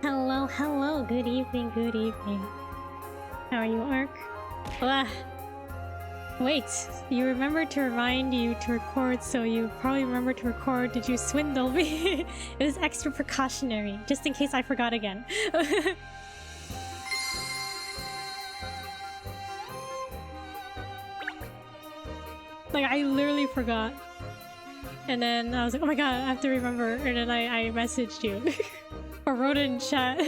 Hello, hello, good evening, good evening. How are you, Ark? Ah. Wait, you remembered to remind you to record, so you probably remembered to record. Did you swindle me? It was extra precautionary, just in case I forgot again. Like, I literally forgot. And then I was like, oh my god, I have to remember. And then I messaged you. Or wrote it in chat.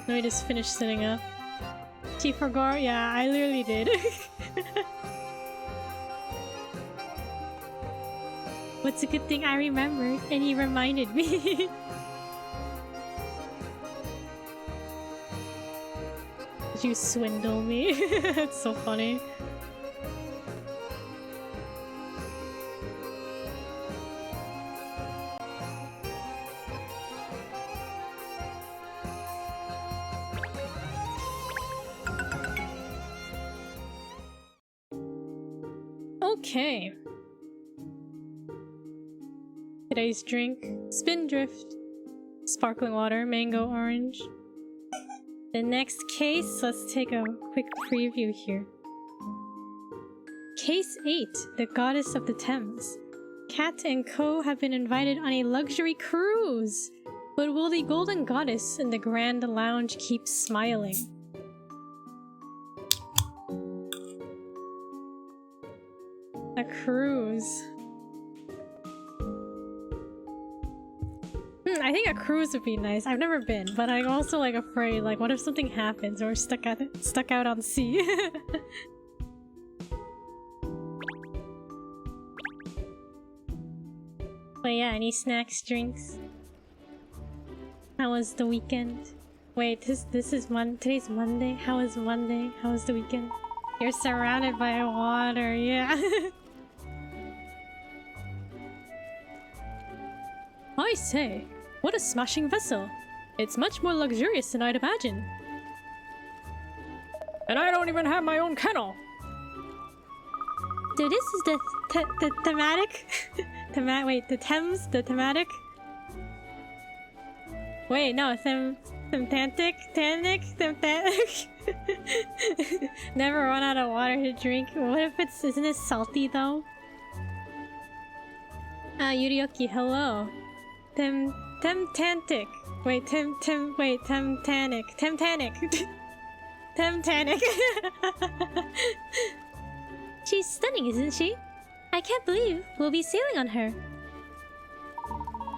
Let me just finish sitting up. She forgot? Yeah, I literally did. What's a good thing I remembered and he reminded me? Did you swindle me? It's so funny. Okay. Today's drink: Spindrift, sparkling water, mango orange. The next case, let's take a quick preview here. Case 8, the Goddess of the Thames. Cat and Co have been invited on a luxury cruise, but will the Golden Goddess in the Grand Lounge keep smiling? A cruise. I think a cruise would be nice. I've never been, but I'm also like afraid, like what if something happens or we're stuck out on sea? But yeah, any snacks, drinks? How was the weekend? Wait, today's Monday? How was Monday? How was the weekend? You're surrounded by water, yeah. I say, what a smashing vessel. It's much more luxurious than I'd imagine. And I don't even have my own kennel. So this is the thematic? Wait, the Thames? The thematic? Wait, no, thematic? Never run out of water to drink. What if isn't it salty though? Yurioki, hello. Temtanic. Wait, Temtanic. Temtanic. She's stunning, isn't she? I can't believe we'll be sailing on her.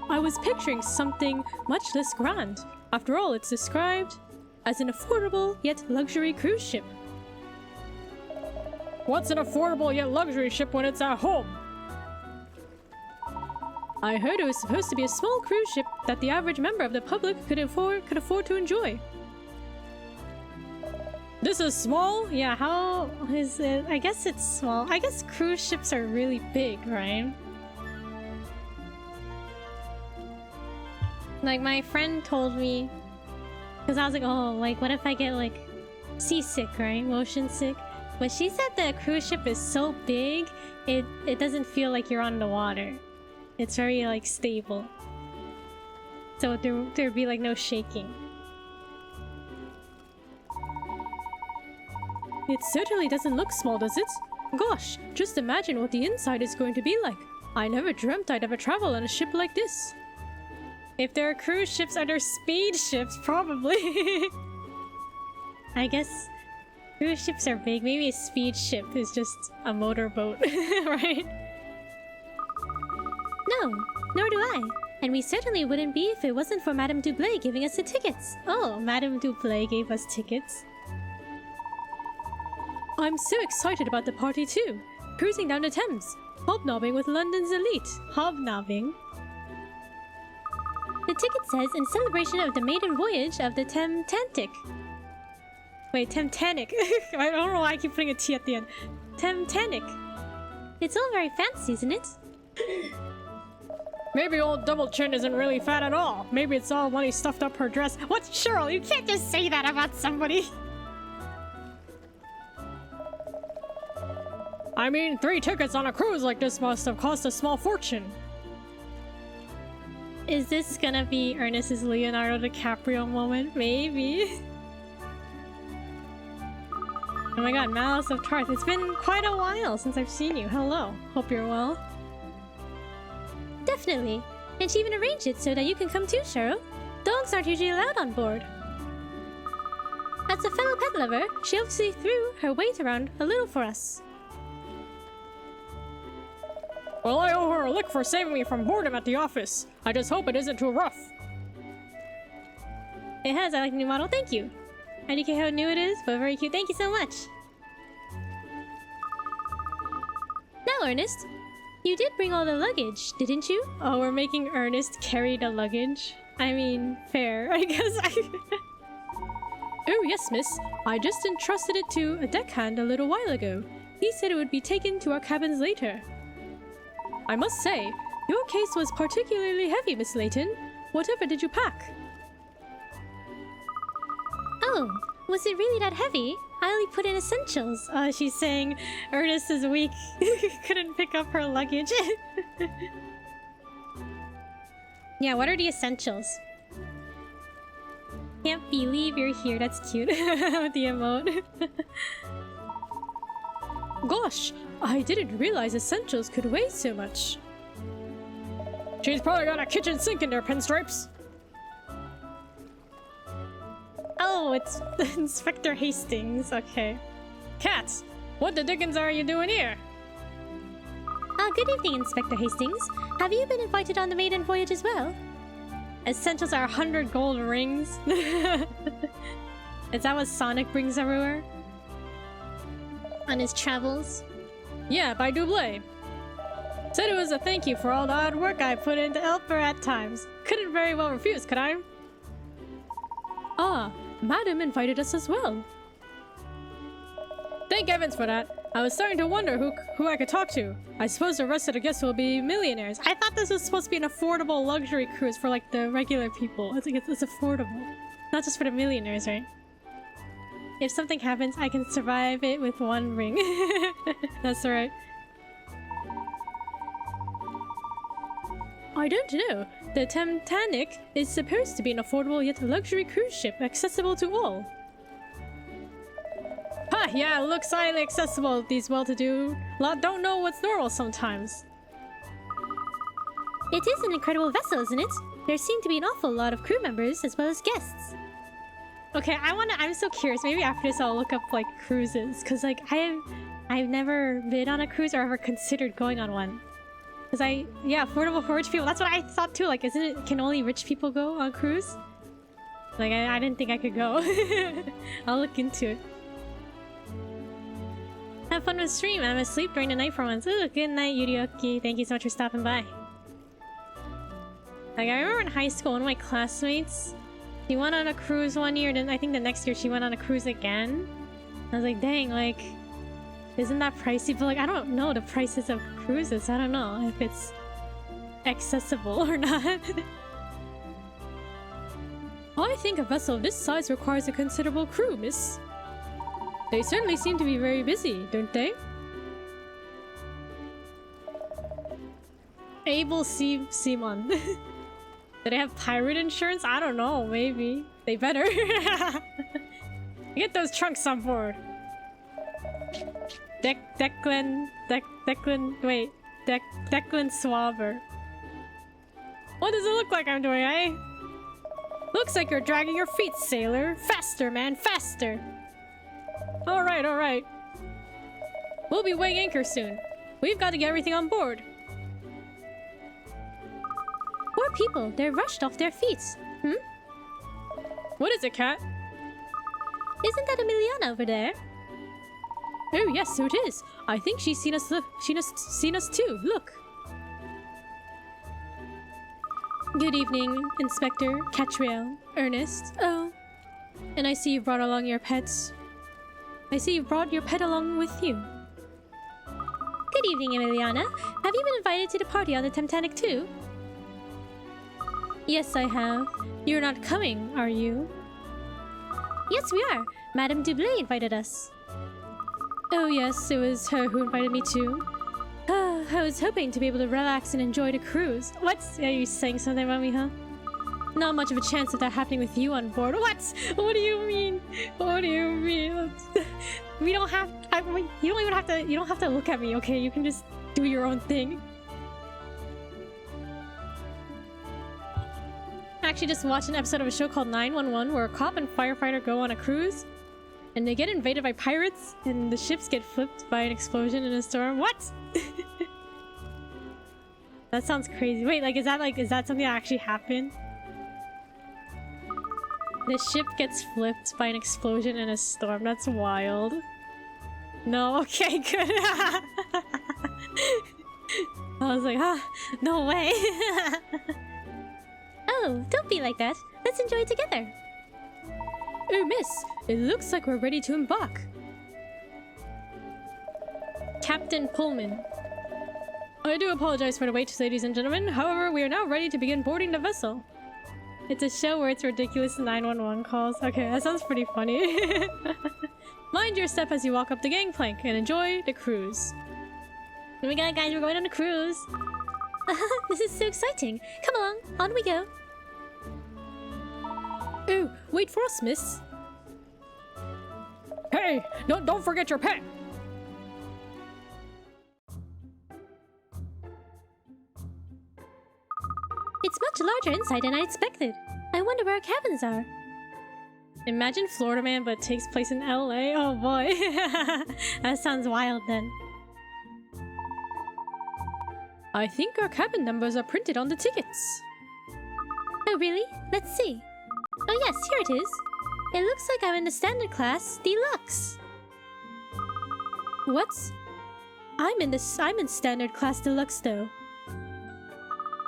I was picturing something much less grand. After all, it's described as an affordable yet luxury cruise ship. What's an affordable yet luxury ship when it's at home? I heard it was supposed to be a small cruise ship that the average member of the public could afford to enjoy. This is small? Yeah, how is it? I guess it's small. I guess cruise ships are really big, right? Like my friend told me, because I was like, oh, like what if I get like seasick, right? Motion sick. But she said the cruise ship is so big, it doesn't feel like you're on the water. It's very like stable. So there'd be like no shaking. It certainly doesn't look small, does it? Gosh, just imagine what the inside is going to be like. I never dreamt I'd ever travel on a ship like this. If there are cruise ships, are there speed ships? Probably. I guess cruise ships are big. Maybe a speed ship is just a motorboat, right? No, nor do I. And we certainly wouldn't be if it wasn't for Madame Dublé giving us the tickets. Oh, Madame Dublé gave us tickets. I'm so excited about the party too. Cruising down the Thames. Hobnobbing with London's elite. Hobnobbing? The ticket says in celebration of the maiden voyage of the Temtanic. Wait, Temtanic. I don't know why I keep putting a T at the end. Temtanic. It's all very fancy, isn't it? Maybe old Double Chin isn't really fat at all. Maybe it's all money stuffed up her dress. What, Cheryl? You can't just say that about somebody. I mean, 3 tickets on a cruise like this must have cost a small fortune. Is this gonna be Ernest's Leonardo DiCaprio moment? Maybe. Oh my god, Malice of Tarth. It's been quite a while since I've seen you. Hello. Hope you're well. Definitely. And she even arranged it so that you can come too, Cheryl. Dogs aren't usually allowed on board. As a fellow pet lover, she obviously threw her weight around a little for us. Well, I owe her a lick for saving me from boredom at the office. I just hope it isn't too rough. It has. I like the new model. Thank you. I don't care how new it is, but very cute. Thank you so much. Now, Ernest, you did bring all the luggage, didn't you? Oh, we're making Ernest carry the luggage. I mean, fair, I guess. Oh, yes, miss. I just entrusted it to a deckhand a little while ago. He said it would be taken to our cabins later. I must say, your case was particularly heavy, Miss Layton. Whatever did you pack? Oh, was it really that heavy? I only put in essentials. She's saying Ernest is weak. Couldn't pick up her luggage. Yeah, what are the essentials? Can't believe you're here. That's cute. With the emote. Gosh, I didn't realize essentials could weigh so much. She's probably got a kitchen sink in there, Pinstripes. Oh, it's Inspector Hastings. Okay. Kat, what the dickens are you doing here? Good evening, Inspector Hastings. Have you been invited on the maiden voyage as well? Essentials are 100 gold rings. Is that what Sonic brings everywhere? On his travels? Yeah, by Doublé. Said it was a thank you for all the hard work I put in to help her at times. Couldn't very well refuse, could I? Ah, Madam invited us as well. Thank heavens for that. I was starting to wonder who I could talk to. I suppose the rest of the guests will be millionaires. I thought this was supposed to be an affordable luxury cruise for like the regular people. I think it's affordable. Not just for the millionaires, right? If something happens, I can survive it with 1 ring. That's right. I don't know. The Titanic is supposed to be an affordable yet luxury cruise ship accessible to all. Ha! Yeah, it looks highly accessible. These well-to-do lot don't know what's normal sometimes. It is an incredible vessel, isn't it? There seem to be an awful lot of crew members as well as guests. Okay, I'm so curious. Maybe after this I'll look up like cruises, cause like I've never been on a cruise or ever considered going on one. Cause yeah, affordable for rich people. That's what I thought too. Like, isn't it? Can only rich people go on cruise? Like, I didn't think I could go. I'll look into it. Have fun with stream. I'm asleep during the night for once. Ooh, good night, Yurioki. Thank you so much for stopping by. Like, I remember in high school, one of my classmates, she went on a cruise one year, then I think the next year she went on a cruise again. I was like, dang, like, isn't that pricey? But like, I don't know the prices of cruises. I don't know if it's accessible or not. I think a vessel of this size requires a considerable crew, miss. They certainly seem to be very busy, don't they? Able Seaman. Do they have pirate insurance? I don't know, maybe. They better. Get those trunks on board. Declan Swabber. What does it look like I'm doing, eh? Looks like you're dragging your feet, sailor. Faster, man, faster. Alright, alright. We'll be weighing anchor soon. We've got to get everything on board. Poor people, they're rushed off their feet. What is it, Kat? Isn't that Emiliana over there? Oh yes, so it is. I think she's seen us too. Look. Good evening, Inspector, Katrielle, Ernest. Oh, and I see you brought along your pets. I see you brought your pet along with you. Good evening, Emiliana. Have you been invited to the party on the Titanic too? Yes, I have. You're not coming, are you? Yes, we are. Madame Doublé invited us. Oh yes, it was her who invited me too. I was hoping to be able to relax and enjoy the cruise. What? Are you saying something about me, huh? Not much of a chance of that happening with you on board. What? What do you mean? What do you mean? We don't have... you don't even have to... You don't have to look at me, okay? You can just do your own thing. I actually just watched an episode of a show called 911 where a cop and firefighter go on a cruise and they get invaded by pirates and the ships get flipped by an explosion in a storm. What? That sounds crazy. Wait, is that something that actually happened? The ship gets flipped by an explosion in a storm. That's wild. No, okay, good. I was like, no way. Oh, don't be like that. Let's enjoy it together. Oh, miss, it looks like we're ready to embark. Captain Pullman. I do apologize for the wait, ladies and gentlemen. However, we are now ready to begin boarding the vessel. It's a show where it's ridiculous 911 calls. Okay, that sounds pretty funny. Mind your step as you walk up the gangplank and enjoy the cruise. Oh my god, guys, we're going on a cruise. This is so exciting. Come along, on we go. Oh, wait for us, miss. Hey, don't forget your pet. It's much larger inside than I expected. I wonder where our cabins are. Imagine Florida Man, but takes place in LA. Oh boy. That sounds wild then. I think our cabin numbers are printed on the tickets. Oh really? Let's see. Oh yes, here it is. It looks like I'm in the standard class, deluxe. What? I'm in standard class deluxe though.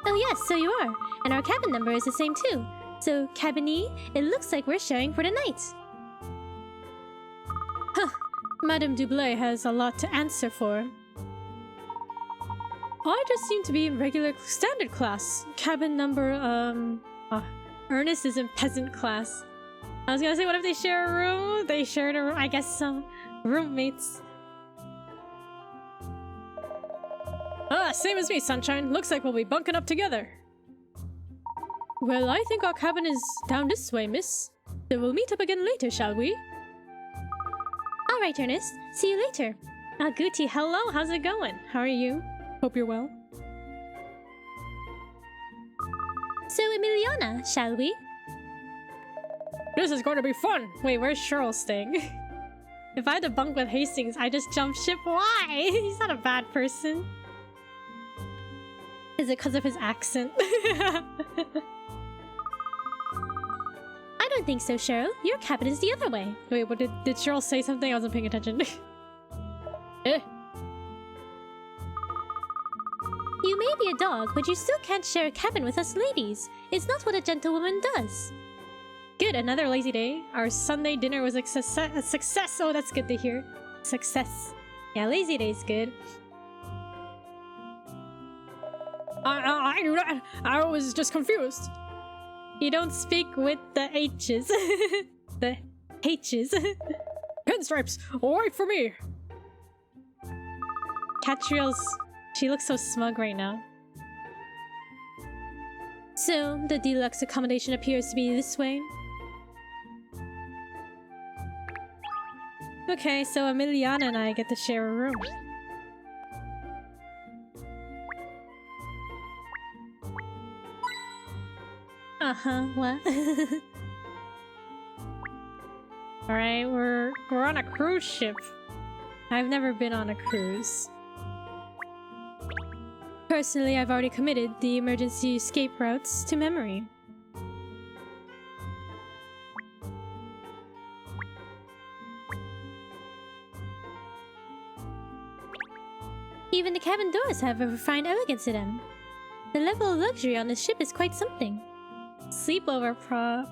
Oh yes, so you are. And our cabin number is the same too. So, cabin E, it looks like we're sharing for the night. Huh. Madame Dublé has a lot to answer for. I just seem to be in regular standard class. Cabin number, Ernest is in peasant class. I was gonna say, what if they share a room? They shared a room, I guess some roommates. Same as me, Sunshine. Looks like we'll be bunking up together. Well, I think our cabin is down this way, miss. So we'll meet up again later, shall we? Alright, Ernest. See you later. Guti, hello. How's it going? How are you? Hope you're well. So, Emiliana, shall we? This is going to be fun! Wait, where's Cheryl staying? If I had to bunk with Hastings, I just jump ship. Why? He's not a bad person. Is it because of his accent? I don't think so, Cheryl. Your cabin is the other way. Wait, what did Cheryl say something? I wasn't paying attention. Eh. You may be a dog, but you still can't share a cabin with us ladies. It's not what a gentlewoman does. Good, another lazy day. Our Sunday dinner was a success. Oh, that's good to hear. Success. Yeah, lazy day's good. I do not. I was just confused. You don't speak with the H's. The H's. Pinstripes, wait for me. Katrielle's... She looks so smug right now. So, the deluxe accommodation appears to be this way. Okay, so Emiliana and I get to share a room. What? Alright, we're on a cruise ship. I've never been on a cruise. Personally, I've already committed the emergency escape routes to memory. Even the cabin doors have a refined elegance to them. The level of luxury on this ship is quite something. Sleepover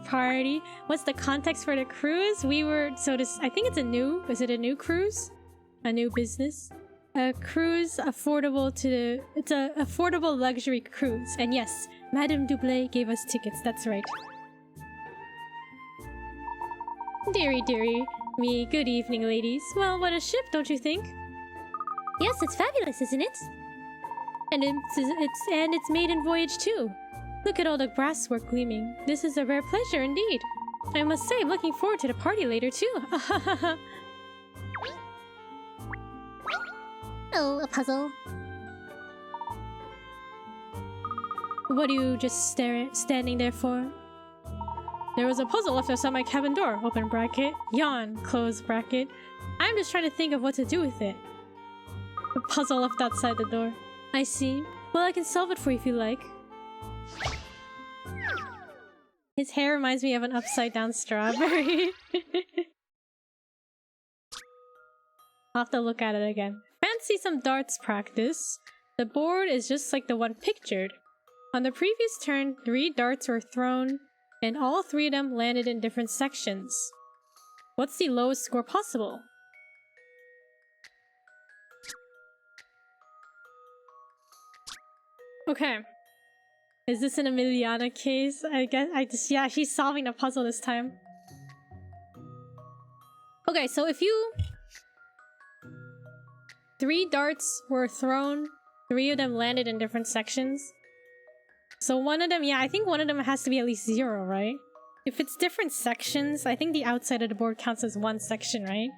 party. What's the context for the cruise? We were I think it's a new. Is it a new cruise? A new business? A cruise affordable to. It's a affordable luxury cruise. And yes, Madame Dublé gave us tickets. That's right. Dearie, dearie, Me, good evening, ladies. Well, what a ship, don't you think? Yes, it's fabulous, isn't it? And it's maiden voyage too. Look at all the brasswork gleaming. This is a rare pleasure indeed. I must say, I'm looking forward to the party later too. Oh, a puzzle. What are you just standing there for? There was a puzzle left outside my cabin door. Open bracket. Yawn. Close bracket. I'm just trying to think of what to do with it. A puzzle left outside the door. I see. Well, I can solve it for you if you like. His hair reminds me of an upside-down strawberry. I'll have to look at it again. Fancy some darts practice. The board is just like the one pictured. On the previous turn, 3 darts were thrown, and all 3 of them landed in different sections. What's the lowest score possible? Okay. Is this an Emiliana case? Yeah, she's solving the puzzle this time. Okay, so if you... 3 darts were thrown, 3 of them landed in different sections. So one of them, yeah, I think one of them has to be at least 0, right? If it's different sections, I think the outside of the board counts as 1 section, right?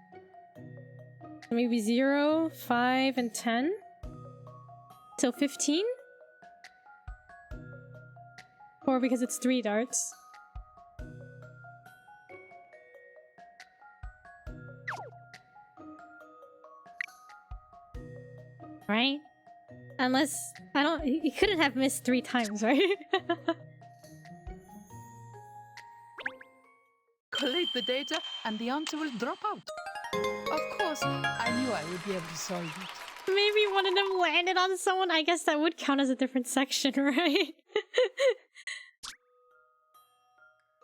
Maybe 0, 5, and 10? So 15? Or because it's 3 darts. Right? Unless... I don't... He couldn't have missed 3 times, right? Collate the data and the answer will drop out. Of course, I knew I would be able to solve it. Maybe one of them landed on someone. I guess that would count as a different section, right?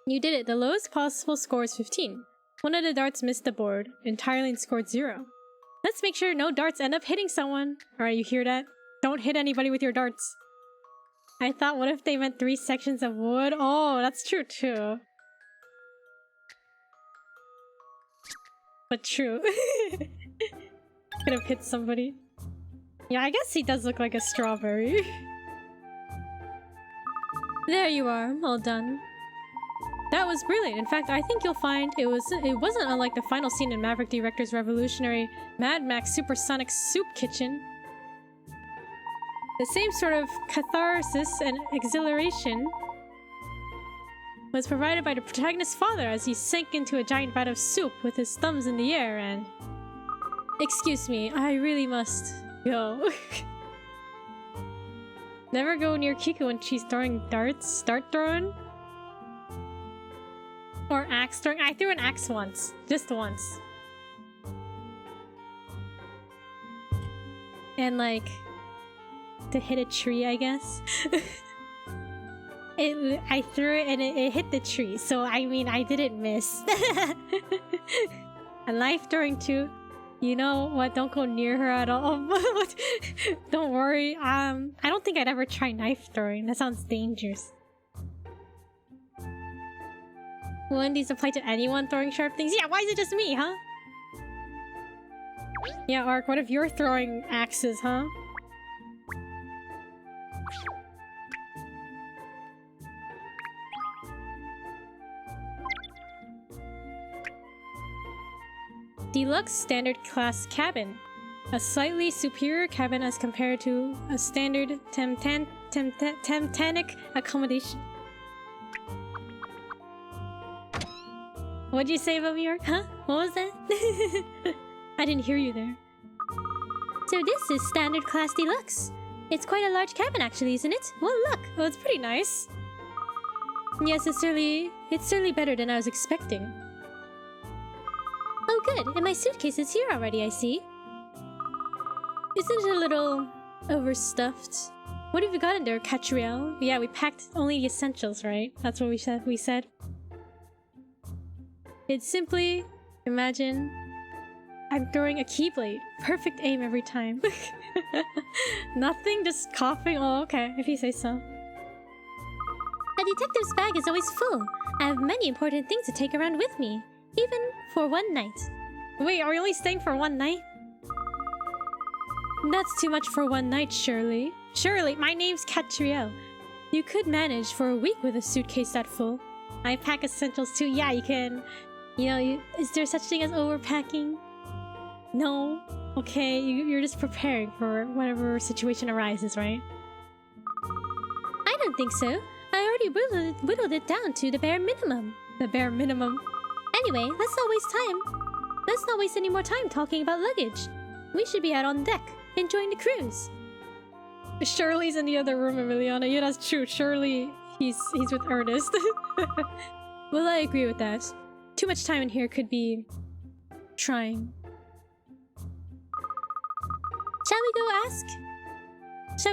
You did it. The lowest possible score is 15. One of the darts missed the board entirely and scored 0. Let's make sure no darts end up hitting someone. Alright, you hear that? Don't hit anybody with your darts. I thought, what if they meant 3 sections of wood? Oh, that's true too. But true. Could have hit somebody. Yeah, I guess he does look like a strawberry. There you are, all done. That was brilliant. In fact, I think you'll find it wasn't unlike the final scene in Maverick Director's revolutionary Mad Max Supersonic Soup Kitchen. The same sort of catharsis and exhilaration was provided by the protagonist's father as he sank into a giant vat of soup with his thumbs in the air and... Excuse me, I really must go. Never go near Kiku when she's throwing darts. Dart throwing? Or axe throwing? I threw an axe once. Just once. And like... to hit a tree, I guess. I threw it and it hit the tree, so I mean, I didn't miss. And knife throwing too. You know what? Don't go near her at all. Don't worry. I don't think I'd ever try knife throwing. That sounds dangerous. Wouldn't these apply to anyone throwing sharp things? Yeah, why is it just me, huh? Yeah, Ark, what if you're throwing axes, huh? Deluxe Standard Class Cabin. A slightly superior cabin as compared to a standard Temtanic accommodation. What'd you say about New York? Huh? What was that? I didn't hear you there. So this is Standard Class Deluxe. It's quite a large cabin actually, isn't it? Well, look! Oh, it's pretty nice. Yes, it's certainly better than I was expecting. Oh good, and my suitcase is here already, I see. Isn't it a little overstuffed? What have you got in there, Katrielle? Yeah, we packed only the essentials, right? That's what we said. It's simply... imagine... I'm throwing a keyblade. Perfect aim every time. Nothing, just coughing. Oh, okay, if you say so. A detective's bag is always full. I have many important things to take around with me. even for one night. Wait, are we only staying for one night? That's too much for one night, Shirley. Surely, my name's Katrielle. You could manage for a week with a suitcase that full. I pack essentials too. Yeah, you can. You know, is there such thing as overpacking? No? Okay, you're just preparing for whatever situation arises, right? I don't think so. I already whittled it down to the bare minimum. The bare minimum. Anyway, let's not waste time. Let's not waste any more time talking about luggage. We should be out on deck, enjoying the cruise. Shirley's in the other room, Emiliana. Yeah, that's true. Shirley, he's with Ernest. Well, I agree with that. Too much time in here could be... trying. Shall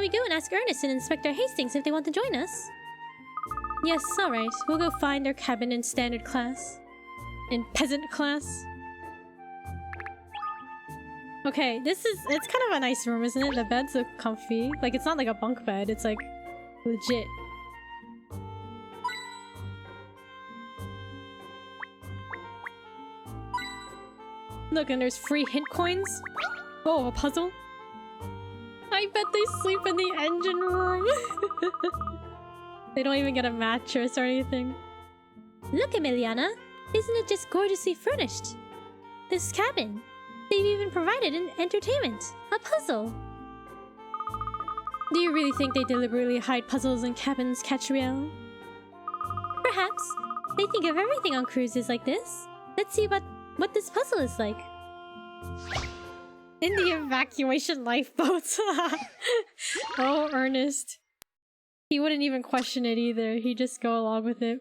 we go and ask Ernest and Inspector Hastings if they want to join us? Yes, alright. We'll go find their cabin in standard class. In peasant class? Okay, it's kind of a nice room, isn't it? The beds look comfy. Like, it's not like a bunk bed, it's like legit. Look, and there's free hint coins. Oh, a puzzle? I bet they sleep in the engine room. They don't even get a mattress or anything. Look, Emiliana. Isn't it just gorgeously furnished? This cabin. They've even provided an entertainment. A puzzle. Do you really think they deliberately hide puzzles in cabins, Katrielle? Perhaps. They think of everything on cruises like this. Let's see what this puzzle is like. In the evacuation lifeboats. Oh, Ernest. He wouldn't even question it either. He'd just go along with it.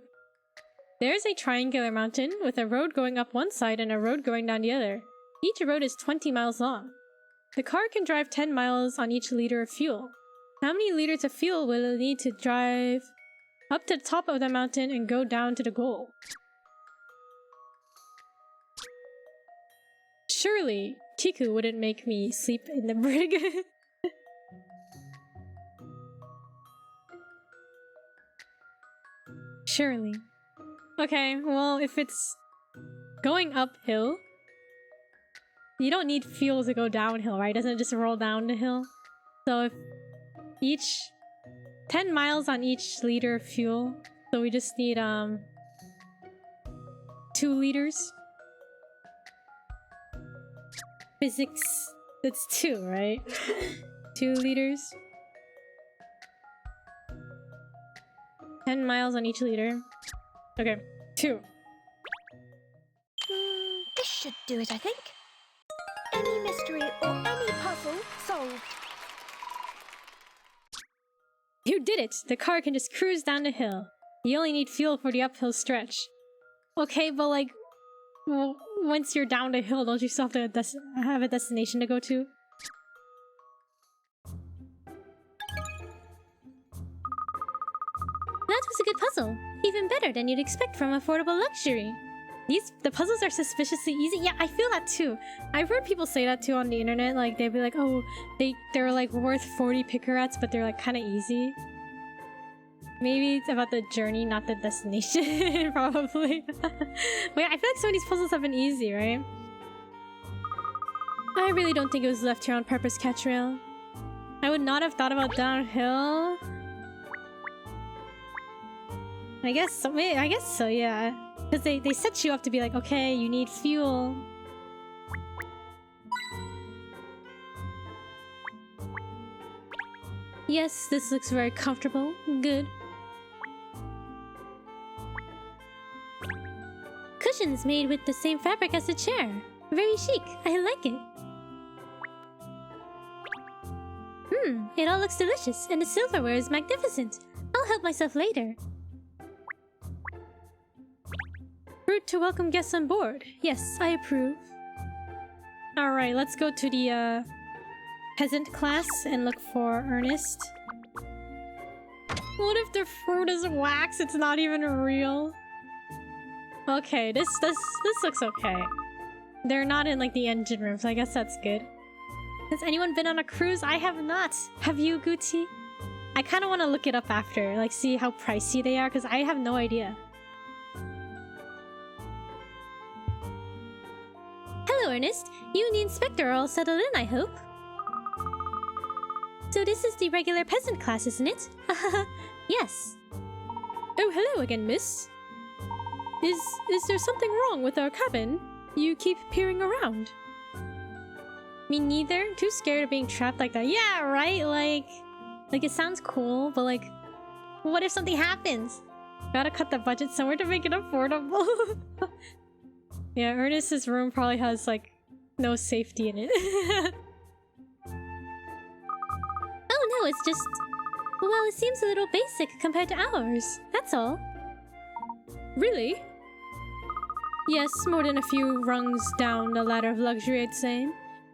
There's a triangular mountain with a road going up one side and a road going down the other. Each road is 20 miles long. The car can drive 10 miles on each liter of fuel. How many liters of fuel will it need to drive up to the top of the mountain and go down to the goal? Surely, Kiku wouldn't make me sleep in the brig. Surely. Okay, well, if it's going uphill, you don't need fuel to go downhill, right? Doesn't it just roll down the hill? So if 10 miles on each liter of fuel, so we just need 2 liters. Physics, that's 2, right? 2 liters. 10 miles on each liter. Okay, 2. This should do it, I think. Any mystery or any puzzle solved. You did it! The car can just cruise down the hill. You only need fuel for the uphill stretch. Okay, but like, well, once you're down the hill, don't you still have to have a destination to go to? That was a good puzzle. Even better than you'd expect from affordable luxury. The puzzles are suspiciously easy. Yeah, I feel that too. I've heard people say that too on the internet. Like, they'd be like, oh, they're like worth 40 picarats, but they're like kind of easy. Maybe it's about the journey, not the destination. Probably. Wait, I feel like some of these puzzles have been easy, right? I really don't think it was left here on purpose, Katrielle. I would not have thought about downhill. I guess so, yeah. Because they set you up to be like, okay, you need fuel. Yes, this looks very comfortable. Good. Cushions made with the same fabric as the chair. Very chic. I like it. It all looks delicious, and the silverware is magnificent. I'll help myself later. Fruit to welcome guests on board. Yes, I approve. Alright, let's go to the peasant class and look for Ernest. What if the fruit is wax? It's not even real. Okay, this looks okay. They're not in like the engine room, so I guess that's good. Has anyone been on a cruise? I have not. Have you, Gucci? I kind of want to look it up after, like see how pricey they are, because I have no idea. Ernest. You and the inspector are all settled in, I hope. So this is the regular peasant class, isn't it? Yes. Oh, hello again, miss. Is there something wrong with our cabin? You keep peering around. Me neither. Too scared of being trapped like that. Yeah, right? Like it sounds cool, but like, what if something happens? Gotta cut the budget somewhere to make it affordable. Yeah, Ernest's room probably has like no safety in it. Oh no, it's just... Well, it seems a little basic compared to ours. That's all. Really? Yes, more than a few rungs down the ladder of luxury, I'd say.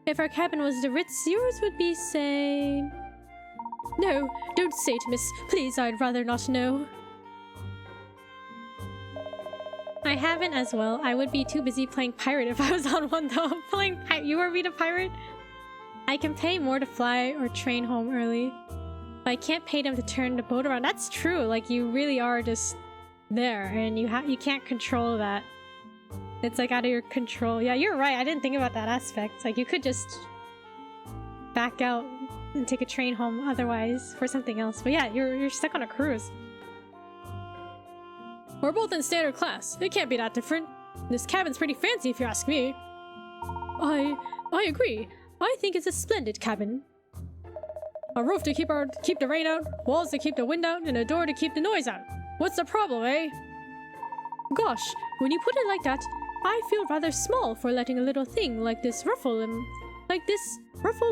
If our cabin was the Ritz, yours would be, say... No, don't say it, miss. Please, I'd rather not know. I haven't as well. I would be too busy playing pirate if I was on one though. You want me to pirate? I can pay more to fly or train home early. But I can't pay them to turn the boat around. That's true. Like, you really are just there and you can't control that. It's like out of your control. Yeah, you're right. I didn't think about that aspect. Like, you could just back out and take a train home otherwise for something else. But yeah, you're stuck on a cruise. We're both in standard class. It can't be that different. This cabin's pretty fancy if you ask me. I agree. I think it's a splendid cabin. A roof to keep the rain out, walls to keep the wind out, and a door to keep the noise out. What's the problem, eh? Gosh, when you put it like that, I feel rather small for letting a little thing like this ruffle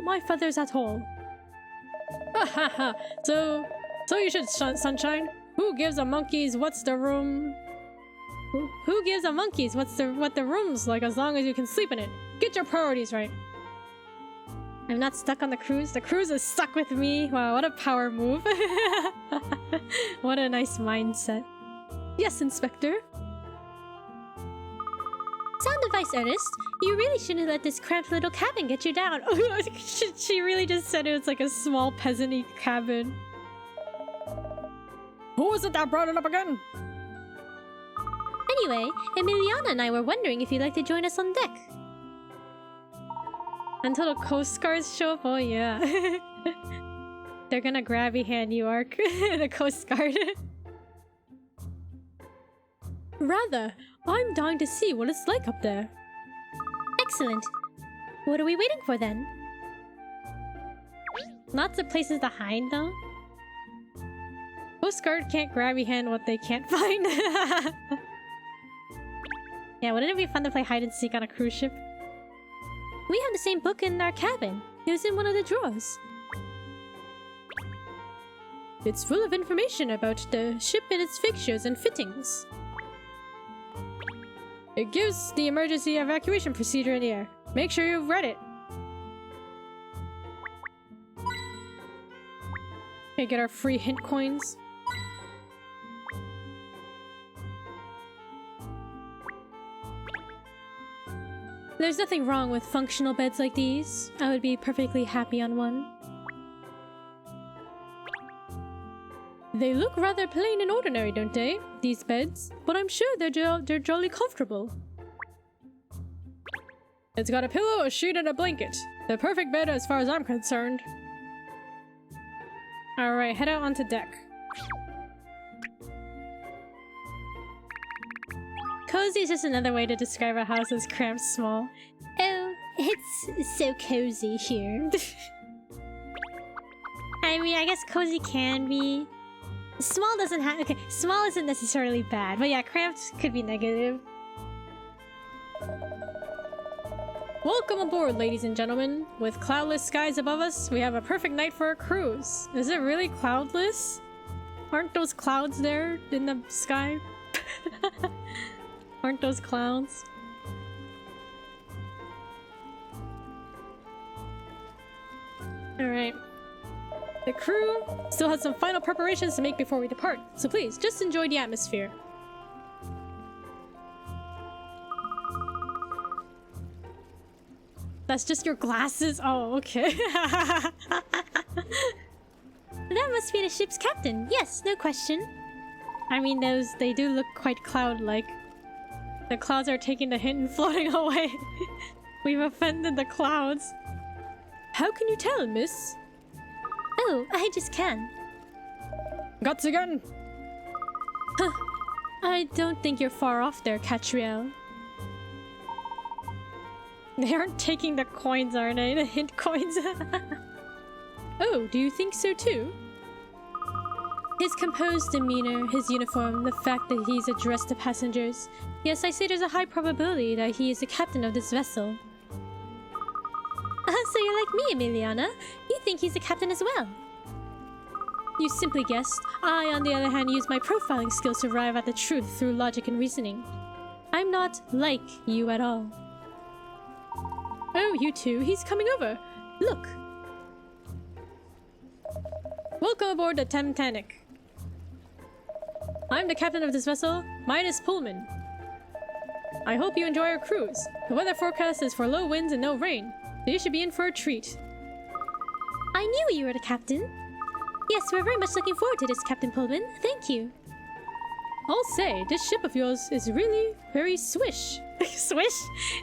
my feathers at all. Ha ha ha! So you should, sunshine. Who gives a monkeys what's the room? Who gives a monkeys what the room's like as long as you can sleep in it? Get your priorities right. I'm not stuck on the cruise. The cruise is stuck with me. Wow, what a power move. What a nice mindset. Yes, Inspector. Sound advice, Ernest. You really shouldn't let this cramped little cabin get you down. She really just said it was like a small peasant-y cabin. Who was it that brought it up again? Anyway, Emiliana and I were wondering if you'd like to join us on deck. Until the Coast Guards show up? Oh yeah. They're gonna grabby hand you, Ark. The Coast Guard. Rather, I'm dying to see what it's like up there. Excellent. What are we waiting for then? Lots of places to hide though. Coast Guard can't grabby hand what they can't find. Yeah, wouldn't it be fun to play hide and seek on a cruise ship? We have the same book in our cabin. It was in one of the drawers. It's full of information about the ship and its fixtures and fittings. It gives the emergency evacuation procedure in the air. Make sure you've read it. Okay, get our free hint coins. There's nothing wrong with functional beds like these. I would be perfectly happy on one. They look rather plain and ordinary, don't they, these beds? But I'm sure they're jolly comfortable. It's got a pillow, a sheet, and a blanket. The perfect bed as far as I'm concerned. Alright, head out onto deck. Cozy is just another way to describe a house as cramped small. Oh, it's so cozy here. I mean, I guess cozy can be. Small doesn't have. Okay, small isn't necessarily bad, but yeah, cramped could be negative. Welcome aboard, ladies and gentlemen. With cloudless skies above us, we have a perfect night for a cruise. Is it really cloudless? Aren't those clouds there in the sky? Aren't those clouds? Alright. The crew still has some final preparations to make before we depart, so please, just enjoy the atmosphere. That's just your glasses? Oh, okay. That must be the ship's captain. Yes, no question. I mean, they do look quite cloud-like. The clouds are taking the hint and floating away. We've offended the clouds. How can you tell, miss? Oh, I just can. Guts again! Huh. I don't think you're far off there, Katrielle. They aren't taking the coins, are they? The hint coins. Oh, do you think so too? His composed demeanor, his uniform, the fact that he's addressed the passengers. Yes, I say there's a high probability that he is the captain of this vessel. So you're like me, Emiliana. You think he's the captain as well? You simply guessed. I, on the other hand, use my profiling skills to arrive at the truth through logic and reasoning. I'm not like you at all. Oh, you two, he's coming over. Look. Welcome aboard the Titanic. I'm the captain of this vessel, Midas Pullman. I hope you enjoy our cruise. The weather forecast is for low winds and no rain, so you should be in for a treat. I knew you were the captain. Yes, we're very much looking forward to this, Captain Pullman. Thank you. I'll say, this ship of yours is really very swish. Swish?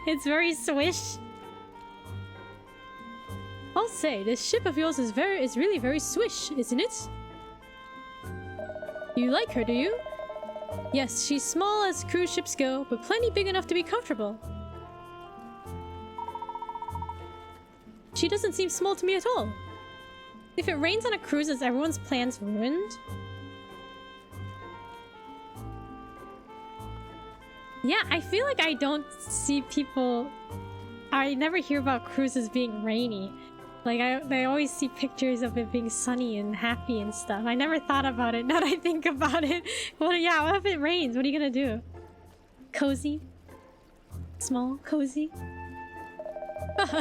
It's very swish. I'll say, this ship of yours is really very swish, isn't it? You like her, do you? Yes, she's small as cruise ships go, but plenty big enough to be comfortable. She doesn't seem small to me at all. If it rains on a cruise, is everyone's plans ruined? Yeah, I feel like I don't see people... I never hear about cruises being rainy. Like, I always see pictures of it being sunny and happy and stuff. I never thought about it, now that I think about it. Well, yeah, what if it rains? What are you gonna do? Cozy? Small? Cozy?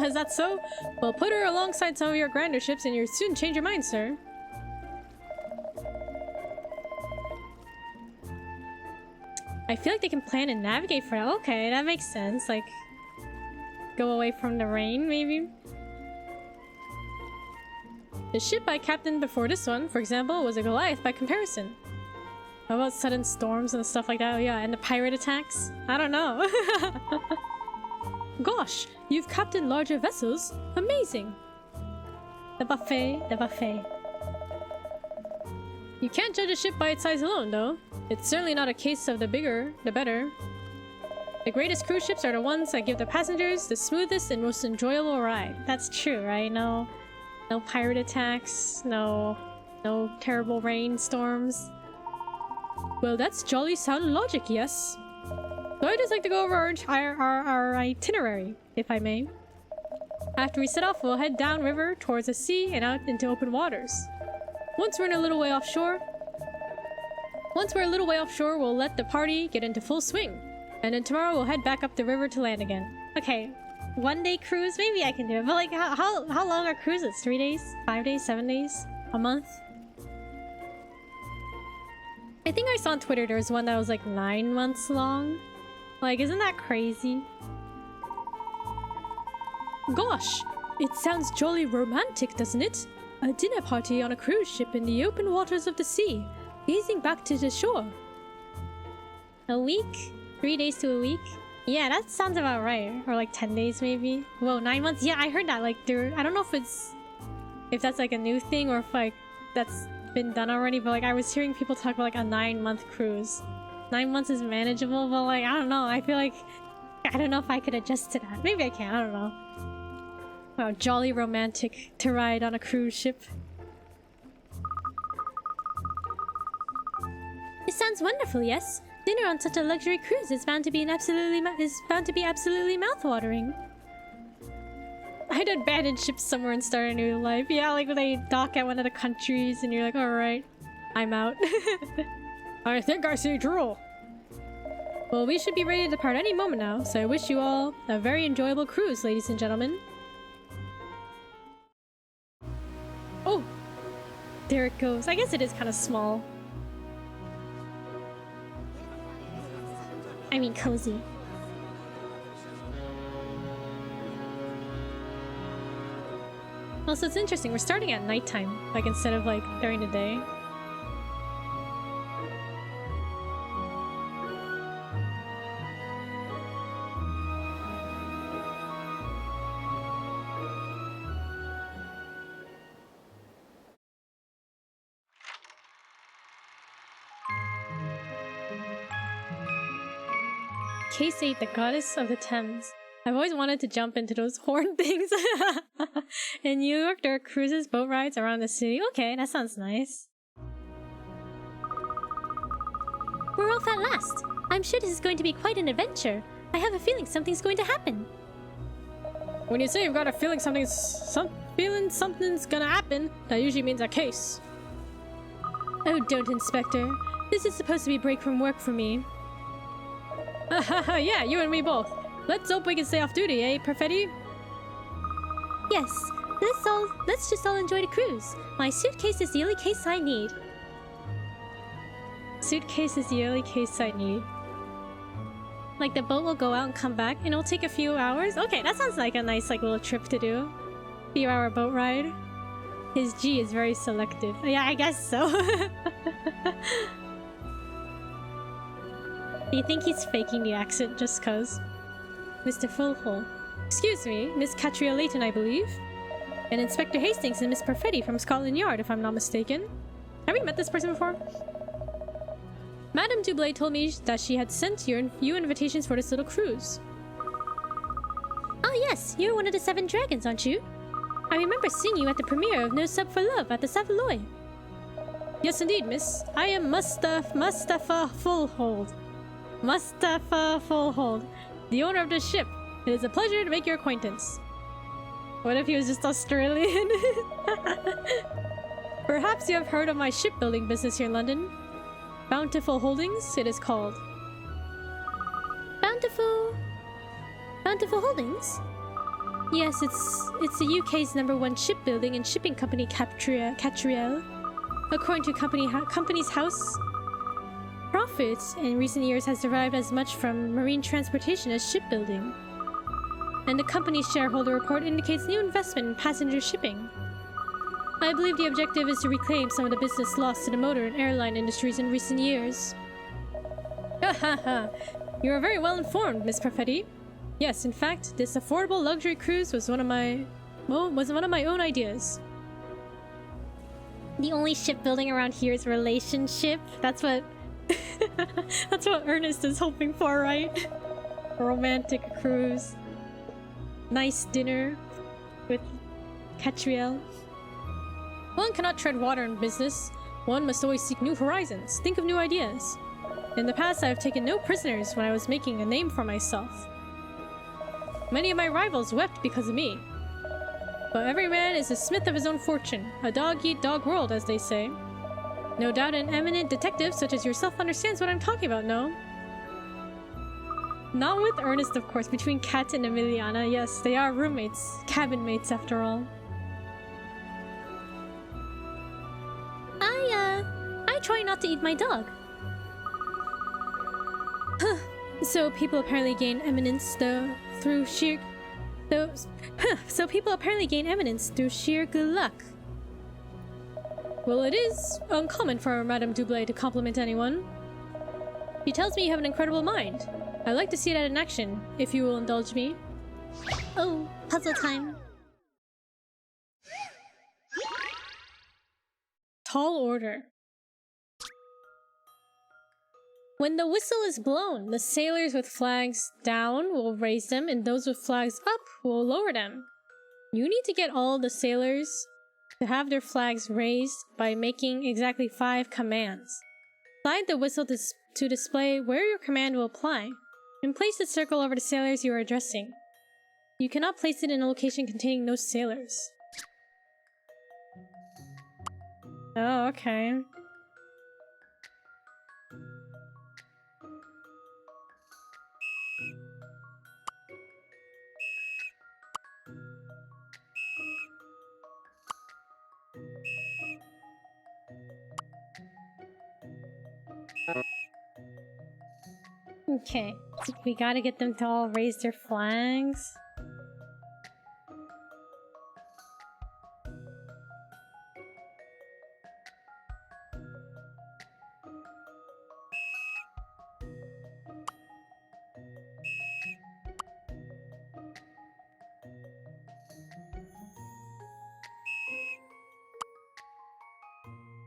Is that so? Well, put her alongside some of your grander ships and you'll soon change your mind, sir. I feel like they can plan and navigate for it. Okay, that makes sense. Like, go away from the rain, maybe? The ship I captained before this one, for example, was a Goliath by comparison. How about sudden storms and stuff like that? Oh yeah, and the pirate attacks? I don't know. Gosh, you've captained larger vessels? Amazing! The buffet, the buffet. You can't judge a ship by its size alone, though. It's certainly not a case of the bigger, the better. The greatest cruise ships are the ones that give the passengers the smoothest and most enjoyable ride. That's true, right? No pirate attacks, no terrible rainstorms. Well, that's jolly sound logic, yes. So I'd just like to go over our itinerary, if I may. After we set off, we'll head downriver towards the sea and out into open waters. Once we're a little way offshore, we'll let the party get into full swing. And then tomorrow we'll head back up the river to land again. Okay, 1 day cruise? Maybe I can do it. But like, how long are cruises? 3 days? 5 days? 7 days? A month? I think I saw on Twitter there was one that was like 9 months long. Like, isn't that crazy? Gosh, it sounds jolly romantic, doesn't it? A dinner party on a cruise ship in the open waters of the sea, gazing back to the shore. A week? 3 days to a week? Yeah, that sounds about right. Or like 10 days maybe. Whoa, 9 months? Yeah, I heard that. Like, I don't know if that's like a new thing or if like that's been done already, but like I was hearing people talk about like a 9-month cruise. 9 months is manageable, but like, I don't know. I feel like, I don't know if I could adjust to that. Maybe I can, I don't know. Wow, jolly romantic to ride on a cruise ship. It sounds wonderful, yes? Dinner on such a luxury cruise is bound to be absolutely mouthwatering. I'd abandon ship somewhere and start a new life. Yeah, like when they dock at one of the countries and you're like, alright, I'm out. I think I see drool. Well, we should be ready to depart any moment now, so I wish you all a very enjoyable cruise, ladies and gentlemen. Oh, There it goes. I guess it is kind of small. I mean, cozy. Also, it's interesting. We're starting at nighttime, like instead of like during the day. Case 8, the goddess of the Thames. I've always wanted to jump into those horn things. In New York, there are cruises, boat rides around the city. Okay, that sounds nice. We're off at last. I'm sure this is going to be quite an adventure. I have a feeling something's going to happen. When you say you've got a feeling something's gonna happen, that usually means a case. Oh, don't, Inspector. This is supposed to be a break from work for me. Yeah, you and me both. Let's hope we can stay off duty, eh, Perfetti? Yes, let's just all enjoy the cruise. My suitcase is the only case I need. Suitcase is the only case I need. Like, the boat will go out and come back, and it'll take a few hours? Okay, that sounds like a nice, like, little trip to do. Few-hour boat ride. His G is very selective. Yeah, I guess so. Do you think he's faking the accent just cuz? Mr. Fullhole. Excuse me, Miss Katrielle Layton, I believe. And Inspector Hastings and Miss Perfetti from Scotland Yard, if I'm not mistaken. Have we met this person before? Madame Dublé told me that she had sent you invitations for this little cruise. Oh yes, you're one of the 7 dragons, aren't you? I remember seeing you at the premiere of No Sub for Love at the Savoy. Yes, indeed, miss. I am Mustafa Fullhold. Mustafa Fullhold, the owner of this ship. It is a pleasure to make your acquaintance. What if he was just Australian? Perhaps you have heard of my shipbuilding business here in London. Bountiful Holdings, it is called. Bountiful Holdings? Yes, it's the UK's #1 shipbuilding and shipping company, Katrielle. According to company's house, profits in recent years has derived as much from marine transportation as shipbuilding. And the company's shareholder report indicates new investment in passenger shipping. I believe the objective is to reclaim some of the business lost to the motor and airline industries in recent years. You are very well informed, Miss Perfetti. Yes, in fact, this affordable luxury cruise was one of my own ideas. The only shipbuilding around here is relationship. That's what that's what Ernest is hoping for, right? A romantic cruise. Nice dinner with Katrielle. One cannot tread water in business. One must always seek new horizons, think of new ideas. In the past, I have taken no prisoners when I was making a name for myself. Many of my rivals wept because of me. But every man is a smith of his own fortune, a dog-eat-dog world, as they say. No doubt an eminent detective such as yourself understands what I'm talking about, no? Not with Ernest, of course. Between Kat and Emiliana, yes, they are roommates, cabin mates after all. I try not to eat my dog. So people apparently gain eminence through sheer good luck. Well, it is uncommon for Madame Dublé to compliment anyone. She tells me you have an incredible mind. I'd like to see that in action, if you will indulge me. Oh, puzzle time. Tall order. When the whistle is blown, the sailors with flags down will raise them, and those with flags up will lower them. You need to get all the sailors to have their flags raised by making exactly 5 commands. Slide the whistle to display where your command will apply, and place the circle over the sailors you are addressing. You cannot place it in a location containing no sailors. Oh, okay. Okay, we gotta get them to all raise their flags.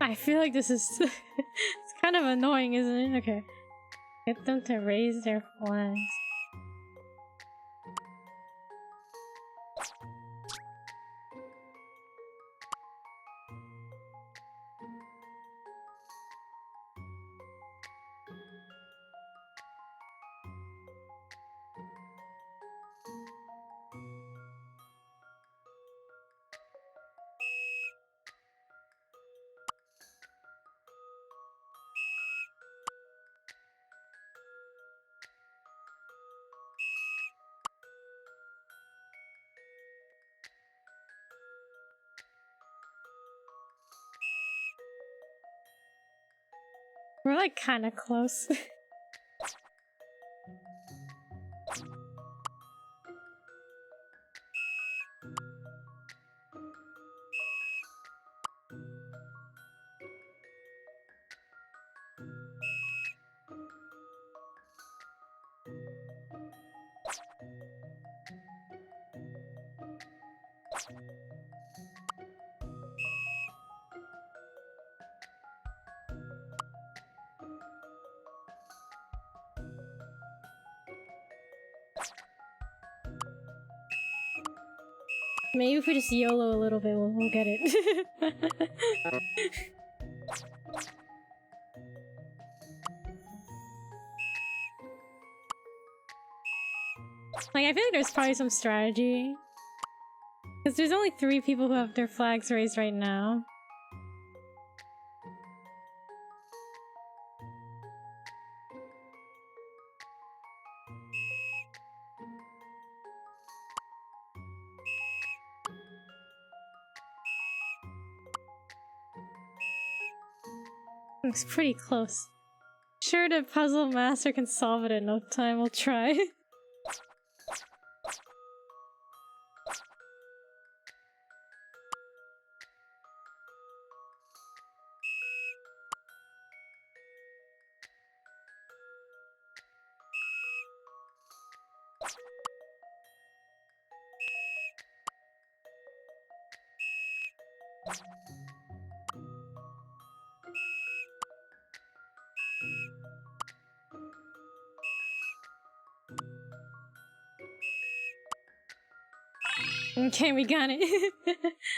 I feel like this is it's kind of annoying, isn't it? Okay. Get them to raise their flags. We're like kind of close. Maybe if we just YOLO a little bit, we'll get it. Like, I feel like there's probably some strategy. Because there's only 3 people who have their flags raised right now. Looks pretty close. Sure, the puzzle master can solve it in no time. We'll try. Okay, we got it.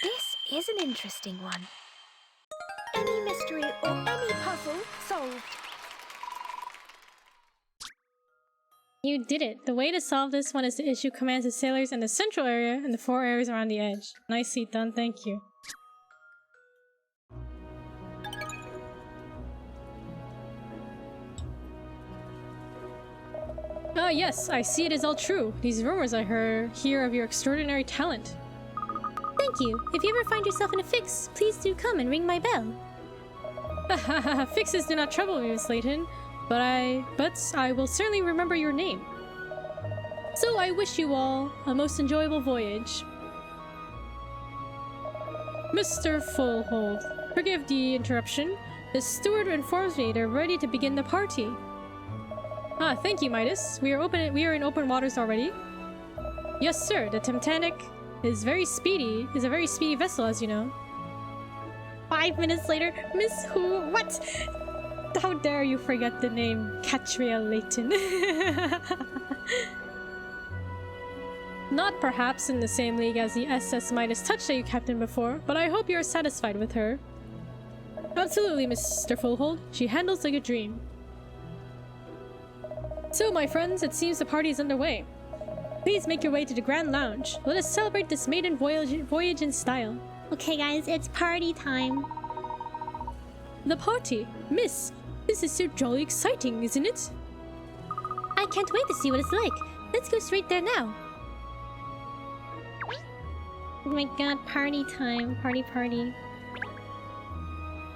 This is an interesting one. Any mystery or any puzzle solved. You did it. The way to solve this one is to issue commands to sailors in the central area and the 4 areas around the edge. Nicely done, thank you. Ah yes, I see it is all true. These rumors I hear of your extraordinary talent. Thank you. If you ever find yourself in a fix, please do come and ring my bell. Fixes do not trouble me, Miss Layton, but I will certainly remember your name. So I wish you all a most enjoyable voyage. Mr. Fullhold, forgive the interruption. The steward informs me they're ready to begin the party. Ah, thank you, Midas. We are in open waters already. Yes, sir. The Titanic is a very speedy vessel, as you know. 5 minutes later, Miss Who? What? How dare you forget the name Katrielle Layton? Not perhaps in the same league as the SS Midas Touch that you captained before, but I hope you are satisfied with her. Absolutely, Mr. Fullhold. She handles like a dream. So, my friends, it seems the party is underway. Please make your way to the Grand Lounge. Let us celebrate this maiden voyage in style. Okay, guys, it's party time. The party? Miss, this is so jolly exciting, isn't it? I can't wait to see what it's like. Let's go straight there now. Oh my god, party time. Party, party.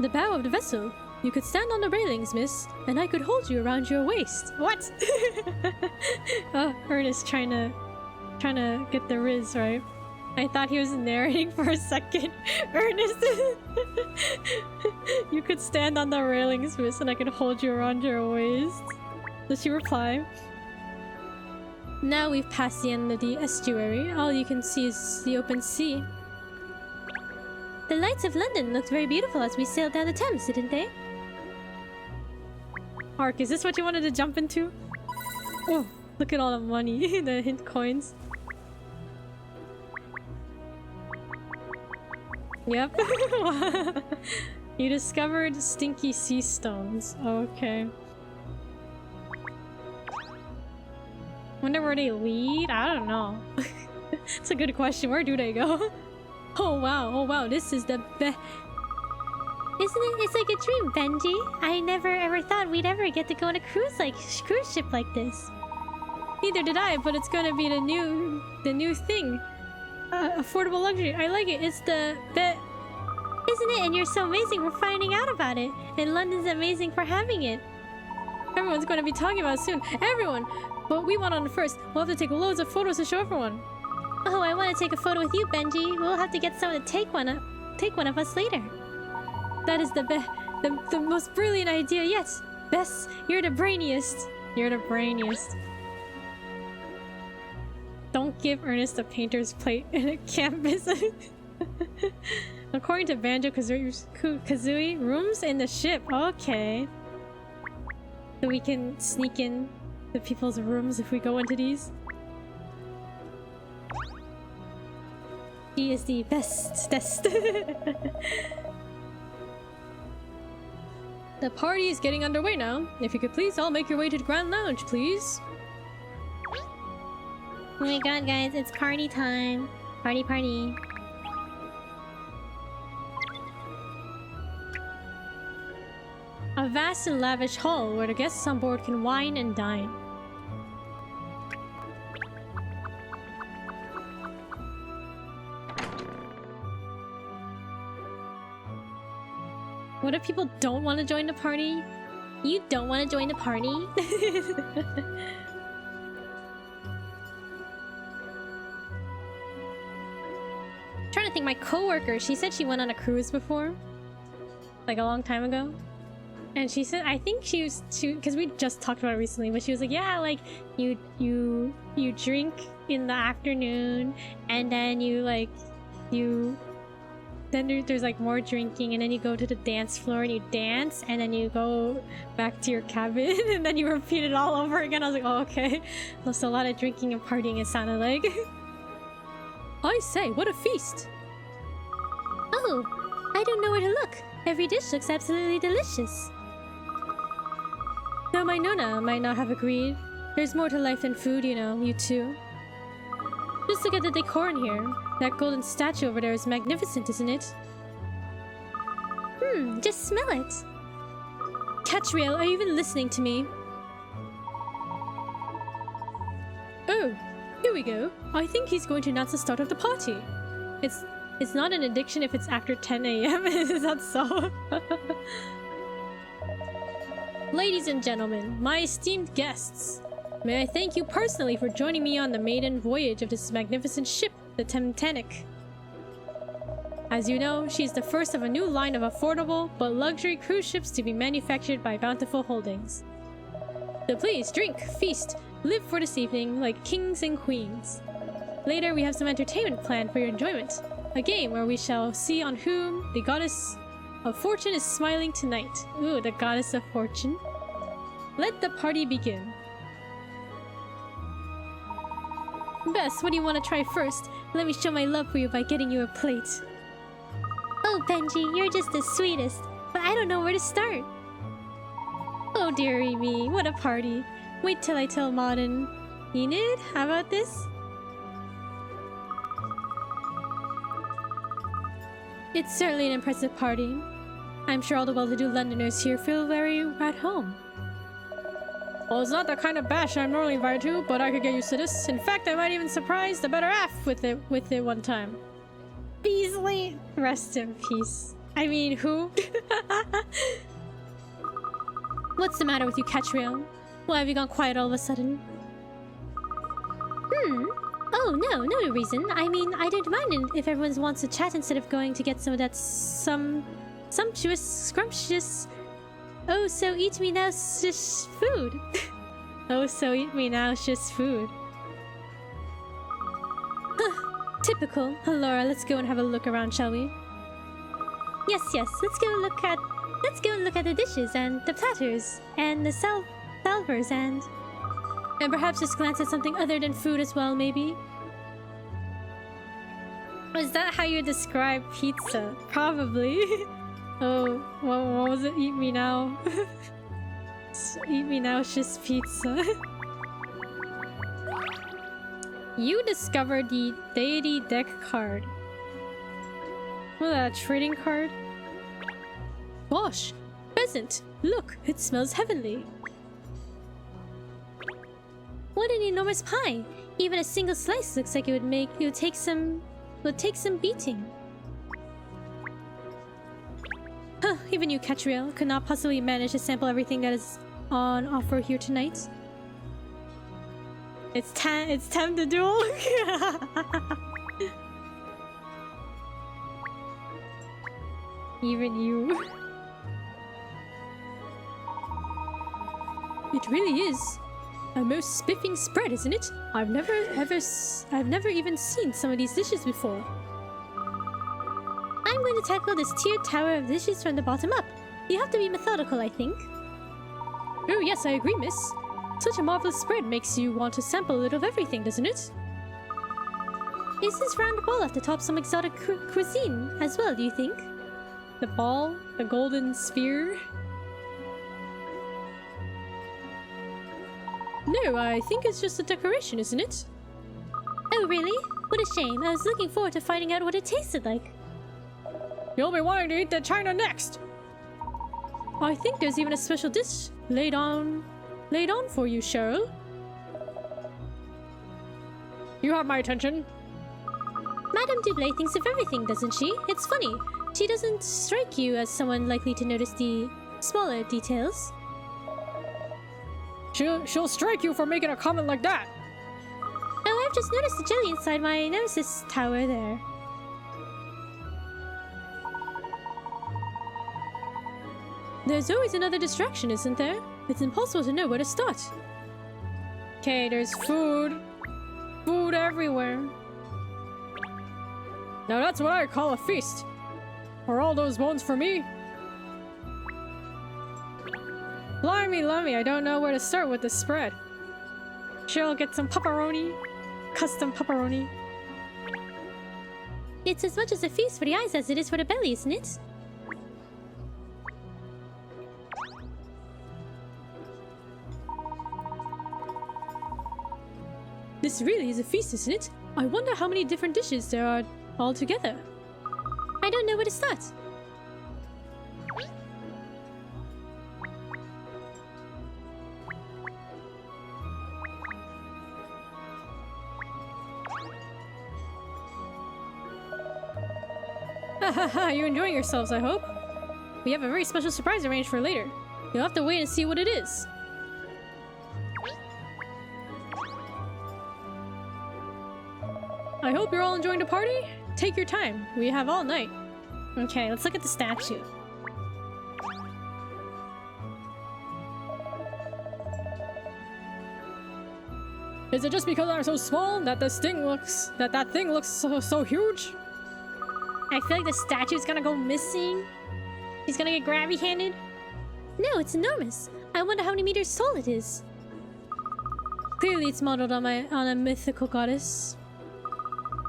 The bow of the vessel. You could stand on the railings, miss, and I could hold you around your waist. What? Oh, Ernest trying to get the riz right. I thought he was narrating for a second. Ernest! You could stand on the railings, miss, and I could hold you around your waist. Does she reply? Now we've passed the end of the estuary. All you can see is the open sea. The lights of London looked very beautiful as we sailed down the Thames, didn't they? Ark, is this what you wanted to jump into? Oh, look at all the money, the hint coins. Yep. You discovered stinky sea stones. Okay. Wonder where they lead? I don't know. It's a good question. Where do they go? Oh wow, this is the best. Isn't it? It's like a dream, Benji. I never ever thought we'd ever get to go on a cruise ship like this. Neither did I, but it's gonna be the new thing. Affordable luxury. I like it. It's the best. Isn't it? And you're so amazing for finding out about it. And London's amazing for having it. Everyone's going to be talking about it soon. Everyone! But we want on it first. We'll have to take loads of photos to show everyone. Oh, I want to take a photo with you, Benji. We'll have to get someone to take one of us later. That is the most brilliant idea yet. Bess, you're the brainiest. You're the brainiest. Don't give Ernest a painter's plate in a campus. According to Banjo-Kazooie, rooms in the ship. Okay. So we can sneak in the people's rooms if we go into these. He is the best. The party is getting underway now. If you could please all make your way to the Grand Lounge, please. Oh my god, guys, it's party time. Party. A vast and lavish hall where the guests on board can wine and dine. What if people don't want to join the party? You don't want to join the party? Trying to think, my coworker, she said she went on a cruise before, like a long time ago, and she said, I think she because we just talked about it recently, but she was like, yeah, like you drink in the afternoon, and then there's like more drinking, and then you go to the dance floor and you dance, and then you go back to your cabin, and then you repeat it all over again. I was like, oh, okay. That's a lot of drinking and partying, it sounded like. I say, what a feast! Oh, I don't know where to look. Every dish looks absolutely delicious. Though my Nona might not have agreed, there's more to life than food, you know, you two. Just look at the decor in here. That golden statue over there is magnificent, isn't it? Just smell it. Katrielle, are you even listening to me? Oh, here we go. I think he's going to announce the start of the party. It's not an addiction if it's after 10 a.m. Is that so? Ladies and gentlemen, my esteemed guests, may I thank you personally for joining me on the maiden voyage of this magnificent ship, the Titanic. As you know, she's the first of a new line of affordable but luxury cruise ships to be manufactured by Bountiful Holdings. So please drink, feast, live for this evening like kings and queens. Later we have some entertainment planned for your enjoyment. A game where we shall see on whom the goddess of fortune is smiling tonight. Ooh, the goddess of fortune. Let the party begin. Bess, what do you want to try first? Let me show my love for you by getting you a plate. Oh, Benji, you're just the sweetest, but I don't know where to start. Oh, dearie me, what a party. Wait till I tell Maud and Enid, how about this? It's certainly an impressive party. I'm sure all the well-to-do Londoners here feel very at home. Well, it's not the kind of bash I'm normally invited to, but I could get used to this. In fact, I might even surprise the better half with it one time. Beasley! Rest in peace. I mean, who? What's the matter with you, Katrielle? Why have you gone quiet all of a sudden? Oh, no reason. I mean, I don't mind if everyone wants to chat instead of going to get some of that sumptuous, scrumptious, oh, so eat me now, shish food. Oh, so eat me now, shish food. Typical. Laura, let's go and have a look around, shall we? Yes, let's go look at Let's go and look at the dishes and the platters and the salvers and perhaps just glance at something other than food as well, maybe. Is that how you describe pizza? Probably. Oh, what was it? Eat me now. Eat me now, it's just pizza. You discovered the deity deck card. What, a trading card? Gosh, pheasant! Look, it smells heavenly. What an enormous pie! Even a single slice looks like it would take some beating. Huh, even you, Katrielle, could not possibly manage to sample everything that is on offer here tonight. It's time to duel. Even you. It really is a most spiffing spread, isn't it? I've never even seen some of these dishes before. I'm going to tackle this tiered tower of dishes from the bottom up. You have to be methodical, I think. Oh yes, I agree, miss. Such a marvelous spread makes you want to sample a little of everything, doesn't it? Is this round ball at the top some exotic cuisine as well, do you think? The ball? The golden sphere? No, I think it's just a decoration, isn't it? Oh, really? What a shame. I was looking forward to finding out what it tasted like. You'll be wanting to eat the china next! I think there's even a special dish laid on for you, Cheryl. You have my attention. Madame Dublé thinks of everything, doesn't she? It's funny. She doesn't strike you as someone likely to notice the smaller details. She'll strike you for making a comment like that. Oh, I've just noticed the jelly inside my nemesis tower there. There's always another distraction, isn't there? It's impossible to know where to start. Okay, there's food. Food everywhere. Now that's what I call a feast. Are all those bones for me? Blimey, lummy, I don't know where to start with the spread. Sure, I'll get some pepperoni. Custom pepperoni. It's as much as a feast for the eyes as it is for the belly, isn't it? This really is a feast, isn't it? I wonder how many different dishes there are altogether. I don't know where to start. Hahaha, you enjoying yourselves, I hope? We have a very special surprise arranged for later. You'll have to wait and see what it is. I hope you're all enjoying the party. Take your time. We have all night. Okay, let's look at the statue. Is it just because I'm so small that that thing looks so huge? I feel like the statue's gonna go missing. He's gonna get grabby-handed. No, it's enormous. I wonder how many meters tall it is. Clearly it's modeled on a mythical goddess.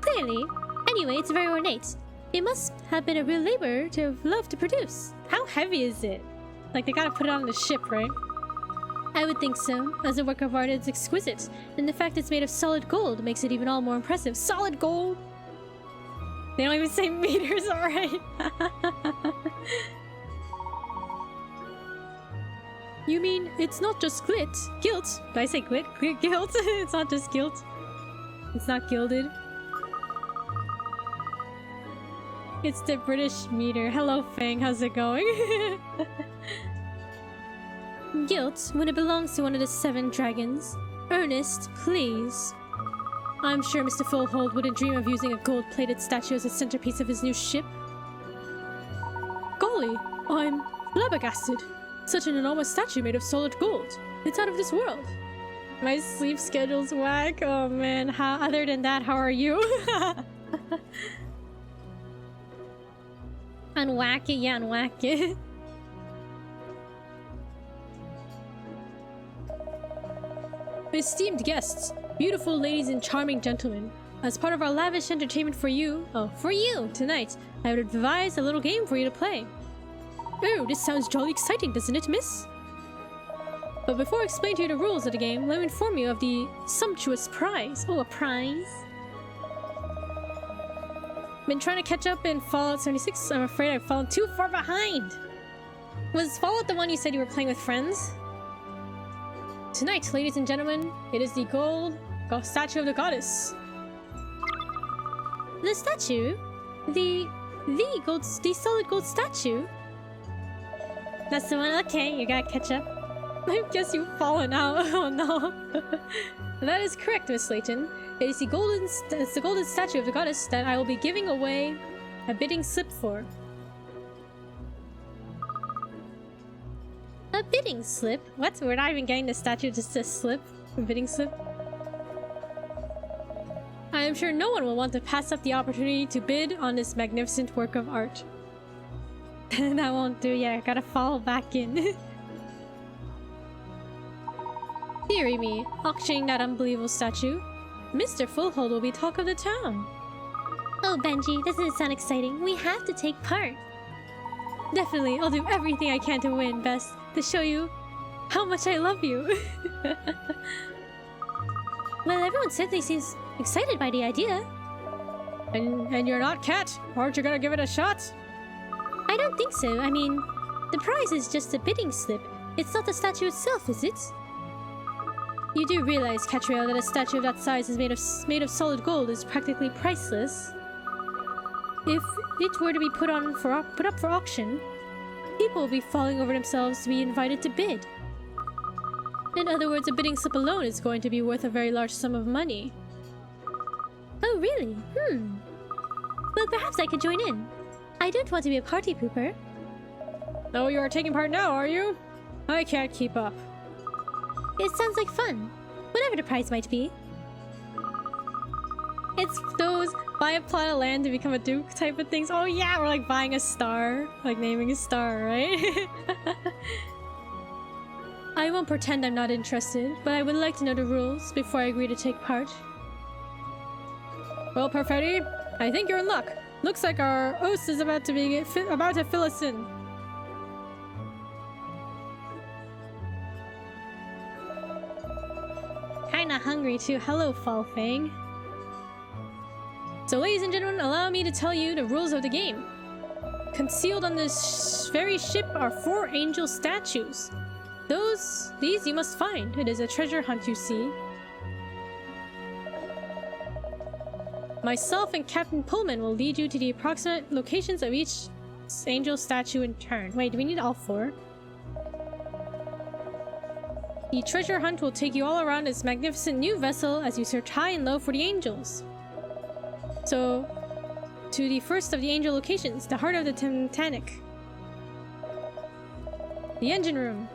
Clearly. Anyway, it's very ornate. It must have been a real labor to have loved to produce. How heavy is it? Like, they gotta put it on the ship, right? I would think so. As a work of art, it's exquisite. And the fact it's made of solid gold makes it even all more impressive. Solid gold? They don't even say meters, alright. You mean it's not just gilt? Did I say gilt? It's not just gilt. It's not gilded. It's the British meter. Hello, Fang. How's it going? Gilt, when it belongs to one of the 7 dragons. Ernest, please. I'm sure Mr. Fullhold wouldn't dream of using a gold-plated statue as a centerpiece of his new ship. Golly, I'm flabbergasted. Such an enormous statue made of solid gold. It's out of this world. My sleep schedule's whack. Oh man. Other than that, how are you? Unwhack it, yeah, unwhack it. Esteemed guests, beautiful ladies and charming gentlemen, as part of our lavish entertainment for you tonight, I would advise a little game for you to play. Oh, this sounds jolly exciting, doesn't it, miss? But before explaining to you the rules of the game, let me inform you of the sumptuous prize. Oh, a prize? Been trying to catch up in Fallout 76. I'm afraid I've fallen too far behind. Was Fallout the one you said you were playing with friends? Tonight, ladies and gentlemen, it is the gold statue of the goddess. The statue? The solid gold statue? That's the one? Okay, you gotta catch up. I guess you've fallen out. Oh no. That is correct, Miss Layton. It is the golden statue of the goddess that I will be giving away a bidding slip for. A bidding slip? What? We're not even getting the statue, just a slip? A bidding slip? I am sure no one will want to pass up the opportunity to bid on this magnificent work of art. That won't do yet. I gotta fall back in. Dearie me, auctioning that unbelievable statue. Mr. Fullhold will be talk of the town. Oh, Benji, doesn't it sound exciting? We have to take part. Definitely, I'll do everything I can to win, Best, to show you how much I love you. Well, everyone certainly seems excited by the idea. And you're not, Cat? Aren't you gonna give it a shot? I don't think so. I mean, the prize is just a bidding slip. It's not the statue itself, is it? You do realize, Katrielle, that a statue of that size is made of solid gold is practically priceless. If it were to be put up for auction, people will be falling over themselves to be invited to bid. In other words, a bidding slip alone is going to be worth a very large sum of money. Oh, really? Well, perhaps I could join in. I don't want to be a party pooper. Oh, you are taking part now, are you? I can't keep up. It sounds like fun. Whatever the prize might be. It's those buy a plot of land to become a duke type of things. Oh yeah, we're like buying a star. Like naming a star, right? I won't pretend I'm not interested, but I would like to know the rules before I agree to take part. Well, Perfetti, I think you're in luck. Looks like our host is about to fill us in. Kinda hungry too. Hello, Falfang. So, ladies and gentlemen, allow me to tell you the rules of the game. Concealed on this very ship are 4 angel statues. These you must find. It is a treasure hunt, you see. Myself and Captain Pullman will lead you to the approximate locations of each angel statue in turn. Wait, do we need all 4? The treasure hunt will take you all around this magnificent new vessel as you search high and low for the angels. So, to the first of the angel locations, the heart of the Titanic. The engine room.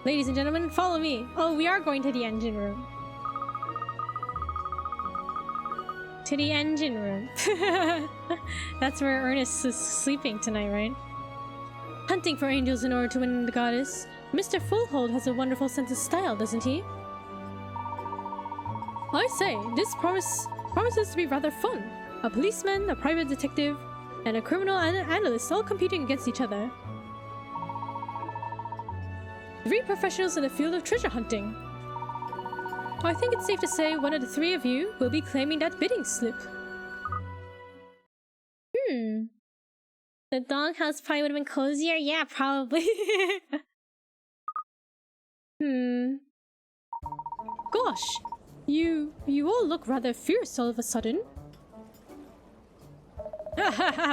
Ladies and gentlemen, follow me. Oh, we are going to the engine room. To the engine room. That's where Ernest is sleeping tonight, right? Hunting for angels in order to win the goddess. Mr. Fullhold has a wonderful sense of style, doesn't he? I say, this promises to be rather fun. A policeman, a private detective, and a criminal analyst all competing against each other. 3 professionals in the field of treasure hunting. I think it's safe to say one of the 3 of you will be claiming that bidding slip. The doghouse probably would have been cozier? Yeah, probably. Gosh, you all look rather fierce all of a sudden.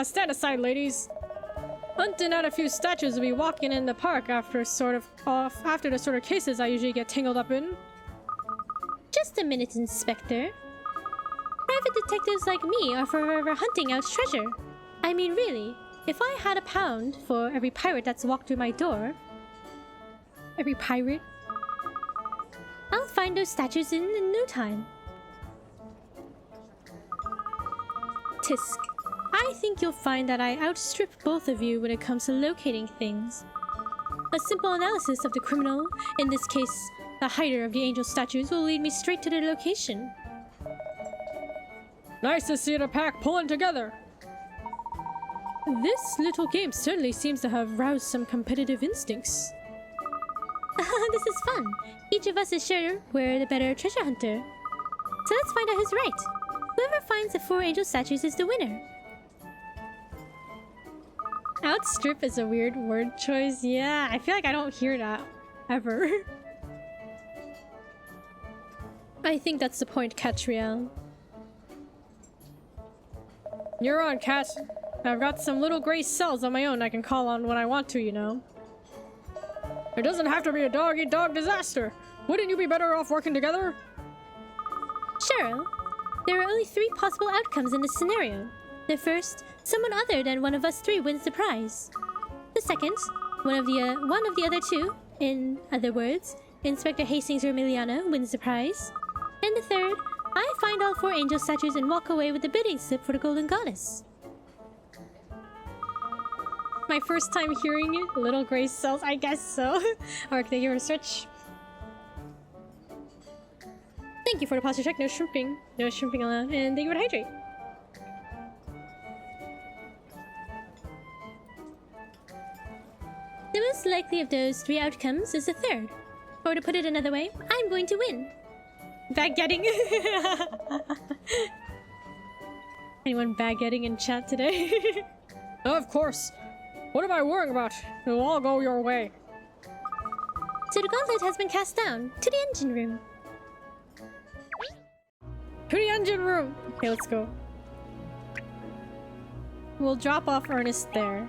Stand aside, ladies. Hunting out a few statues will be walking in the park after the sort of cases I usually get tangled up in. Just a minute, Inspector. Private detectives like me are forever hunting out treasure. I mean, really, if I had £1 for every pirate that's walked through my door... Every pirate? I'll find those statues in no time. Tisk. I think you'll find that I outstrip both of you when it comes to locating things. A simple analysis of the criminal, in this case, the hider of the angel statues will lead me straight to their location. Nice to see the pack pulling together. This little game certainly seems to have roused some competitive instincts. This is fun. Each of us is sure we're the better treasure hunter. So let's find out who's right. Whoever finds the 4 angel statues is the winner. Outstrip is a weird word choice. Yeah, I feel like I don't hear that ever. I think that's the point, Katrielle. You're on, Kat. I've got some little gray cells on my own I can call on when I want to, you know. It doesn't have to be a dog-eat-dog disaster. Wouldn't you be better off working together? Cheryl, there are only 3 possible outcomes in this scenario. The first, someone other than one of us 3 wins the prize. The second, one of the other 2, in other words, Inspector Hastings or Emiliano, wins the prize. And the third, I find all 4 angel statues and walk away with the bidding slip for the Golden Goddess. My first time hearing it. Little gray cells, I guess so. Alright, can I give it a search? Thank you for the posture check. No shrimping. No shrimping allowed. And thank you for the hydrate. The most likely of those 3 outcomes is the third. Or to put it another way, I'm going to win. Baguetting. Anyone baguetting in chat today? Of course. What am I worrying about? It'll all go your way. So the gauntlet has been cast down to the engine room. To the engine room! Okay, let's go. We'll drop off Ernest there.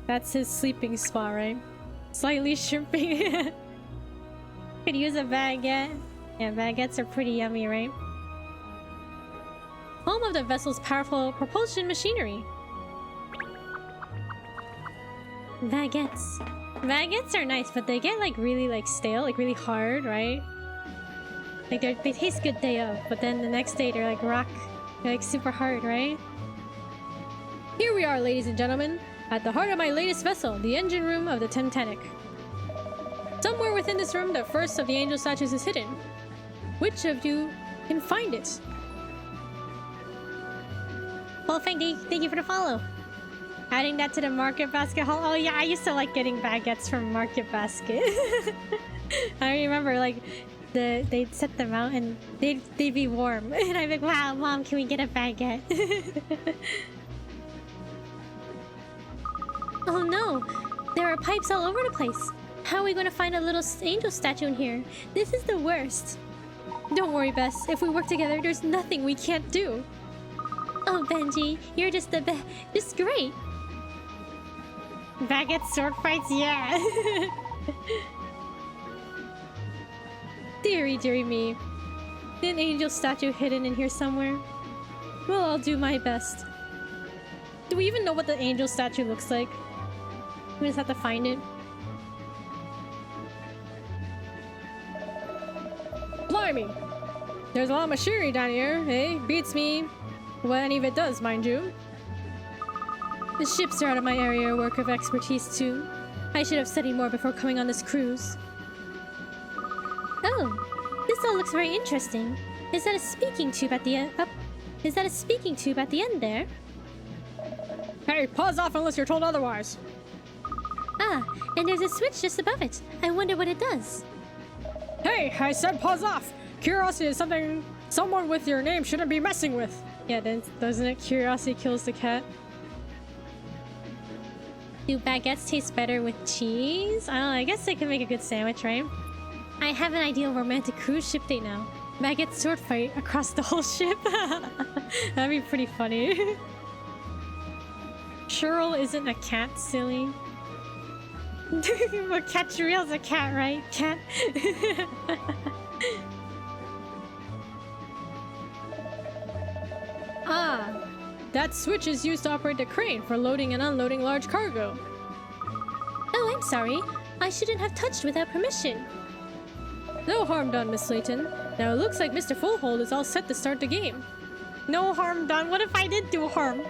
That's his sleeping spot, right? Slightly shrimping. Could use a baguette. Yeah, baguettes are pretty yummy, right? Home of the vessel's powerful propulsion machinery. Baguettes. Baguettes are nice, but they get like really like stale, like really hard, right? Like they taste good day of, but then the next day they're like rock, they're like super hard, right? Here we are, ladies and gentlemen, at the heart of my latest vessel, the engine room of the Titanic. Somewhere within this room, the first of the angel statues is hidden. Which of you can find it? Well, thank you for the follow. Adding that to the market basket haul. Oh yeah, I used to like getting baguettes from Market Basket. I remember like they'd set them out and they'd be warm, and I'd be like, "Wow, Mom, can we get a baguette?" Oh no! There are pipes all over the place. How are we going to find a little angel statue in here? This is the worst. Don't worry, Bess. If we work together, there's nothing we can't do. Oh, Benji, you're just just great. Baguette sword fights, yeah. Dearie me. An angel statue hidden in here somewhere. Well, I'll do my best. Do we even know what the angel statue looks like? We just have to find it. Blimey! There's a lot of machinery down here, eh? Beats me. What any of it does, mind you. The ships are out of my area of work of expertise too. I should have studied more before coming on this cruise. Oh, this all looks very interesting. Is that a speaking tube at the end? Is that a speaking tube at the end there? Hey, pause off unless you're told otherwise. Ah, and there's a switch just above it. I wonder what it does. Hey, I said pause off. Curiosity is something someone with your name shouldn't be messing with. Yeah, then doesn't it? Curiosity kills the cat. Do baguettes taste better with cheese? I don't know, I guess they can make a good sandwich, right? I have an ideal romantic cruise ship date now. Baguette sword fight across the whole ship? That'd be pretty funny. Cheryl isn't a cat, silly. But Katrielle's a cat, right? Cat. Ah, that switch is used to operate the crane for loading and unloading large cargo. Oh, I'm sorry. I shouldn't have touched without permission. No harm done, Miss Slayton. Now it looks like Mr. Fullhold is all set to start the game. No harm done. What if I did do harm?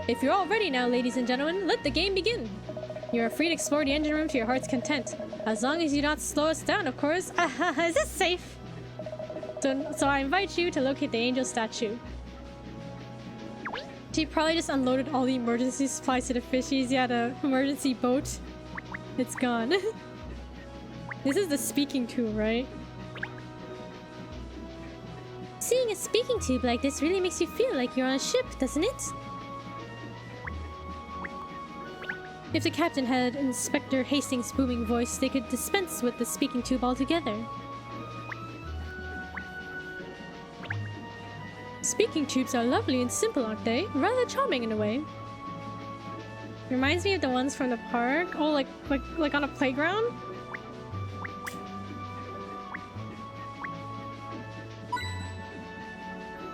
If you're all ready now, ladies and gentlemen, let the game begin. You're free to explore the engine room to your heart's content. As long as you don't slow us down, of course. Is this safe? So I invite you to locate the angel statue. She probably just unloaded all the emergency supplies to the fishies. Yeah, the emergency boat. It's gone. This is the speaking tube, right? Seeing a speaking tube like this really makes you feel like you're on a ship, doesn't it? If the captain had Inspector Hastings' booming voice, they could dispense with the speaking tube altogether. Speaking tubes are lovely and simple, aren't they? Rather charming in a way. Reminds me of the ones from the park. Oh, like on a playground?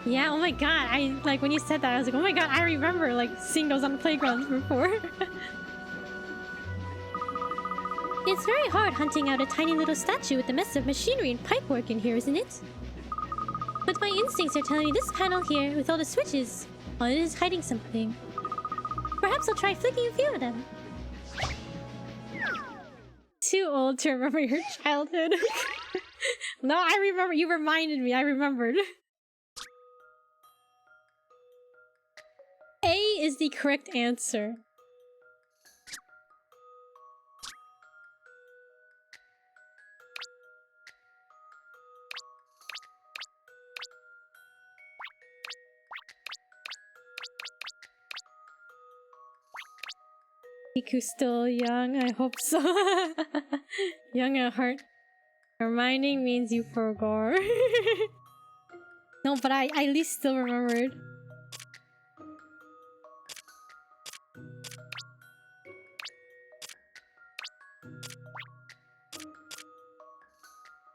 Yeah, oh my god, like when you said that, I was like, oh my god, I remember like seeing those on the playgrounds before. It's very hard hunting out a tiny little statue with the mess of machinery and pipework in here, isn't it? But my instincts are telling me this panel here, with all the switches, well, it is hiding something. Perhaps I'll try flicking a few of them. Too old to remember your childhood. No, I remember. You reminded me. I remembered. A is the correct answer. Iku's still young, I hope so. Young at heart. Reminding means you forgot. No, but I at least still remembered.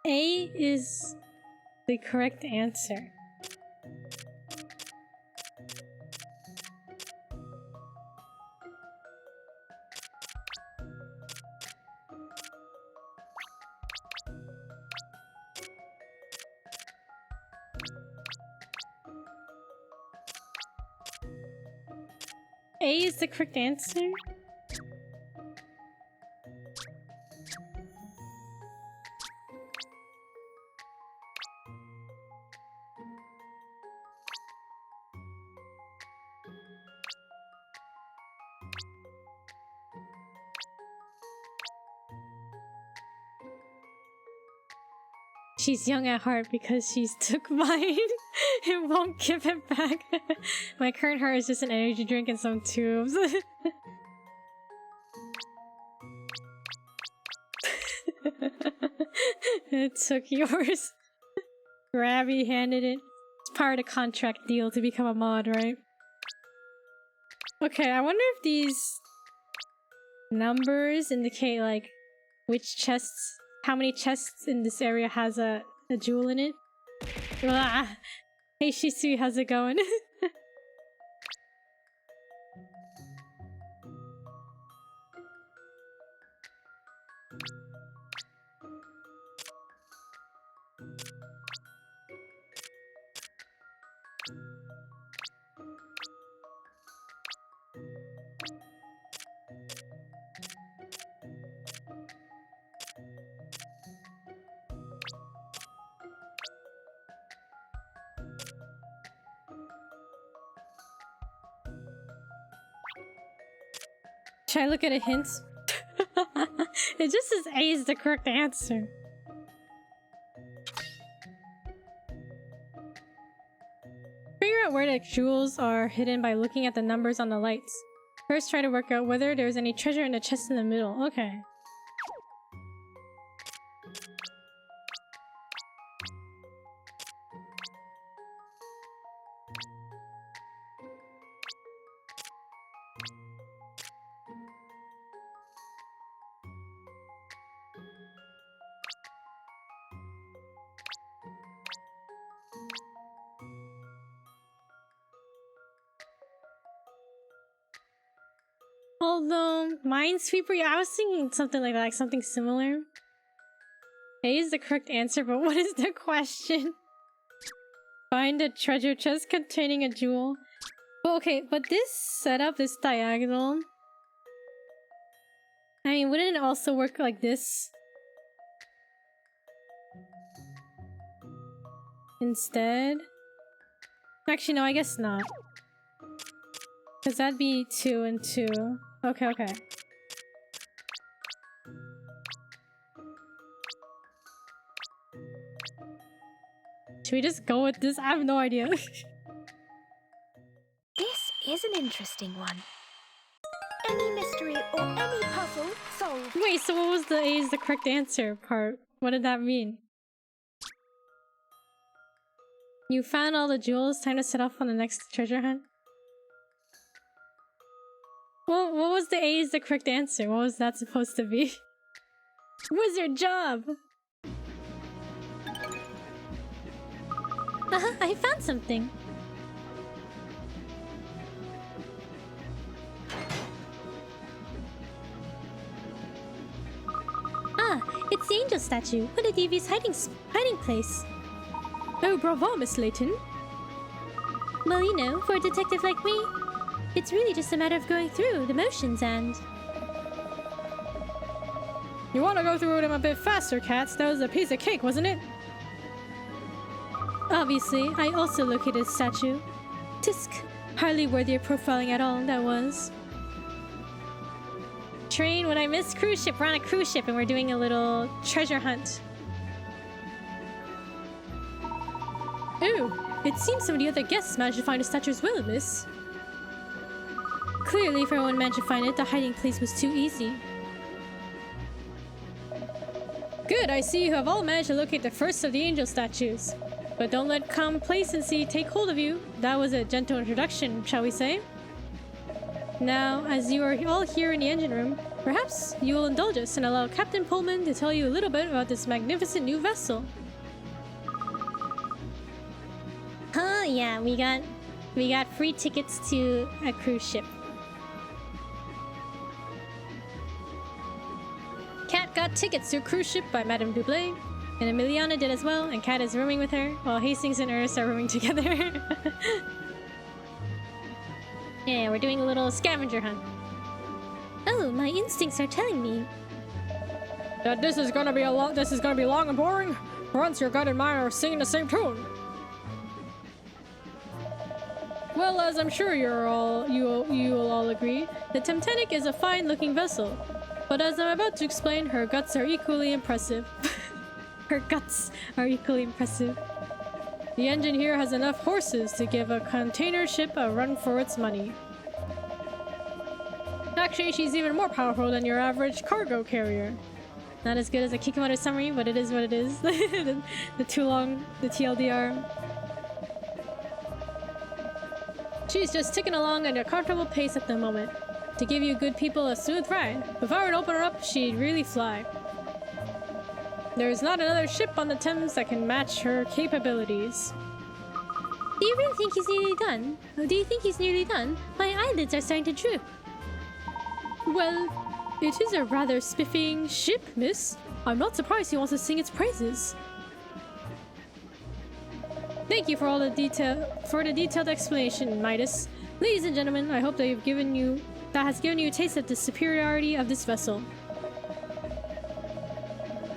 A is the correct answer. A is the correct answer? She's young at heart because she's took mine and won't give it back. My current heart is just an energy drink and some tubes. It took yours. Grabby handed it. It's part of the contract deal to become a mod, right? Okay, I wonder if these numbers indicate like which chests, how many chests in this area has a jewel in it. Ah. Hey Shisui, how's it going? Should I look at a hint? It just says A is the correct answer. Figure out where the jewels are hidden by looking at the numbers on the lights. First, try to work out whether there's any treasure in the chest in the middle. Okay. Although, Minesweeper, yeah, I was thinking something like that, like something similar. A is the correct answer, but what is the question? Find a treasure chest containing a jewel. Well, okay, but this setup, this diagonal, I mean, wouldn't it also work like this? Instead? Actually, no, I guess not. Because that'd be 2 and 2. Okay, okay. Should we just go with this? I have no idea. This is an interesting one. Any mystery or any puzzle solved. Wait, so what was the A is the correct answer part? What did that mean? You found all the jewels, time to set off on the next treasure hunt? Well, what was the A is the correct answer? What was that supposed to be? Wizard job! I found something. Ah, it's the angel statue. What a devious hiding place. Oh, bravo, Miss Layton. Well, you know, for a detective like me, it's really just a matter of going through the motions and... You want to go through them a bit faster, Cats? That was a piece of cake, wasn't it? Obviously, I also located a statue. Tisk. Hardly worthy of profiling at all, that was. Train, when I missed cruise ship, we're on a cruise ship and we're doing a little treasure hunt. Oh, it seems some of the other guests managed to find the statue as well, miss. Clearly, if everyone managed to find it, the hiding place was too easy. Good, I see you have all managed to locate the first of the angel statues. But don't let complacency take hold of you. That was a gentle introduction, shall we say? Now, as you are all here in the engine room, perhaps you will indulge us and allow Captain Pullman to tell you a little bit about this magnificent new vessel. Huh, yeah, we got free tickets to a cruise ship. Cat got tickets to a cruise ship by Madame Dublé, and Emiliana did as well, and Cat is rooming with her, while Hastings and Ernest are rooming together. Yeah, we're doing a little scavenger hunt. Oh, my instincts are telling me. That this is gonna be long and boring. For once, your guide and mine are singing the same tune. Well, as I'm sure you will all agree, the Titanic is a fine-looking vessel. But as I'm about to explain, her guts are equally impressive. Her guts are equally impressive. The engine here has enough horses to give a container ship a run for its money. Actually, she's even more powerful than your average cargo carrier. Not as good as a Kikumaru summary, but it is what it is. the TLDR. She's just ticking along at a comfortable pace at the moment. To give you good people a smooth ride. If I were to open her up, she'd really fly. There's not another ship on the Thames that can match her capabilities. Do you really think he's nearly done? Oh, do you think he's nearly done? My eyelids are starting to droop. Well, it is a rather spiffing ship, miss. I'm not surprised he wants to sing its praises. Thank you for the detailed explanation, Midas. Ladies and gentlemen, I hope that has given you a taste of the superiority of this vessel.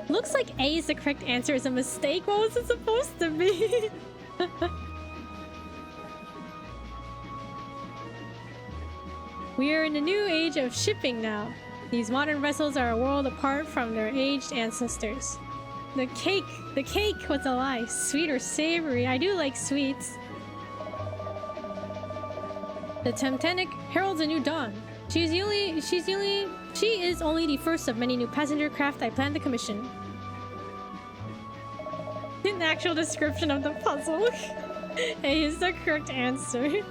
Looks like A is the correct answer is a mistake. What was it supposed to be? We are in the new age of shipping now. These modern vessels are a world apart from their aged ancestors. The cake was a lie. Sweet or savory? I do like sweets. The Titanic heralds a new dawn. She is only the first of many new passenger craft I plan to commission. An actual description of the puzzle. A is the correct answer.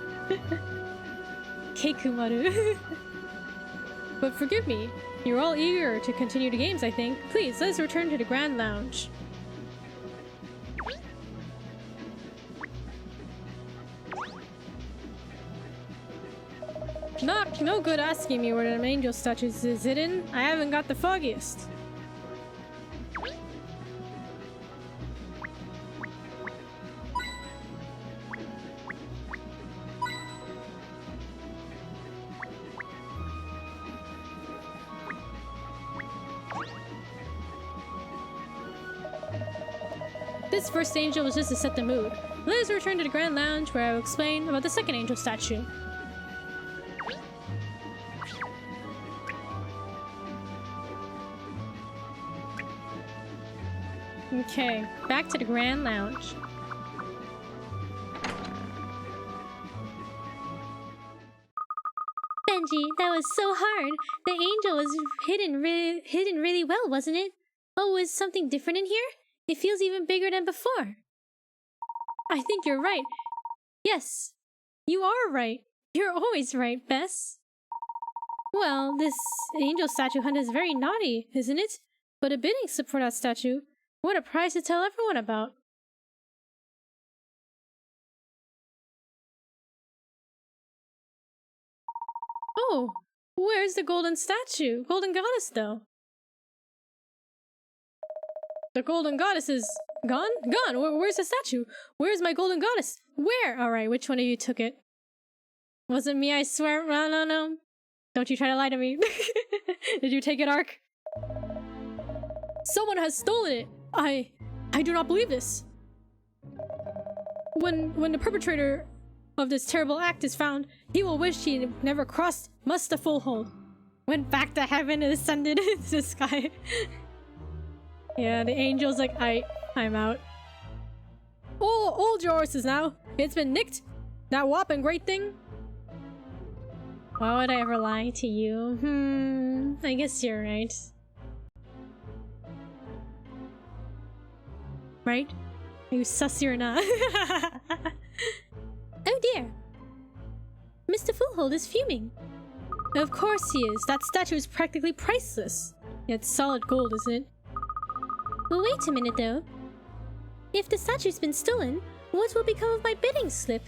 Keikumaru. But forgive me, you're all eager to continue the games, I think. Please, let's return to the Grand Lounge. No good asking me where the angel statues is hidden. I haven't got the foggiest. This first angel was just to set the mood. Let us return to the Grand Lounge where I will explain about the second angel statue. Okay, back to the Grand Lounge. Benji, that was so hard. The angel was hidden really well, wasn't it? Oh, is something different in here? It feels even bigger than before. I think you're right. Yes, you are right. You're always right, Bess. Well, this angel statue hunt is very naughty, isn't it? But a bidding slip for that statue. What a prize to tell everyone about. Oh, where's the golden statue? Golden goddess, though. The golden goddess is gone? Gone! Where's the statue? Where's my golden goddess? Where? Alright, which one of you took it? Wasn't me, I swear. No. Don't you try to lie to me. Did you take it, Ark? Someone has stolen it! I do not believe this. When the perpetrator of this terrible act is found, he will wish he never crossed Musta Fullhold. Went back to heaven and ascended into the sky. Yeah, the angel's like, I'm out. Oh, hold your horses now. It's been nicked. That whopping great thing. Why would I ever lie to you? I guess you're right. Right? Are you sussy or not? Oh dear. Mr. Fullhold is fuming. Of course he is. That statue is practically priceless. Yeah, it's solid gold, isn't it? Well, wait a minute though. If the statue's been stolen, what will become of my bidding slip?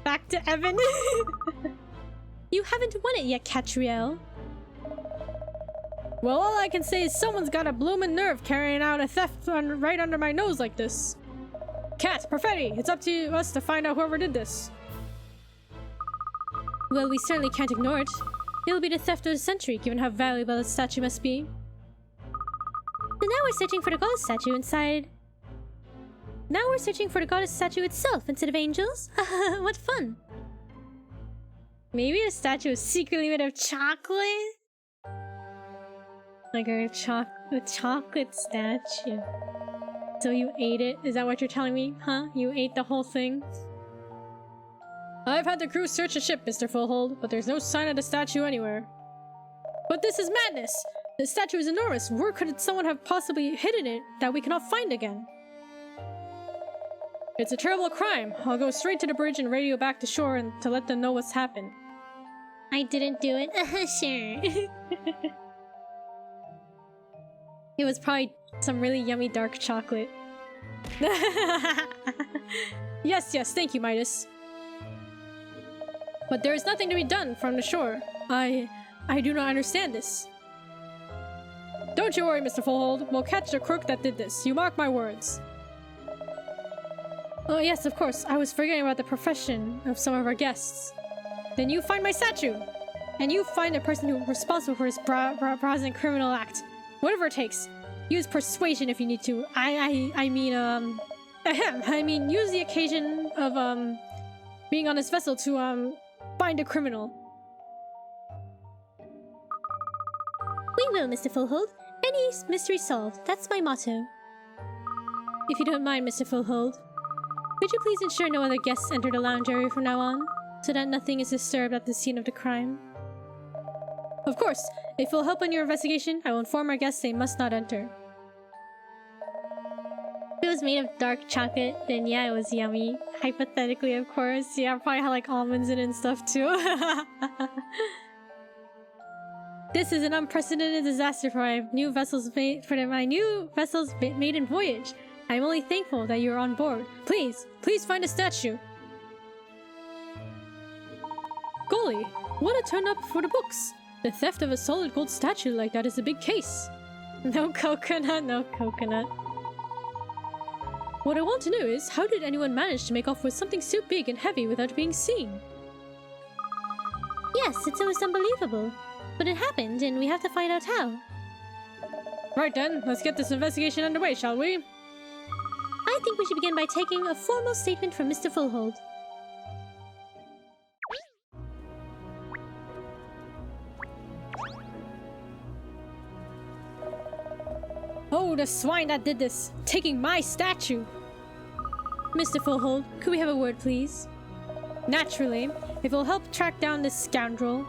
Back to Evan. You haven't won it yet, Katrielle. Well, all I can say is someone's got a bloomin' nerve carrying out a theft right under my nose like this. Cat, Perfetti, it's up to us to find out whoever did this. Well, we certainly can't ignore it. It'll be the theft of the century, given how valuable the statue must be. So now we're searching for the goddess statue inside... Now we're searching for the goddess statue itself instead of angels? What fun! Maybe the statue is secretly made of chocolate? Like a chocolate statue. So you ate it? Is that what you're telling me? Huh? You ate the whole thing? I've had the crew search the ship, Mr. Fullhold, but there's no sign of the statue anywhere. But this is madness! The statue is enormous! Where could someone have possibly hidden it that we cannot find again? It's a terrible crime. I'll go straight to the bridge and radio back to shore and to let them know what's happened. I didn't do it. Sure. It was probably some really yummy dark chocolate. Yes, thank you, Midas. But there is nothing to be done from the shore. I do not understand this. Don't you worry, Mr. Fullhold. We'll catch the crook that did this. You mark my words. Oh yes, of course. I was forgetting about the profession of some of our guests. Then you find my statue! And you find the person who is responsible for this brazen criminal act. Whatever it takes. Use persuasion if you need to. I mean, use the occasion of, being on this vessel to, find a criminal. We will, Mr. Fullhold. Any mystery solved. That's my motto. If you don't mind, Mr. Fullhold, could you please ensure no other guests enter the lounge area from now on, so that nothing is disturbed at the scene of the crime? Of course, if it will help in your investigation, I will inform our guests they must not enter. If it was made of dark chocolate, then yeah, it was yummy. Hypothetically, of course. Yeah, probably had like almonds in it and stuff too. This is an unprecedented disaster for my new vessel's maiden voyage. I am only thankful that you are on board. Please find a statue. Golly, what a turn up for the books. The theft of a solid gold statue like that is a big case. No coconut, no coconut. What I want to know is, how did anyone manage to make off with something so big and heavy without being seen? Yes, it's almost unbelievable. But it happened, and we have to find out how. Right then, let's get this investigation underway, shall we? Aye I think we should begin by taking a formal statement from Mr. Fullhold. Oh, the swine that did this! Taking my statue! Mr. Fullhold, could we have a word, please? Naturally, if it'll help track down this scoundrel.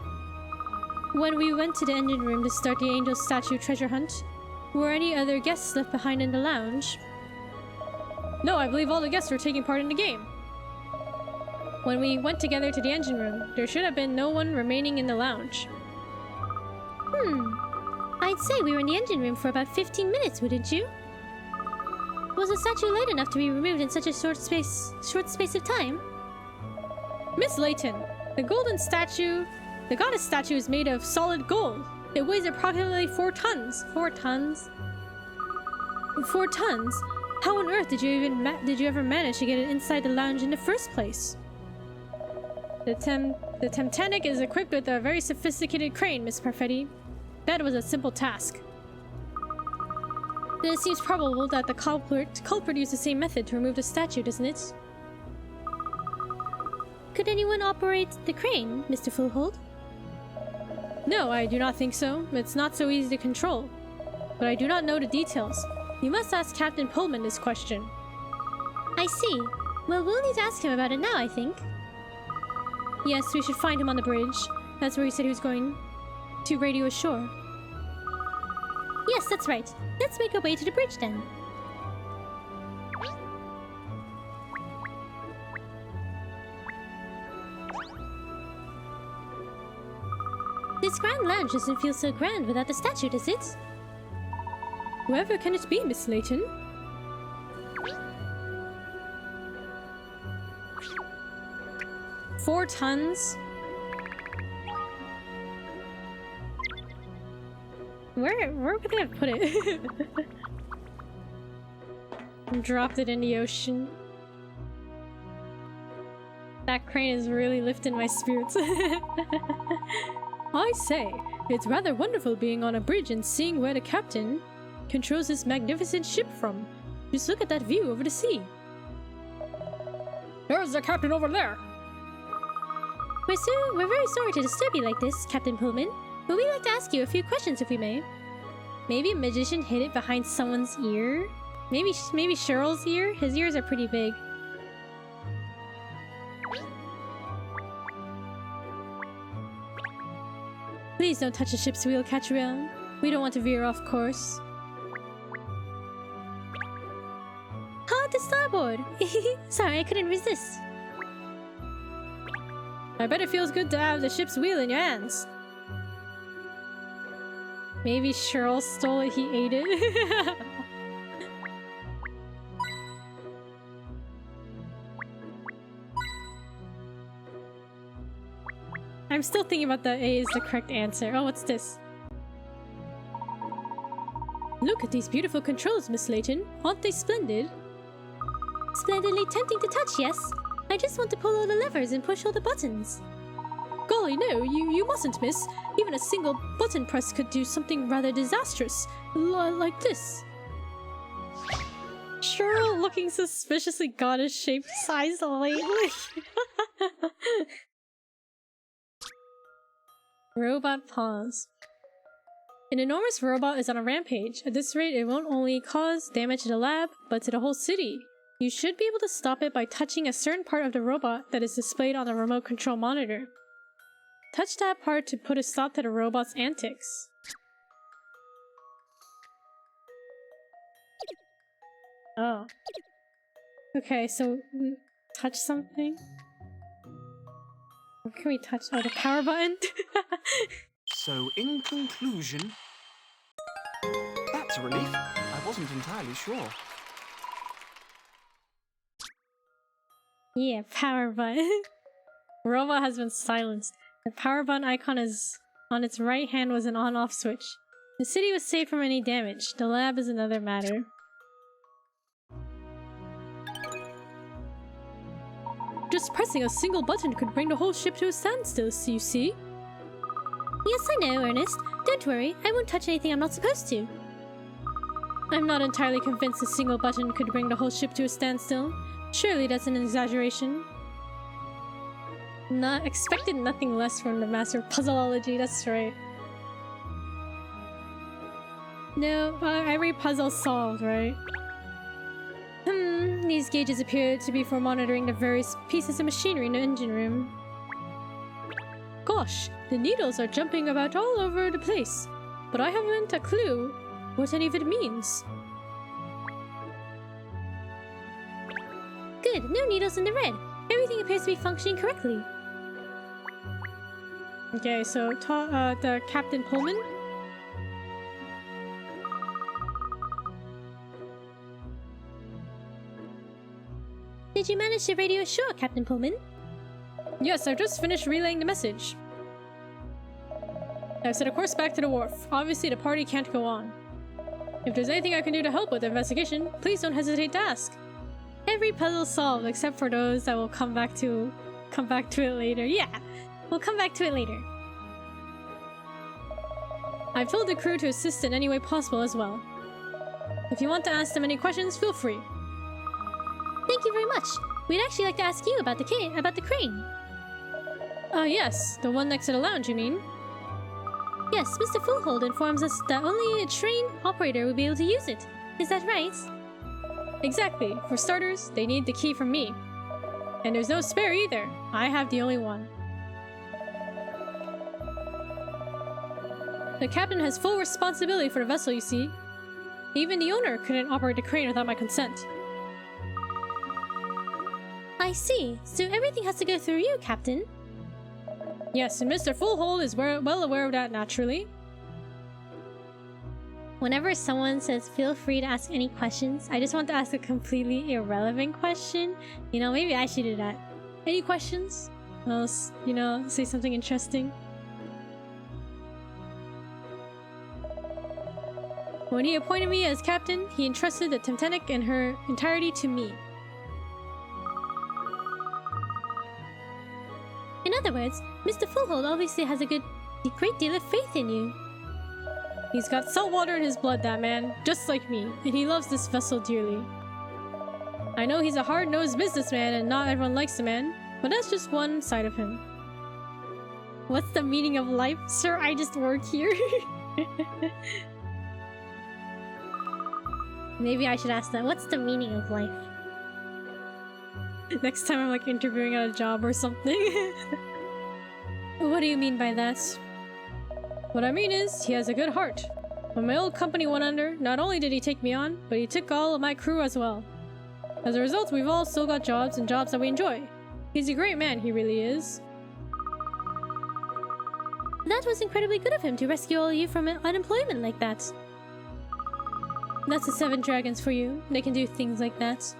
When we went to the engine room to start the angel statue treasure hunt, were any other guests left behind in the lounge? No, I believe all the guests were taking part in the game. When we went together to the engine room, there should have been no one remaining in the lounge. I'd say we were in the engine room for about 15 minutes, wouldn't you? Was the statue light enough to be removed in such a short space of time? Miss Layton, the golden statue, the goddess statue is made of solid gold. It weighs approximately 4 tons. 4 tons? 4 tons? How on earth did you ever manage to get it inside the lounge in the first place? The Temtanic is equipped with a very sophisticated crane, Miss Perfetti. That was a simple task. Then it seems probable that the culprit used the same method to remove the statue, doesn't it? Could anyone operate the crane, Mr. Fullhold? No, I do not think so. It's not so easy to control. But I do not know the details. You must ask Captain Pullman this question. I see. Well, we'll need to ask him about it now, I think. Yes, we should find him on the bridge. That's where he said he was going to radio ashore. Yes, that's right. Let's make our way to the bridge then. This grand lounge doesn't feel so grand without the statue, does it? Whoever can it be, Miss Layton? Four tons? Where would they have put it? Dropped it in the ocean. That crane is really lifting my spirits. I say, it's rather wonderful being on a bridge and seeing where the captain controls this magnificent ship from. Just look at that view over the sea. There's the captain over there! We're very sorry to disturb you like this, Captain Pullman, but we'd like to ask you a few questions if we may. Maybe a magician hid it behind someone's ear? Maybe Cheryl's ear? His ears are pretty big. Please don't touch the ship's wheel, Katrielle. We don't want to veer off course. Hard to starboard! Sorry, I couldn't resist. I bet it feels good to have the ship's wheel in your hands. Maybe Cheryl stole it, he ate it. I'm still thinking about the A is the correct answer. Oh, what's this? Look at these beautiful controls, Miss Layton. Aren't they splendid? Splendidly tempting to touch, yes. I just want to pull all the levers and push all the buttons. Golly, no, you mustn't, miss. Even a single button press could do something rather disastrous. Like this. Cheryl looking suspiciously goddess-shaped size lately. Robot pause. An enormous robot is on a rampage. At this rate, it won't only cause damage to the lab, but to the whole city. You should be able to stop it by touching a certain part of the robot that is displayed on the remote control monitor. Touch that part to put a stop to the robot's antics. Oh. Okay, so touch something? What can we touch? Oh, the power button? So, in conclusion... That's a relief. I wasn't entirely sure. Yeah, power button. Robot has been silenced. The power button icon is on its right hand was an on-off switch. The city was safe from any damage. The lab is another matter. Just pressing a single button could bring the whole ship to a standstill, you see? Yes, I know, Ernest. Don't worry, I won't touch anything I'm not supposed to. I'm not entirely convinced a single button could bring the whole ship to a standstill. Surely that's an exaggeration. Expected nothing less from the master of puzzleology, that's right. No, every puzzle solved, right? These gauges appear to be for monitoring the various pieces of machinery in the engine room. Gosh, the needles are jumping about all over the place, but I haven't a clue what any of it means. Good, no needles in the red. Everything appears to be functioning correctly. Okay, so the Captain Pullman. Did you manage to radio ashore, Captain Pullman? Yes, I've just finished relaying the message. I've set a course back to the wharf. Obviously, the party can't go on. If there's anything I can do to help with the investigation, please don't hesitate to ask. Every puzzle solved except for those that will come back to it later. Yeah, we'll come back to it later. I've told the crew to assist in any way possible as well. If you want to ask them any questions, feel free. Thank you very much. We'd actually like to ask you about the crane. Yes, the one next to the lounge, you mean? Yes, Mr. Fullhold informs us that only a trained operator will be able to use it. Is that right? Exactly. For starters, they need the key from me. And there's no spare either. I have the only one. The captain has full responsibility for the vessel, you see. Even the owner couldn't operate the crane without my consent. I see. So everything has to go through you, Captain. Yes, and Mr. Fullhold is well aware of that, naturally. Whenever someone says feel free to ask any questions, I just want to ask a completely irrelevant question. You know, maybe I should do that. Any questions? I'll, you know, say something interesting. When he appointed me as captain, he entrusted the Titanic in her entirety to me. In other words, Mr. Fullhold obviously has a great deal of faith in you. He's got salt water in his blood, that man, just like me, and he loves this vessel dearly. I know he's a hard-nosed businessman and not everyone likes the man, but that's just one side of him. What's the meaning of life? Sir, I just work here. Maybe I should ask that. What's the meaning of life? Next time I'm like interviewing at a job or something. What do you mean by that? What I mean is, he has a good heart. When my old company went under, not only did he take me on, but he took all of my crew as well. As a result, we've all still got jobs and jobs that we enjoy. He's a great man, he really is. That was incredibly good of him to rescue all of you from unemployment like that. That's the 7 dragons for you. They can do things like that.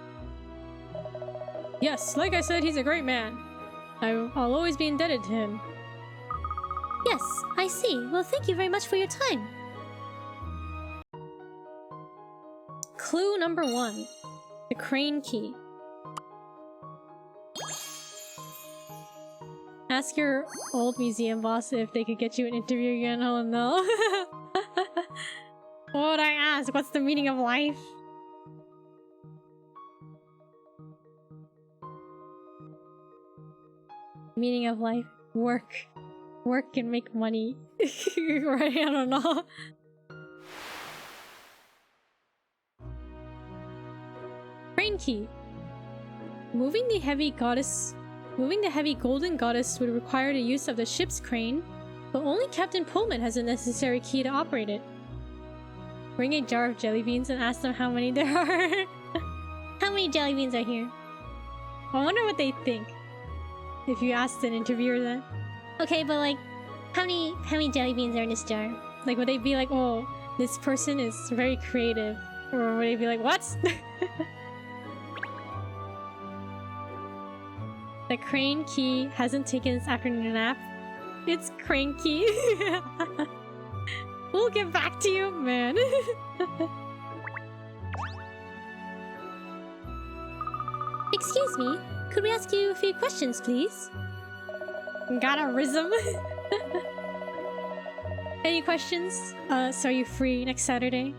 Yes, like I said, he's a great man. I'll always be indebted to him. Yes, I see. Well, thank you very much for your time. Clue number 1. The crane key. Ask your old museum boss if they could get you an interview again. Oh no. What would I ask? What's the meaning of life? Meaning of life? Work. Work and make money. Right? I don't know. Crane key. Moving the heavy golden goddess would require the use of the ship's crane, but only Captain Pullman has the necessary key to operate it. Bring a jar of jelly beans and ask them how many there are. How many jelly beans are here? I wonder what they think. If you asked an interviewer that. Okay, but like, how many jelly beans are in this jar? Like, would they be like, oh, this person is very creative? Or would they be like, what? The crane key hasn't taken its afternoon nap. It's cranky. We'll get back to you, man. Excuse me, could we ask you a few questions, please? Got a rhythm. Any questions? So are you free next Saturday?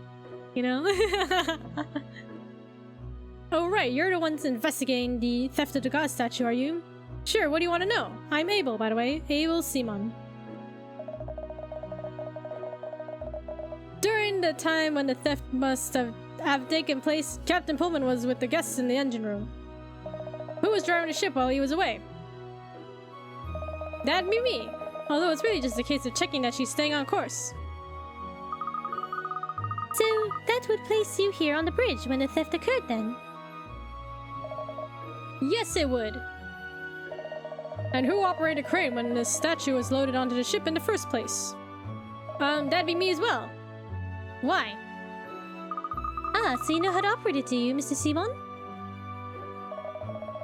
you know? Oh right, you're the ones investigating the theft of the god statue, are you? Sure, what do you want to know? I'm Abel, by the way. Abel Simon. During the time when the theft must have taken place, Captain Pullman was with the guests in the engine room. Who was driving the ship while he was away? That'd be me. Although it's really just a case of checking that she's staying on course. So, that would place you here on the bridge when the theft occurred then? Yes, it would. And who operated the crane when the statue was loaded onto the ship in the first place? That'd be me as well. Why? Ah, so you know how to operate it, do you, Mr. Simon?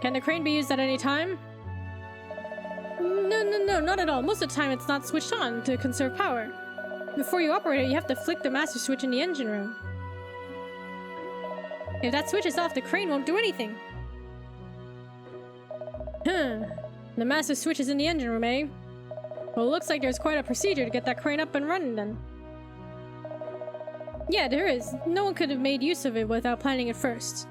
Can the crane be used at any time? No, not at all. Most of the time it's not switched on to conserve power. Before you operate it, you have to flick the master switch in the engine room. If that switch is off, the crane won't do anything. The master switch is in the engine room, eh? Well, it looks like there's quite a procedure to get that crane up and running then. Yeah, there is. No one could have made use of it without planning it first.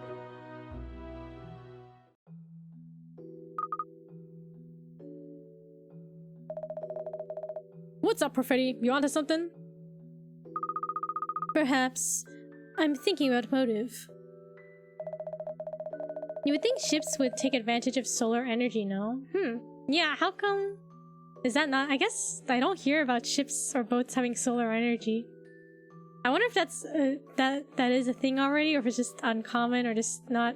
What's up, Perfetti? You onto something? Perhaps. I'm thinking about motive. You would think ships would take advantage of solar energy, no? Yeah, how come? Is that not? I guess I don't hear about ships or boats having solar energy. I wonder if that's that is a thing already, or if it's just uncommon, or just not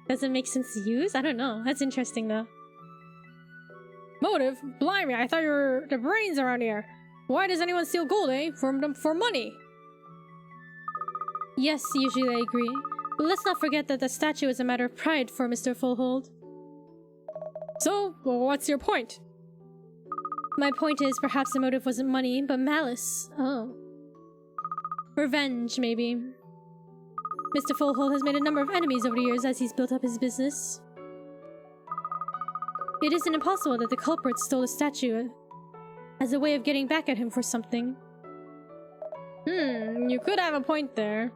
doesn't make sense to use. I don't know. That's interesting though. Motive? Blimey, I thought you were the brains around here. Why does anyone steal gold, eh? For money? Yes, usually I agree. But let's not forget that the statue is a matter of pride for Mr. Fullhold. So, well, what's your point? My point is, perhaps the motive wasn't money, but malice. Oh. Revenge, maybe. Mr. Fullhold has made a number of enemies over the years as he's built up his business. It isn't impossible that the culprit stole the statue as a way of getting back at him for something. You could have a point there.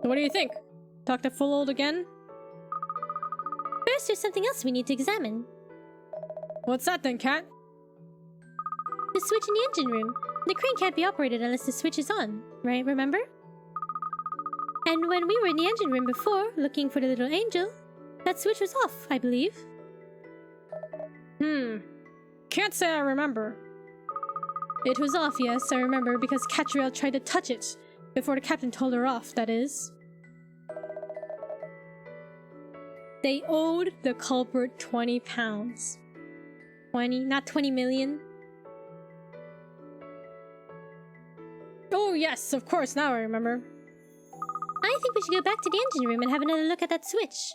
What do you think? Talk to Fullhold again? First, there's something else we need to examine. What's that then, Cat? The switch in the engine room. The crane can't be operated unless the switch is on, right? Remember? And when we were in the engine room before, looking for the little angel, that switch was off, I believe. Can't say I remember. It was off, yes, I remember, because Katrielle tried to touch it before the captain told her off, that is. They owed the culprit 20 pounds. 20, not 20 million. Oh yes, of course, now I remember. I think we should go back to the engine room and have another look at that switch.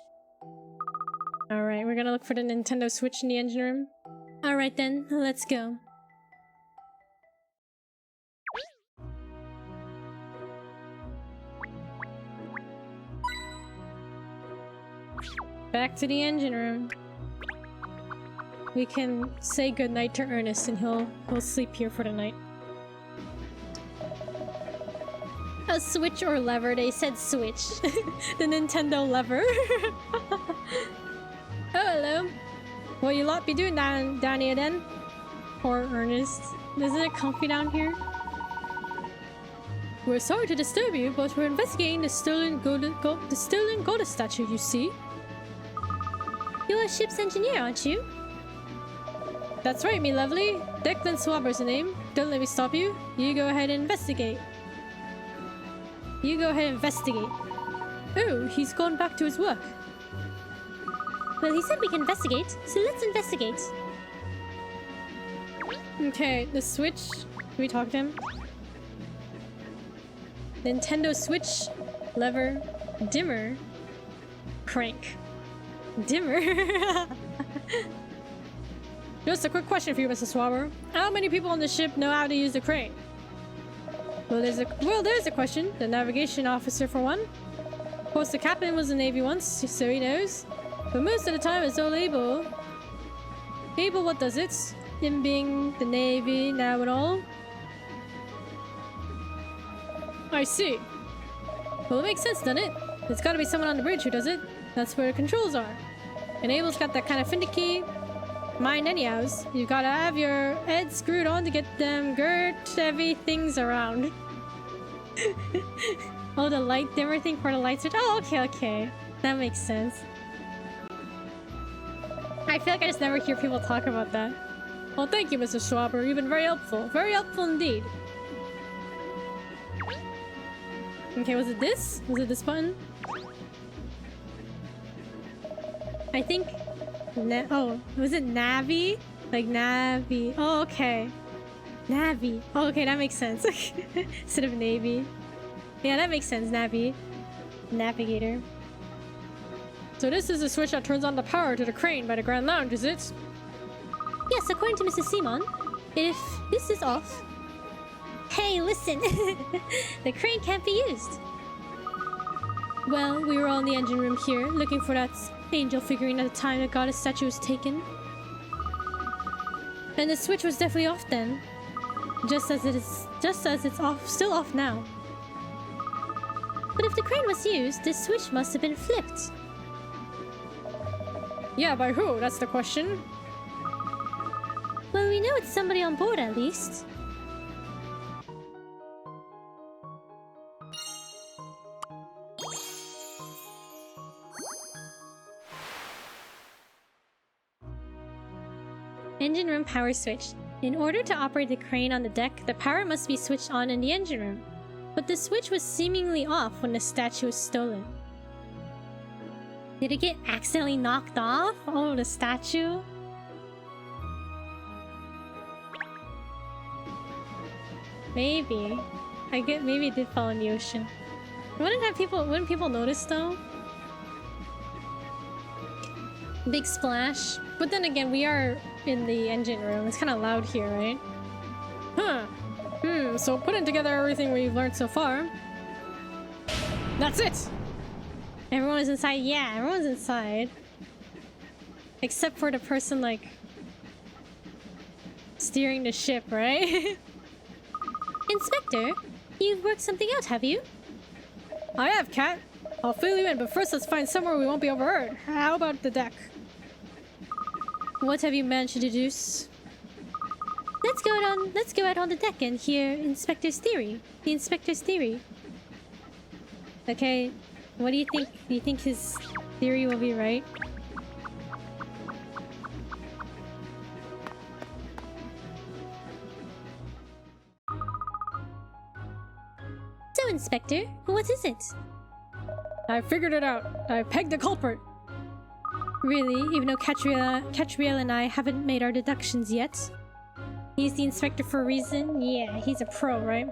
Alright, we're gonna look for the Nintendo Switch in the engine room. Alright then, let's go. Back to the engine room. We can say goodnight to Ernest and he'll sleep here for the night. A switch or lever? They said switch. The Nintendo lever. Oh, hello. What you lot be doing down here then? Poor Ernest. Isn't it comfy down here? We're sorry to disturb you, but we're investigating the stolen goddess statue, you see. You're a ship's engineer, aren't you? That's right, me lovely. Declan Swabber's the name. Don't let me stop you. You go ahead and investigate. You go ahead and investigate. Oh, he's gone back to his work. Well, he said we can investigate, so let's investigate. Okay, the Switch. Can we talk to him? Nintendo Switch, lever, dimmer, crank. Dimmer? Just a quick question for you, Mr. Swabber. How many people on the ship know how to use the crane? Well, there's a question. The navigation officer, for one. Of course, the captain was in the Navy once, so he knows. But most of the time, it's all Abel. Abel, what does it? Him being the Navy now and all. I see. Well, it makes sense, doesn't it? It's gotta be someone on the bridge who does it. That's where the controls are. And Abel's got that kind of finicky mind anyhows. You gotta have your head screwed on to get them girt heavy things around. Oh, the light dimmer thing for the light switch. Oh, okay. That makes sense. I feel like I just never hear people talk about that. Well, thank you, Mr. Schwaber. You've been very helpful. Very helpful indeed. Okay, was it this? Was it this button? I think... oh, was it Navi? Like Navi. Oh, okay. Navi. Oh, okay, that makes sense. Instead of Navy. Yeah, that makes sense, Navi. Navigator. So this is the switch that turns on the power to the crane by the Grand Lounge, is it? Yes, according to Mrs. Simon, if this is off... Hey, listen! The crane can't be used. Well, we were all in the engine room here, looking for that angel figurine at the time the goddess statue was taken. And the switch was definitely off then. Just as it's off, still off now. But if the crane was used, the switch must have been flipped. Yeah, by who? That's the question. Well, we know it's somebody on board at least. Engine room power switch. In order to operate the crane on the deck, the power must be switched on in the engine room. But the switch was seemingly off when the statue was stolen. Did it get accidentally knocked off? Oh, the statue? Maybe. Maybe it did fall in the ocean. Wouldn't people notice though? Big splash. But then again, we are in the engine room. It's kind of loud here, right? Huh. So putting together everything we've learned so far... That's it! Everyone is inside? Yeah, everyone's inside. Except for the person, like... steering the ship, right? Inspector, you've worked something out, have you? I have, Cat. I'll fill you in, but first let's find somewhere we won't be overheard. How about the deck? What have you managed to deduce? Let's go out on the deck and hear Inspector's theory. The Inspector's theory. Okay, what do you think? Do you think his theory will be right? So, Inspector, what is it? I figured it out. I pegged the culprit. Really? Even though Katrielle and I haven't made our deductions yet? He's the inspector for a reason? Yeah, he's a pro, right?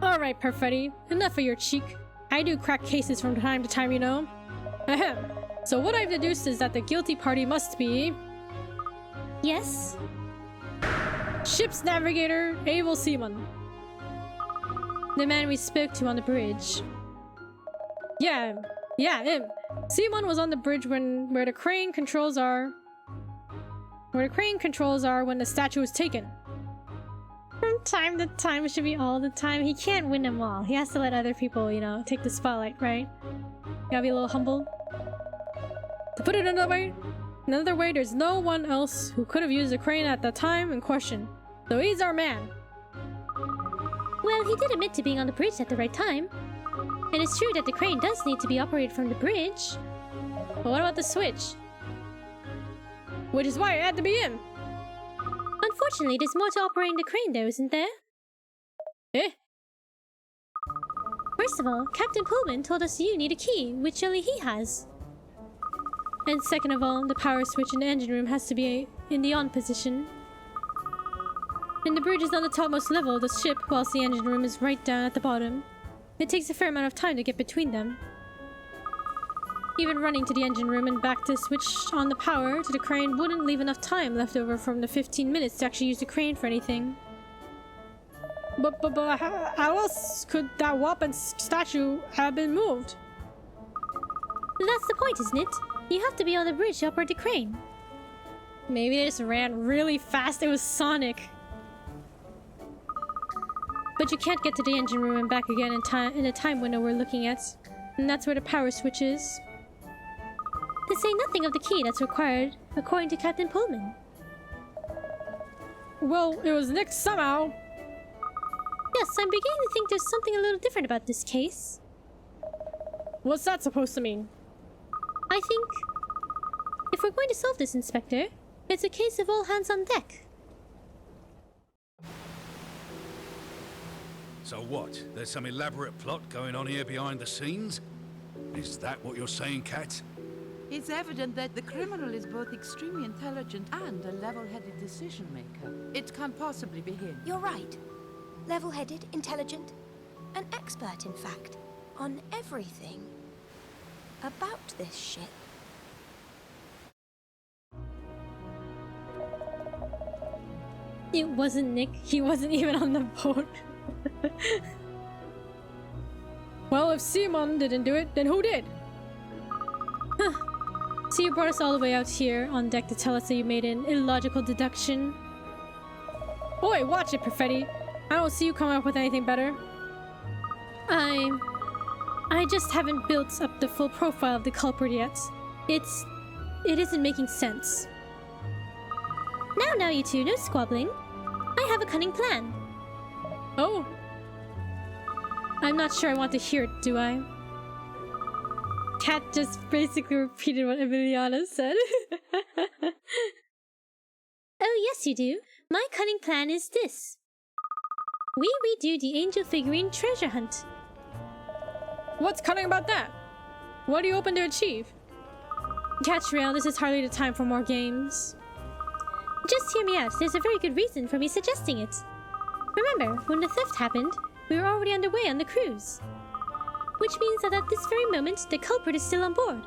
Alright, Perfetti. Enough of your cheek. I do crack cases from time to time, you know? Ahem. So what I've deduced is that the guilty party must be... Yes? Ship's navigator, Abel Seaman. The man we spoke to on the bridge. Yeah, him. Seaman was on the bridge where the crane controls are... Where the crane controls are when the statue was taken. From time to time, it should be all the time. He can't win them all. He has to let other people, you know, take the spotlight, right? You gotta be a little humble. To put it another way, there's no one else who could have used the crane at the time in question. So he's our man. Well, he did admit to being on the bridge at the right time. And it's true that the crane does need to be operated from the bridge. But what about the switch? Which is why it had to be him. Unfortunately, there's more to operating the crane though, isn't there? Eh? First of all, Captain Pullman told us you need a key, which only he has. And second of all, the power switch in the engine room has to be in the on position. And the bridge is on the topmost level of the ship, whilst the engine room is right down at the bottom. It takes a fair amount of time to get between them. Even running to the engine room and back to switch on the power to the crane wouldn't leave enough time left over from the 15 minutes to actually use the crane for anything. But how else could that whopping statue have been moved? That's the point, isn't it? You have to be on the bridge to operate the crane. Maybe they just ran really fast. It was Sonic. But you can't get to the engine room and back again in a time window we're looking at. And that's where the power switch is. To say nothing of the key that's required, according to Captain Pullman. Well, it was nicked somehow. Yes, I'm beginning to think there's something a little different about this case. What's that supposed to mean? I think if we're going to solve this, Inspector, it's a case of all hands on deck. So what? There's some elaborate plot going on here behind the scenes? Is that what you're saying, Kat? It's evident that the criminal is both extremely intelligent and a level-headed decision-maker. It can't possibly be him. You're right. Level-headed, intelligent, an expert, in fact, on everything about this ship. It wasn't Nick. He wasn't even on the boat. Well, if Simon didn't do it, then who did? So you brought us all the way out here on deck to tell us that you made an illogical deduction? Boy, watch it, Perfetti. I don't see you coming up with anything better. I just haven't built up the full profile of the culprit yet. It isn't making sense. Now, you two, no squabbling. I have a cunning plan. Oh, I'm not sure I want to hear it, do I? Kat just basically repeated what Emiliana said. Oh, yes, you do. My cunning plan is this. We redo the angel figurine treasure hunt. what's cunning about that? What are you hoping to achieve? Katrielle, this is hardly the time for more games. Just hear me out. There's a very good reason for me suggesting it. Remember, when the theft happened, we were already underway on the cruise. Which means that at this very moment, the culprit is still on board.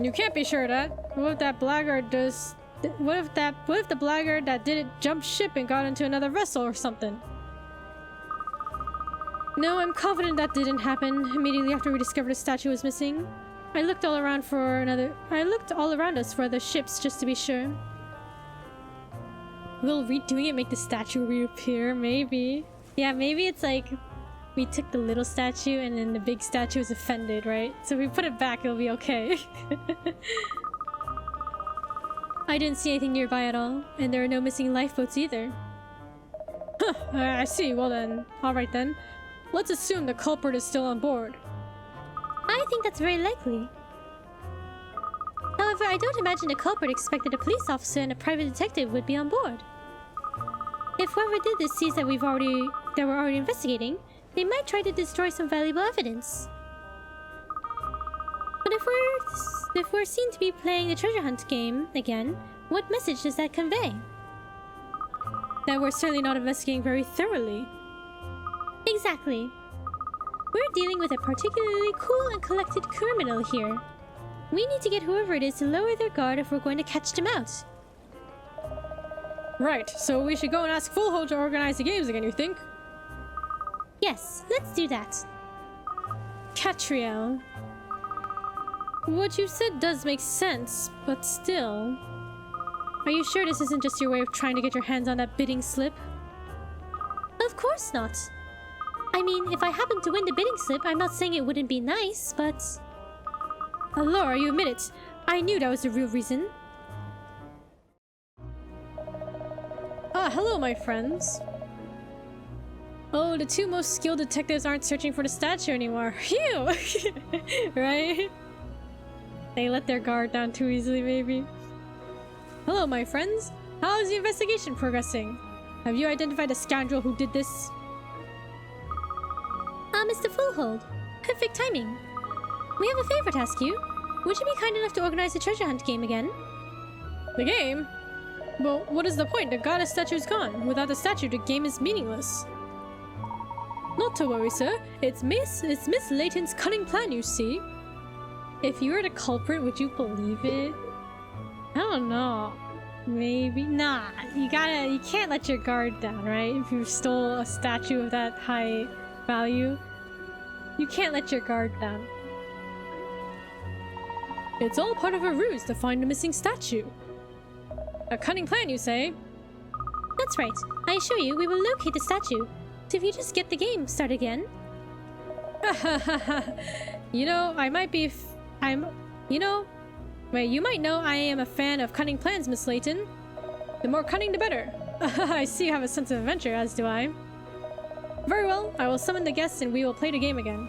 You can't be sure of that. What if that blackguard does... What if the blackguard that did it jumped ship and got into another vessel or something? No, I'm confident that didn't happen. Immediately after we discovered a statue was missing, I looked all around us for other ships just to be sure. Will redoing it make the statue reappear? Maybe. Yeah, maybe it's like we took the little statue and then the big statue was offended, right? So if we put it back, it'll be okay. I didn't see anything nearby at all, and there are no missing lifeboats either. Huh, I see. Well then. Alright then. Let's assume the culprit is still on board. I think that's very likely. However, I don't imagine the culprit expected a police officer and a private detective would be on board. If whoever did this sees that we're already investigating, they might try to destroy some valuable evidence. But if we're seen to be playing the treasure hunt game again, what message does that convey? That we're certainly not investigating very thoroughly. Exactly. We're dealing with a particularly cool and collected criminal here. We need to get whoever it is to lower their guard if we're going to catch them out. Right, so we should go and ask Fullhold to organize the games again, you think? Yes, let's do that. Katrielle. What you said does make sense, but still... Are you sure this isn't just your way of trying to get your hands on that bidding slip? Of course not. I mean, if I happen to win the bidding slip, I'm not saying it wouldn't be nice, but... Laura, you admit it. I knew that was the real reason. Ah, hello, my friends. Oh, the two most skilled detectives aren't searching for the statue anymore. Phew! Right? They let their guard down too easily, maybe. Hello, my friends. How is the investigation progressing? Have you identified the scoundrel who did this? Mr. Fullhold. Perfect timing. We have a favor to ask you. Would you be kind enough to organize the treasure hunt game again? The game? Well, what is the point? The goddess statue is gone. Without the statue, the game is meaningless. Not to worry, sir. It's Miss Layton's cunning plan, you see. If you were the culprit, would you believe it? I don't know. Maybe. Nah, you can't let your guard down, right? If you stole a statue of that high value, you can't let your guard down. It's all part of a ruse to find a missing statue. A cunning plan, you say? That's right. I assure you, we will locate the statue. So if you just get the game started again. You know, I might be. You might know I am a fan of cunning plans, Miss Layton. The more cunning, the better. I see you have a sense of adventure, as do I. Very well, I will summon the guests and we will play the game again.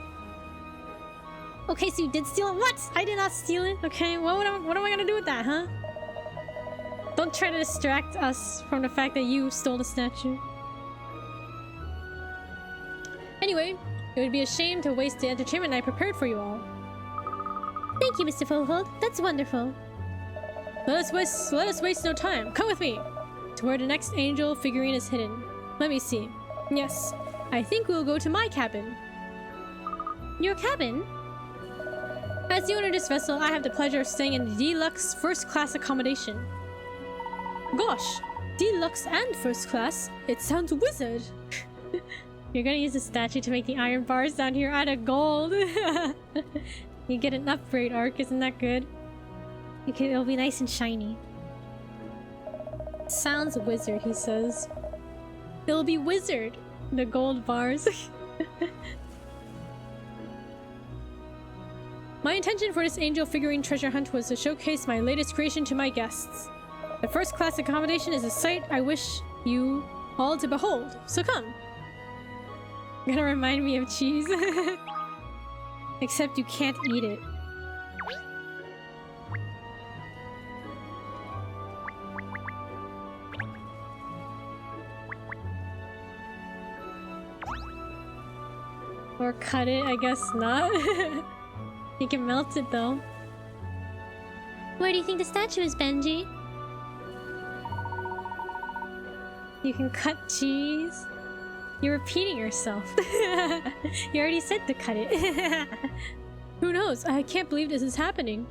Okay, so you did steal it? What? I did not steal it. Okay, well, what am I gonna do with that, huh? Don't try to distract us from the fact that you stole the statue. Anyway, it would be a shame to waste the entertainment I prepared for you all. Thank you, Mr. Fohold. That's wonderful. Let us waste no time. Come with me to where the next angel figurine is hidden. Let me see. Yes, I think we'll go to my cabin. Your cabin? As the owner of this vessel, I have the pleasure of staying in the deluxe first-class accommodation. Gosh, deluxe and first class? It sounds wizard. You're gonna use the statue to make the iron bars down here out of gold. You get an upgrade arc, isn't that good? It'll be nice and shiny. Sounds wizard, he says. It'll be wizard. The gold bars. My intention for this angel figurine treasure hunt was to showcase my latest creation to my guests. The first class accommodation is a sight I wish you all to behold, so come. Gonna remind me of cheese. Except you can't eat it. Or cut it, I guess not. You can melt it though. Where do you think the statue is, Benji? You can cut cheese. You're repeating yourself. You already said to cut it. Who knows? I can't believe this is happening.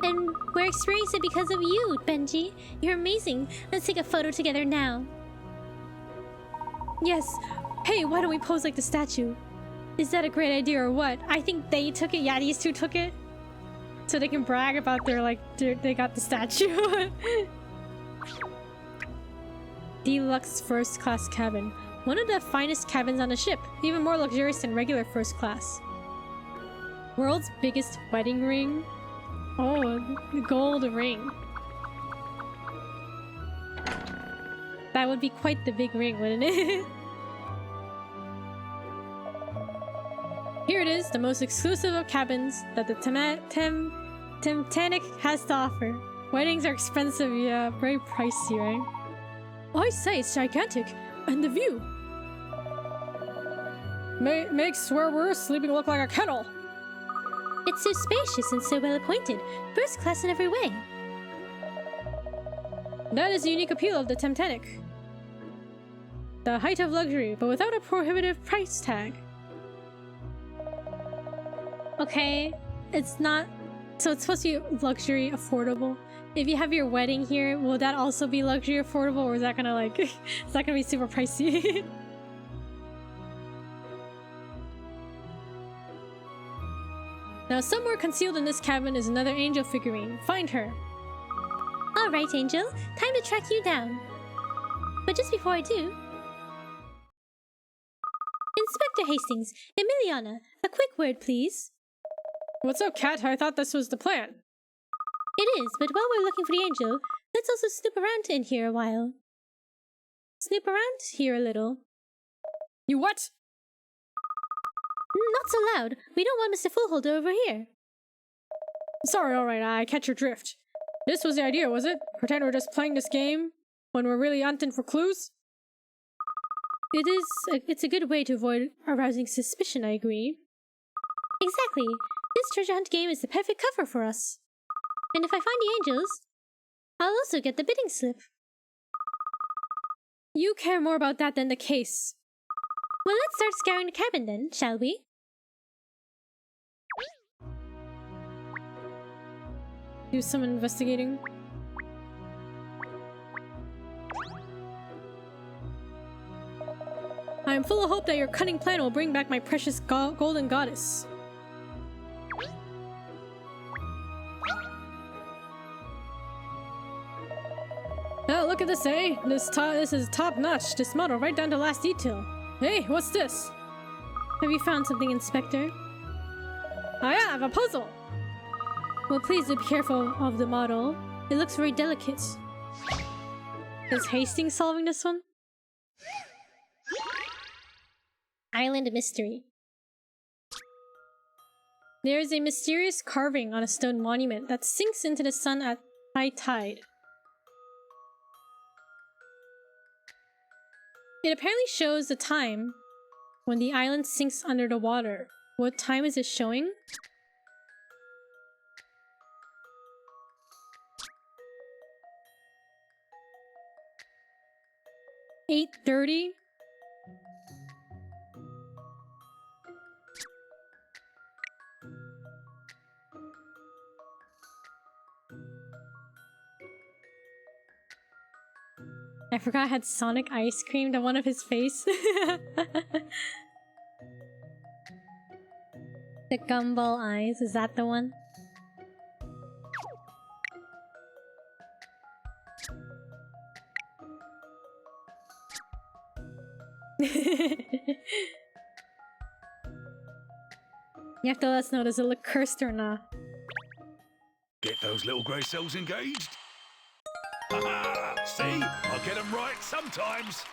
And we're experiencing it because of you, Benji. You're amazing. Let's take a photo together now. Yes. Hey, why don't we pose like the statue? Is that a great idea or what? I think they took it. Yeah, these two took it. So they can brag about they got the statue. Deluxe first class cabin. One of the finest cabins on the ship, even more luxurious than regular first class. World's biggest wedding ring. Oh, the gold ring. That would be quite the big ring, wouldn't it? Here it is, the most exclusive of cabins that the Titanic has to offer. Weddings are expensive, yeah, very pricey, right? I say it's gigantic, and the view makes where we're sleeping look like a kennel. It's so spacious and so well appointed, first class in every way. That is the unique appeal of the Titanic. The height of luxury, but without a prohibitive price tag. Okay, it's not... So it's supposed to be luxury affordable. If you have your wedding here, will that also be luxury affordable, or is that gonna like... is that gonna be super pricey? Now somewhere concealed in this cabin is another angel figurine. Find her. Alright, Angel. Time to track you down. But just before I do... Inspector Hastings, Emiliana, a quick word, please. What's up, Kat? I thought this was the plan. It is, but while we're looking for the angel, let's also snoop around in here a while. Snoop around here a little. You what? Not so loud. We don't want Mr. Fullholder over here. Sorry, alright, I catch your drift. This was the idea, was it? Pretend we're just playing this game when we're really hunting for clues? It's a good way to avoid arousing suspicion, I agree. Exactly. This treasure hunt game is the perfect cover for us. And if I find the angels, I'll also get the bidding slip. You care more about that than the case. Well, let's start scouring the cabin then, shall we? Do some investigating. I am full of hope that your cunning plan will bring back my precious golden goddess. Oh, look at at this, eh? This is top-notch. This model right down to last detail. Hey, what's this? Have you found something, Inspector? I have a puzzle. Well, please do be careful of the model. It looks very delicate. Is Hastings solving this one? Island mystery. There is a mysterious carving on a stone monument that sinks into the sun at high tide. It apparently shows the time when the island sinks under the water. What time is it showing? $8:30? I forgot I had Sonic ice cream on one of his face. The gumball eyes, is that the one? You have to let us know, does it look cursed or not? Get those little grey cells engaged? Ha-ha! See? I'll get them right sometimes.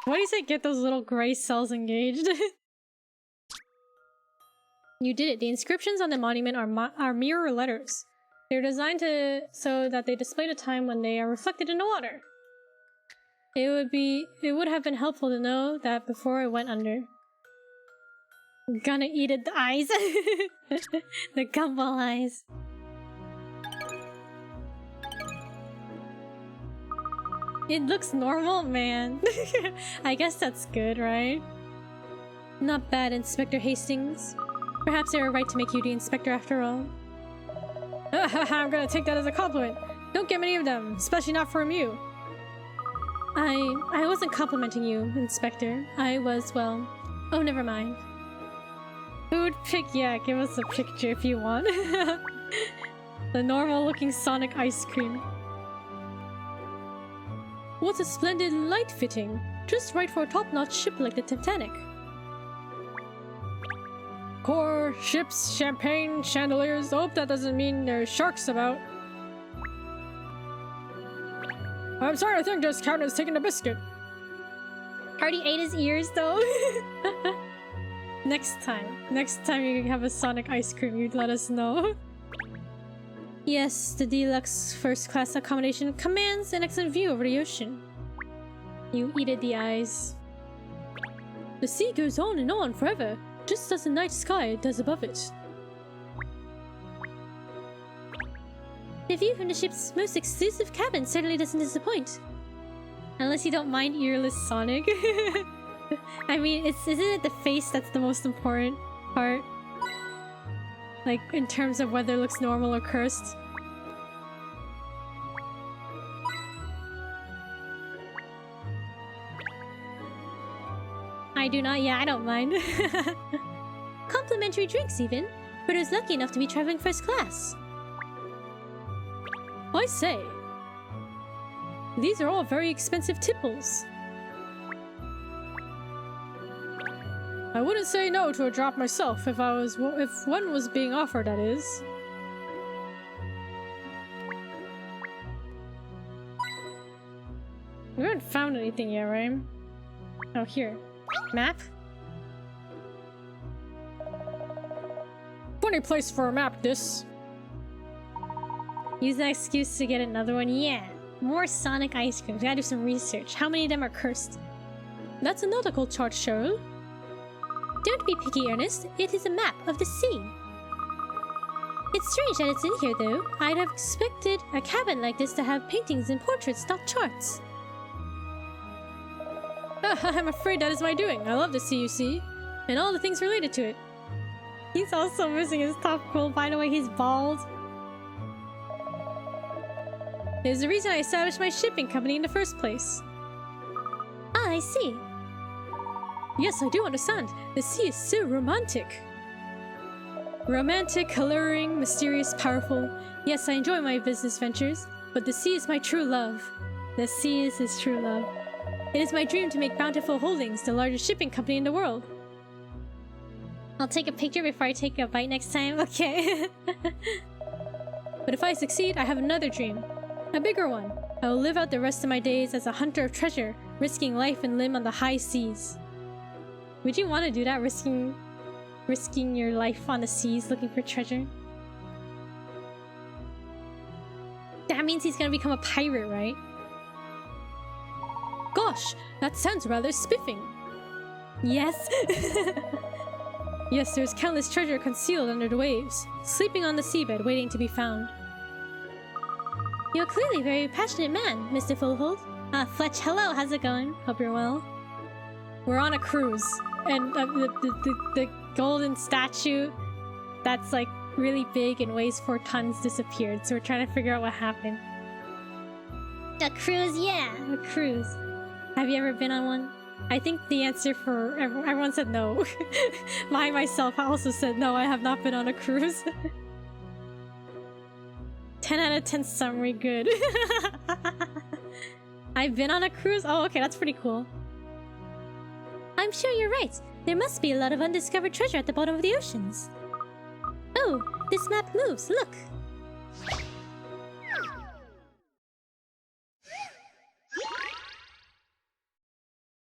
Why do you say get those little gray cells engaged? You did it. The inscriptions on the monument are mirror letters. They're designed so that they display the time when they are reflected in the water. It would have been helpful to know that before it went under. I'm gonna eat it, the eyes. The gumball eyes. It looks normal, man. I guess that's good, right? Not bad, Inspector Hastings. Perhaps they were right to make you the inspector after all. I'm gonna take that as a compliment. Don't get many of them, especially not from you. I wasn't complimenting you, Inspector. I was, well... Oh, never mind. Food pic, yeah, give us a picture if you want. The normal-looking Sonic ice cream. What a splendid light fitting! Just right for a top-notch ship like the Titanic. Core, ships, champagne, chandeliers. I hope that doesn't mean there's sharks about. I'm sorry, I think this captain is taking a biscuit. Already ate his ears, though. Next time you have a Sonic ice cream, you'd let us know. Yes, the deluxe first-class accommodation commands an excellent view over the ocean. You eated the eyes. The sea goes on and on forever, just as the night sky does above it. The view from the ship's most exclusive cabin certainly doesn't disappoint. Unless you don't mind earless Sonic. I mean, isn't it the face that's the most important part? Like, in terms of whether it looks normal or cursed. I do not, yeah, I don't mind. Complimentary drinks even, but I was lucky enough to be traveling first class. I say, these are all very expensive tipples. I wouldn't say no to a drop myself if one was being offered, that is. We haven't found anything yet, right? Oh, here. Map? Funny place for a map, this. Use that excuse to get another one? Yeah. More Sonic ice creams. We gotta do some research. How many of them are cursed? That's a nautical chart, Cheryl. Don't be picky, Ernest. It is a map of the sea. It's strange that it's in here, though. I'd have expected a cabin like this to have paintings and portraits, not charts. I'm afraid that is my doing. I love the sea, you see, and all the things related to it. He's also missing his top quill. By the way, he's bald. It is the reason I established my shipping company in the first place. Ah, I see. Yes, I do understand. The sea is so romantic. Romantic, alluring, mysterious, powerful. Yes, I enjoy my business ventures, but the sea is my true love. The sea is his true love. It is my dream to make Bountiful Holdings the largest shipping company in the world. I'll take a picture before I take a bite next time. Okay. But if I succeed, I have another dream. A bigger one. I will live out the rest of my days as a hunter of treasure, risking life and limb on the high seas. Would you want to do that? Risking your life on the seas looking for treasure? That means he's gonna become a pirate, right? Gosh, that sounds rather spiffing. Yes. Yes, there's countless treasure concealed under the waves, sleeping on the seabed waiting to be found. You're clearly a very passionate man, Mr. Fullhold. Fletch, hello, how's it going? Hope you're well. We're on a cruise, and the golden statue that's like really big and weighs 4 tons disappeared, so we're trying to figure out what happened. A cruise, yeah, a cruise. Have you ever been on one? I think the answer for everyone said no. I myself also said no, I have not been on a cruise. 10 out of 10 summary, good. I've been on a cruise? Oh, okay, that's pretty cool. I'm sure you're right. There must be a lot of undiscovered treasure at the bottom of the oceans. Oh, this map moves, look!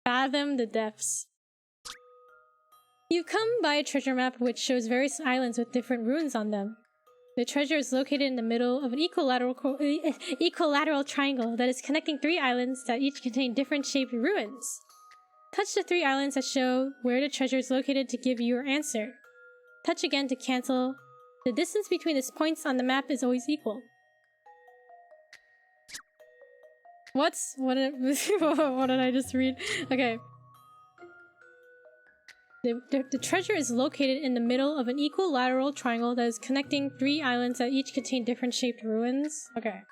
Fathom the depths. You've come by a treasure map which shows various islands with different ruins on them. The treasure is located in the middle of an equilateral triangle that is connecting 3 islands that each contain different shaped ruins. Touch the 3 islands that show where the treasure is located to give you your answer. Touch again to cancel. The distance between the points on the map is always equal. What did I just read? Okay. The treasure is located in the middle of an equilateral triangle that is connecting 3 islands that each contain different shaped ruins. Okay.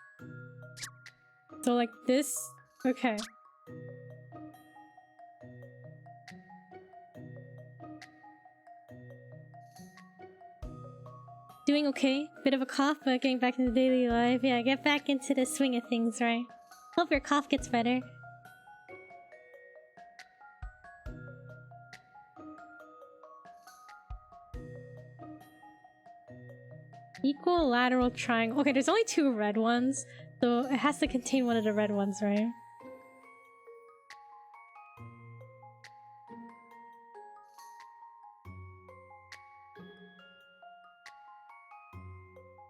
So like this? Okay. Doing okay? Bit of a cough, but getting back into daily life. Yeah, get back into the swing of things, right? Hope your cough gets better. Equilateral triangle. Okay, there's only 2 red ones, so it has to contain one of the red ones, right?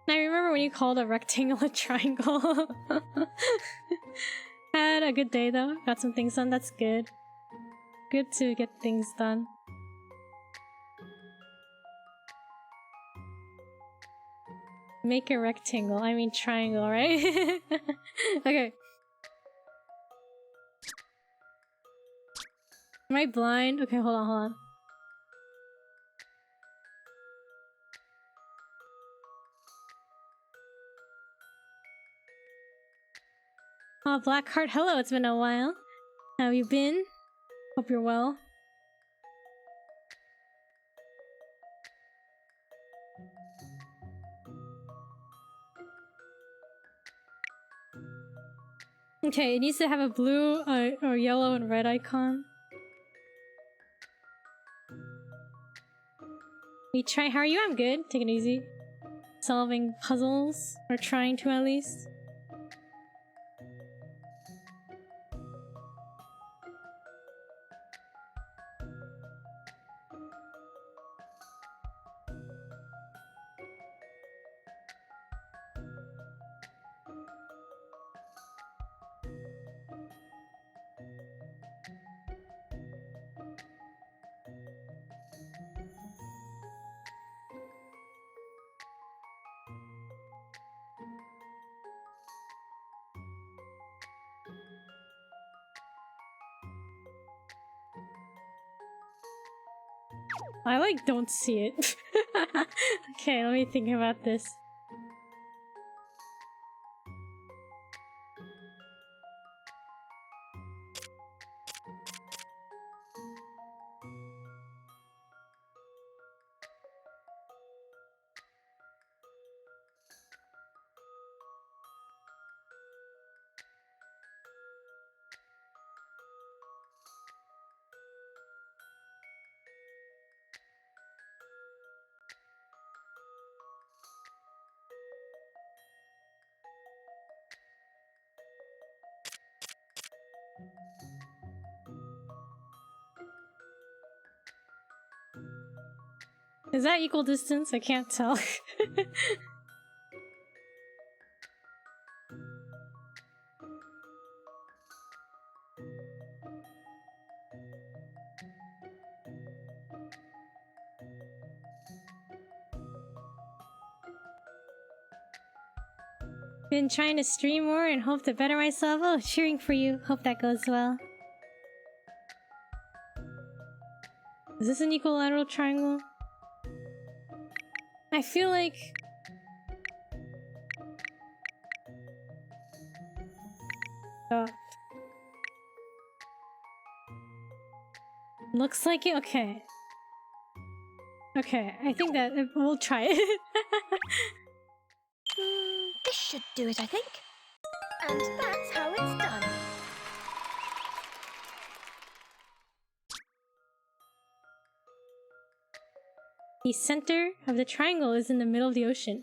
I remember when you called a rectangle a triangle. Had a good day though. Got some things done. That's good. Good to get things done. Make a rectangle. I mean triangle, right? Okay. Am I blind? Okay, hold on. Oh, Blackheart, hello, it's been a while. How have you been? Hope you're well. Okay, it needs to have a blue or yellow and red icon. We try. How are you? I'm good. Take it easy. Solving puzzles, or trying to at least. I like don't see it. Okay, let me think about this. Is that equal distance? I can't tell. Been trying to stream more and hope to better myself. Oh, cheering for you. Hope that goes well. Is this an equilateral triangle? I feel like... Looks like it? Okay. Okay, I think that... we'll try it. This should do it, I think. And that's how it's done. The center of the triangle is in the middle of the ocean.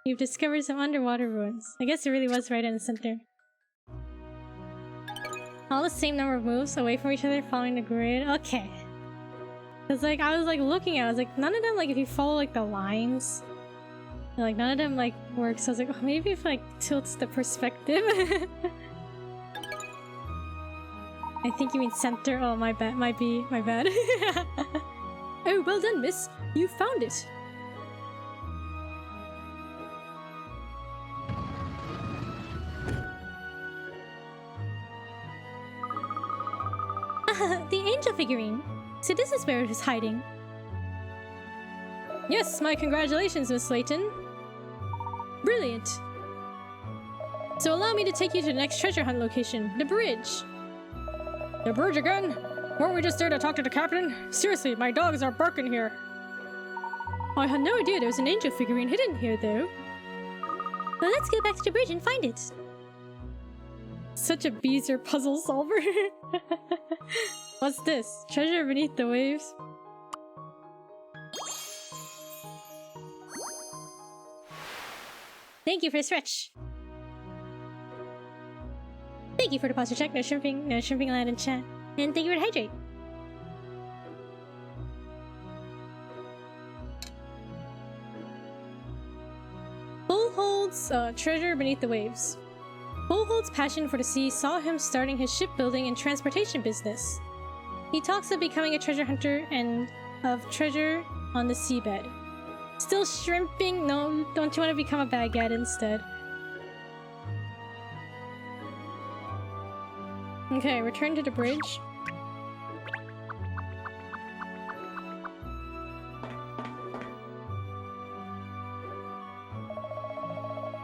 You've discovered some underwater ruins. I guess it really was right in the center. All the same number of moves away from each other following the grid. Okay. Cause like I was like looking at it, I was like, none of them, like if you follow like the lines, like none of them like works. So I was like, oh, maybe if like tilts the perspective. I think you mean center. Oh, my bad. Might be my bad. Oh, well done, miss. You found it. The angel figurine. So this is where it is hiding. Yes, my congratulations, Miss Layton. Brilliant. So allow me to take you to the next treasure hunt location, the bridge. The bridge again? Weren't we just there to talk to the captain? Seriously, my dogs are barking here. I had no idea there was an angel figurine hidden here, though. Well, let's go back to the bridge and find it. Such a Beezer puzzle solver. What's this? Treasure beneath the waves? Thank you for the stretch. Thank you for the posture check. No shrimping allowed in chat. And thank you for the hydrate. Bull holds treasure beneath the waves. Bull holds passion for the sea saw him starting his shipbuilding and transportation business. He talks of becoming a treasure hunter and of treasure on the seabed. Still shrimping? No, don't you want to become a baguette instead? Okay, return to the bridge.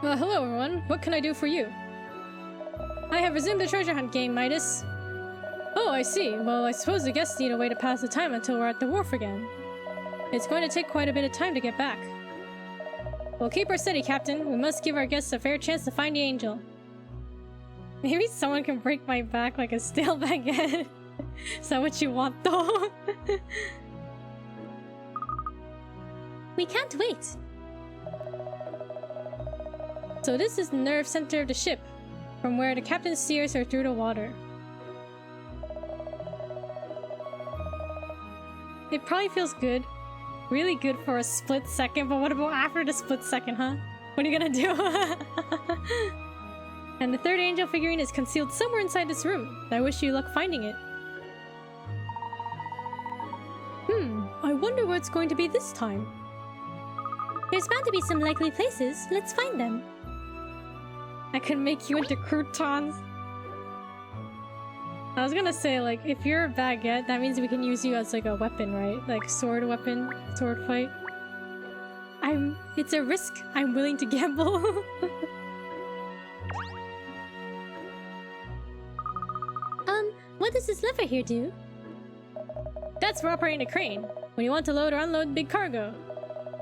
Hello everyone, what can I do for you? I have resumed the treasure hunt game, Midas. Oh, I see. Well, I suppose the guests need a way to pass the time until we're at the wharf again. It's going to take quite a bit of time to get back. Well, keep her steady, Captain. We must give our guests a fair chance to find the angel. Maybe someone can break my back like a stale baguette. Is that what you want, though? We can't wait. So this is the nerve center of the ship, from where the captain steers her through the water. It probably feels good. Really good for a split second, but what about after the split second, huh? What are you gonna do? And the third angel figurine is concealed somewhere inside this room. I wish you luck finding it. I wonder where it's going to be this time. There's bound to be some likely places. Let's find them. I can make you into croutons. I was gonna say, like, if you're a baguette, that means we can use you as, like, a weapon, right? Like, sword weapon, sword fight. It's a risk I'm willing to gamble. What does this lever here do? That's for operating a crane, when you want to load or unload big cargo.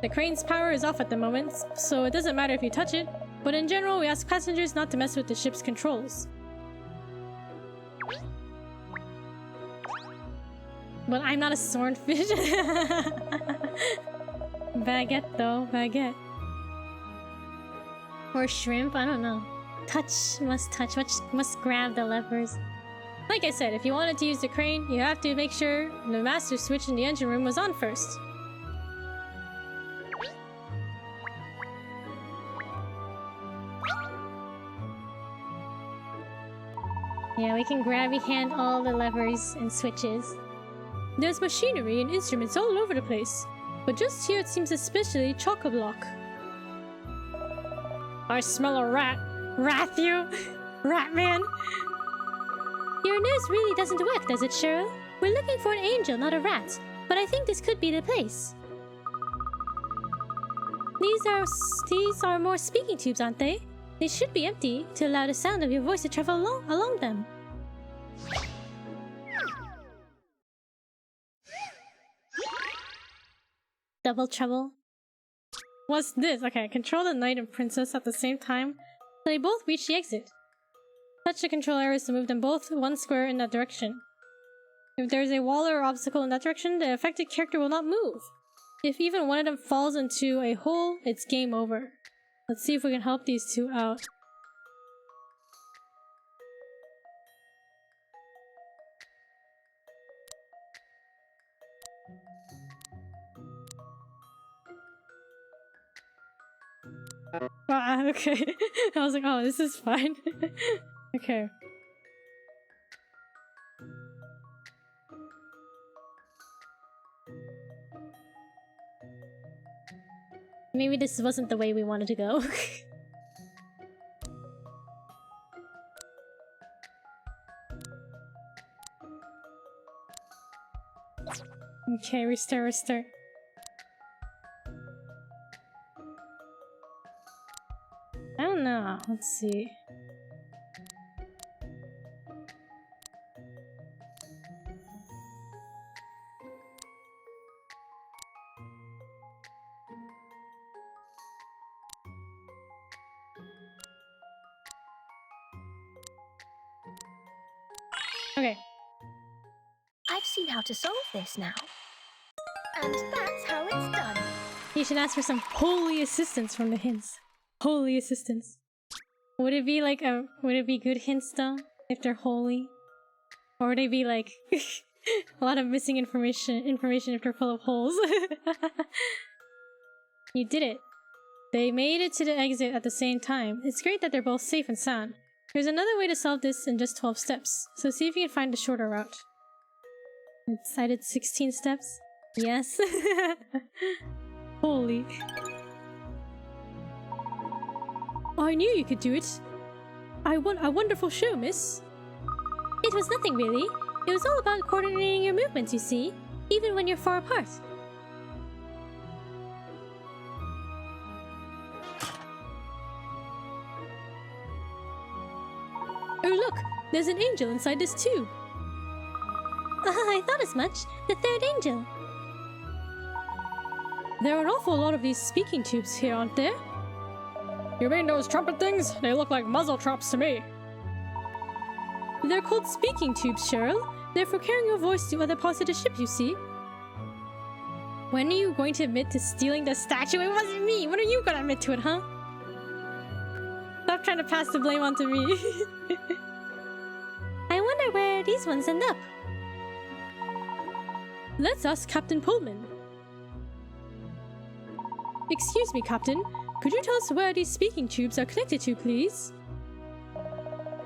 The crane's power is off at the moment, so it doesn't matter if you touch it, but in general, we ask passengers not to mess with the ship's controls. But I'm not a swordfish. Baguette, though. Baguette. Or shrimp? I don't know. Touch. Must touch. Must grab the levers. Like I said, if you wanted to use the crane, you have to make sure the master switch in the engine room was on first. Yeah, we can grabby hand all the levers and switches. There's machinery and instruments all over the place, but just here it seems especially chock-a-block. I smell a rat. Rat you! Rat man! Your nose really doesn't work, does it, Cheryl? We're looking for an angel, not a rat. But I think this could be the place. These are more speaking tubes, aren't they? They should be empty to allow the sound of your voice to travel along them. Double trouble. What's this? Okay, control the knight and princess at the same time, so they both reach the exit. Touch the control arrows to move them both one square in that direction. If there is a wall or obstacle in that direction, the affected character will not move. If even one of them falls into a hole, it's game over. Let's see if we can help these two out. Ah, okay. I was like, oh, this is fine. Okay. Maybe this wasn't the way we wanted to go. Okay, restart. I don't know. Let's see. Okay. I've seen how to solve this now. And that's how it's done. You should ask for some holy assistance from the hints. Holy assistance. Would it be like would it be good hints though? If they're holy? Or would they be like a lot of missing information if they're full of holes? You did it. They made it to the exit at the same time. It's great that they're both safe and sound. There's another way to solve this in just 12 steps, so see if you can find a shorter route. It cited 16 steps? Yes. Holy. I knew you could do it. A wonderful show, miss. It was nothing really. It was all about coordinating your movements, you see, even when you're far apart. Oh look, there's an angel inside this tube. I thought as much. The third angel. There are an awful lot of these speaking tubes here, aren't there? You mean those trumpet things? They look like muzzle traps to me. They're called speaking tubes, Cheryl. They're for carrying your voice to other parts of the ship, you see. When are you going to admit to stealing the statue? It wasn't me! When are you gonna admit to it, huh? Stop trying to pass the blame onto me. I wonder where these ones end up. Let's ask Captain Pullman. Excuse me, Captain. Could you tell us where these speaking tubes are connected to, please?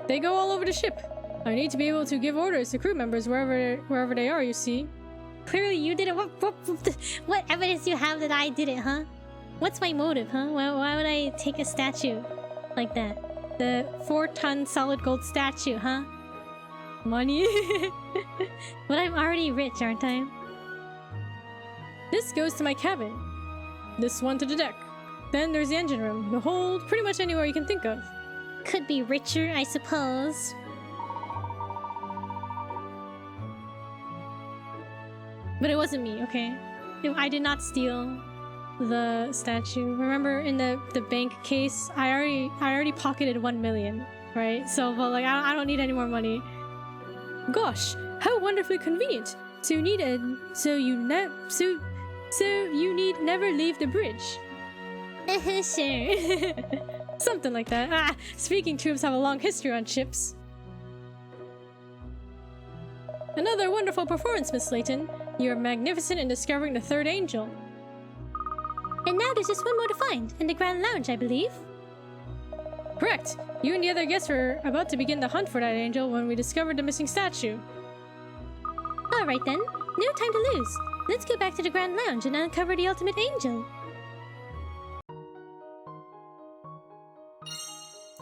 They go all over the ship. I need to be able to give orders to crew members wherever they are, you see. Clearly you did it. What evidence do you have that I did it, huh? What's my motive, huh? Why would I take a statue like that? The 4-ton solid gold statue, huh? Money? But I'm already rich, aren't I? This goes to my cabin. This one to the deck. Then there's the engine room, the hold, pretty much anywhere you can think of. Could be richer, I suppose. But it wasn't me, okay? I did not steal the statue. Remember in the bank case, I already pocketed 1 million, right? So, but like, I don't need any more money. Gosh, how wonderfully convenient. So you need never leave the bridge. Sure. Something like that. Ah, speaking tubes have a long history on ships. Another wonderful performance, Miss Layton. You are magnificent in discovering the third angel. And now there's just one more to find, in the Grand Lounge, I believe. Correct! You and the other guests were about to begin the hunt for that angel when we discovered the missing statue. Alright then, no time to lose. Let's go back to the Grand Lounge and uncover the ultimate angel.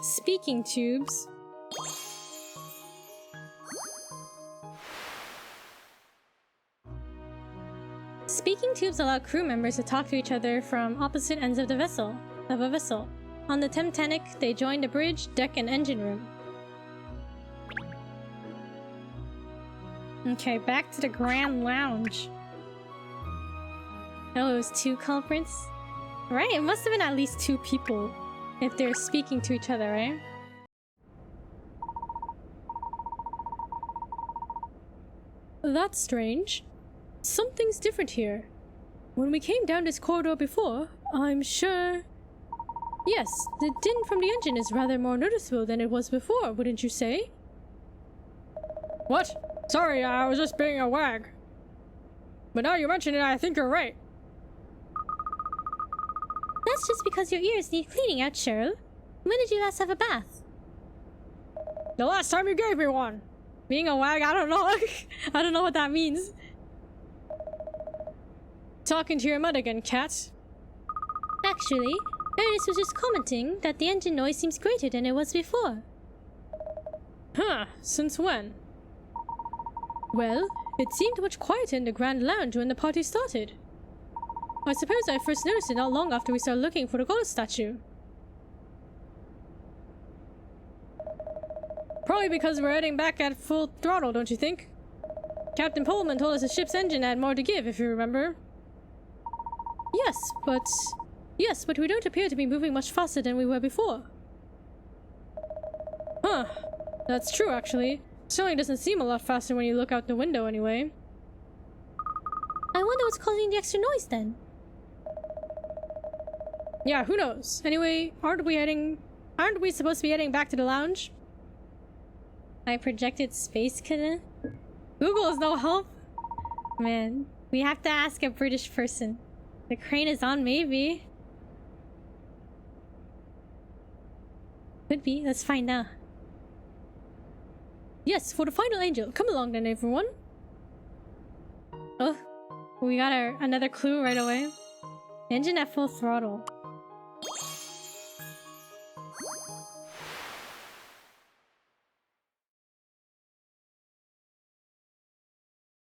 Speaking tubes. Speaking tubes allow crew members to talk to each other from opposite ends of a vessel. On the Titanic, they join the bridge, deck, and engine room. Okay, back to the Grand Lounge. Oh, it was 2 culprits? Right, it must have been at least 2 people if they're speaking to each other, right? That's strange. Something's different here. When we came down this corridor before, I'm sure... Yes, the din from the engine is rather more noticeable than it was before, wouldn't you say? What? Sorry, I was just being a wag. But now you mention it, I think you're right. That's just because your ears need cleaning out, Cheryl. When did you last have a bath? The last time you gave me one! Being a wag, I don't know. I don't know what that means. Talking to your mud again, cat. Actually, Ernest was just commenting that the engine noise seems greater than it was before. Huh, since when? Well, it seemed much quieter in the Grand Lounge when the party started. I suppose I first noticed it not long after we started looking for the goddess statue. Probably because we're heading back at full throttle, don't you think? Captain Pullman told us the ship's engine had more to give, if you remember. Yes, but we don't appear to be moving much faster than we were before. Huh, that's true actually. Certainly doesn't seem a lot faster when you look out the window anyway. I wonder what's causing the extra noise then. Yeah, who knows? Anyway, aren't we supposed to be heading back to the lounge? I projected space cadet? Google is no help? Man, we have to ask a British person. The crane is on, maybe. Could be. Let's find out. Yes, for the final angel. Come along then, everyone. Oh, we got another clue right away. Engine at full throttle.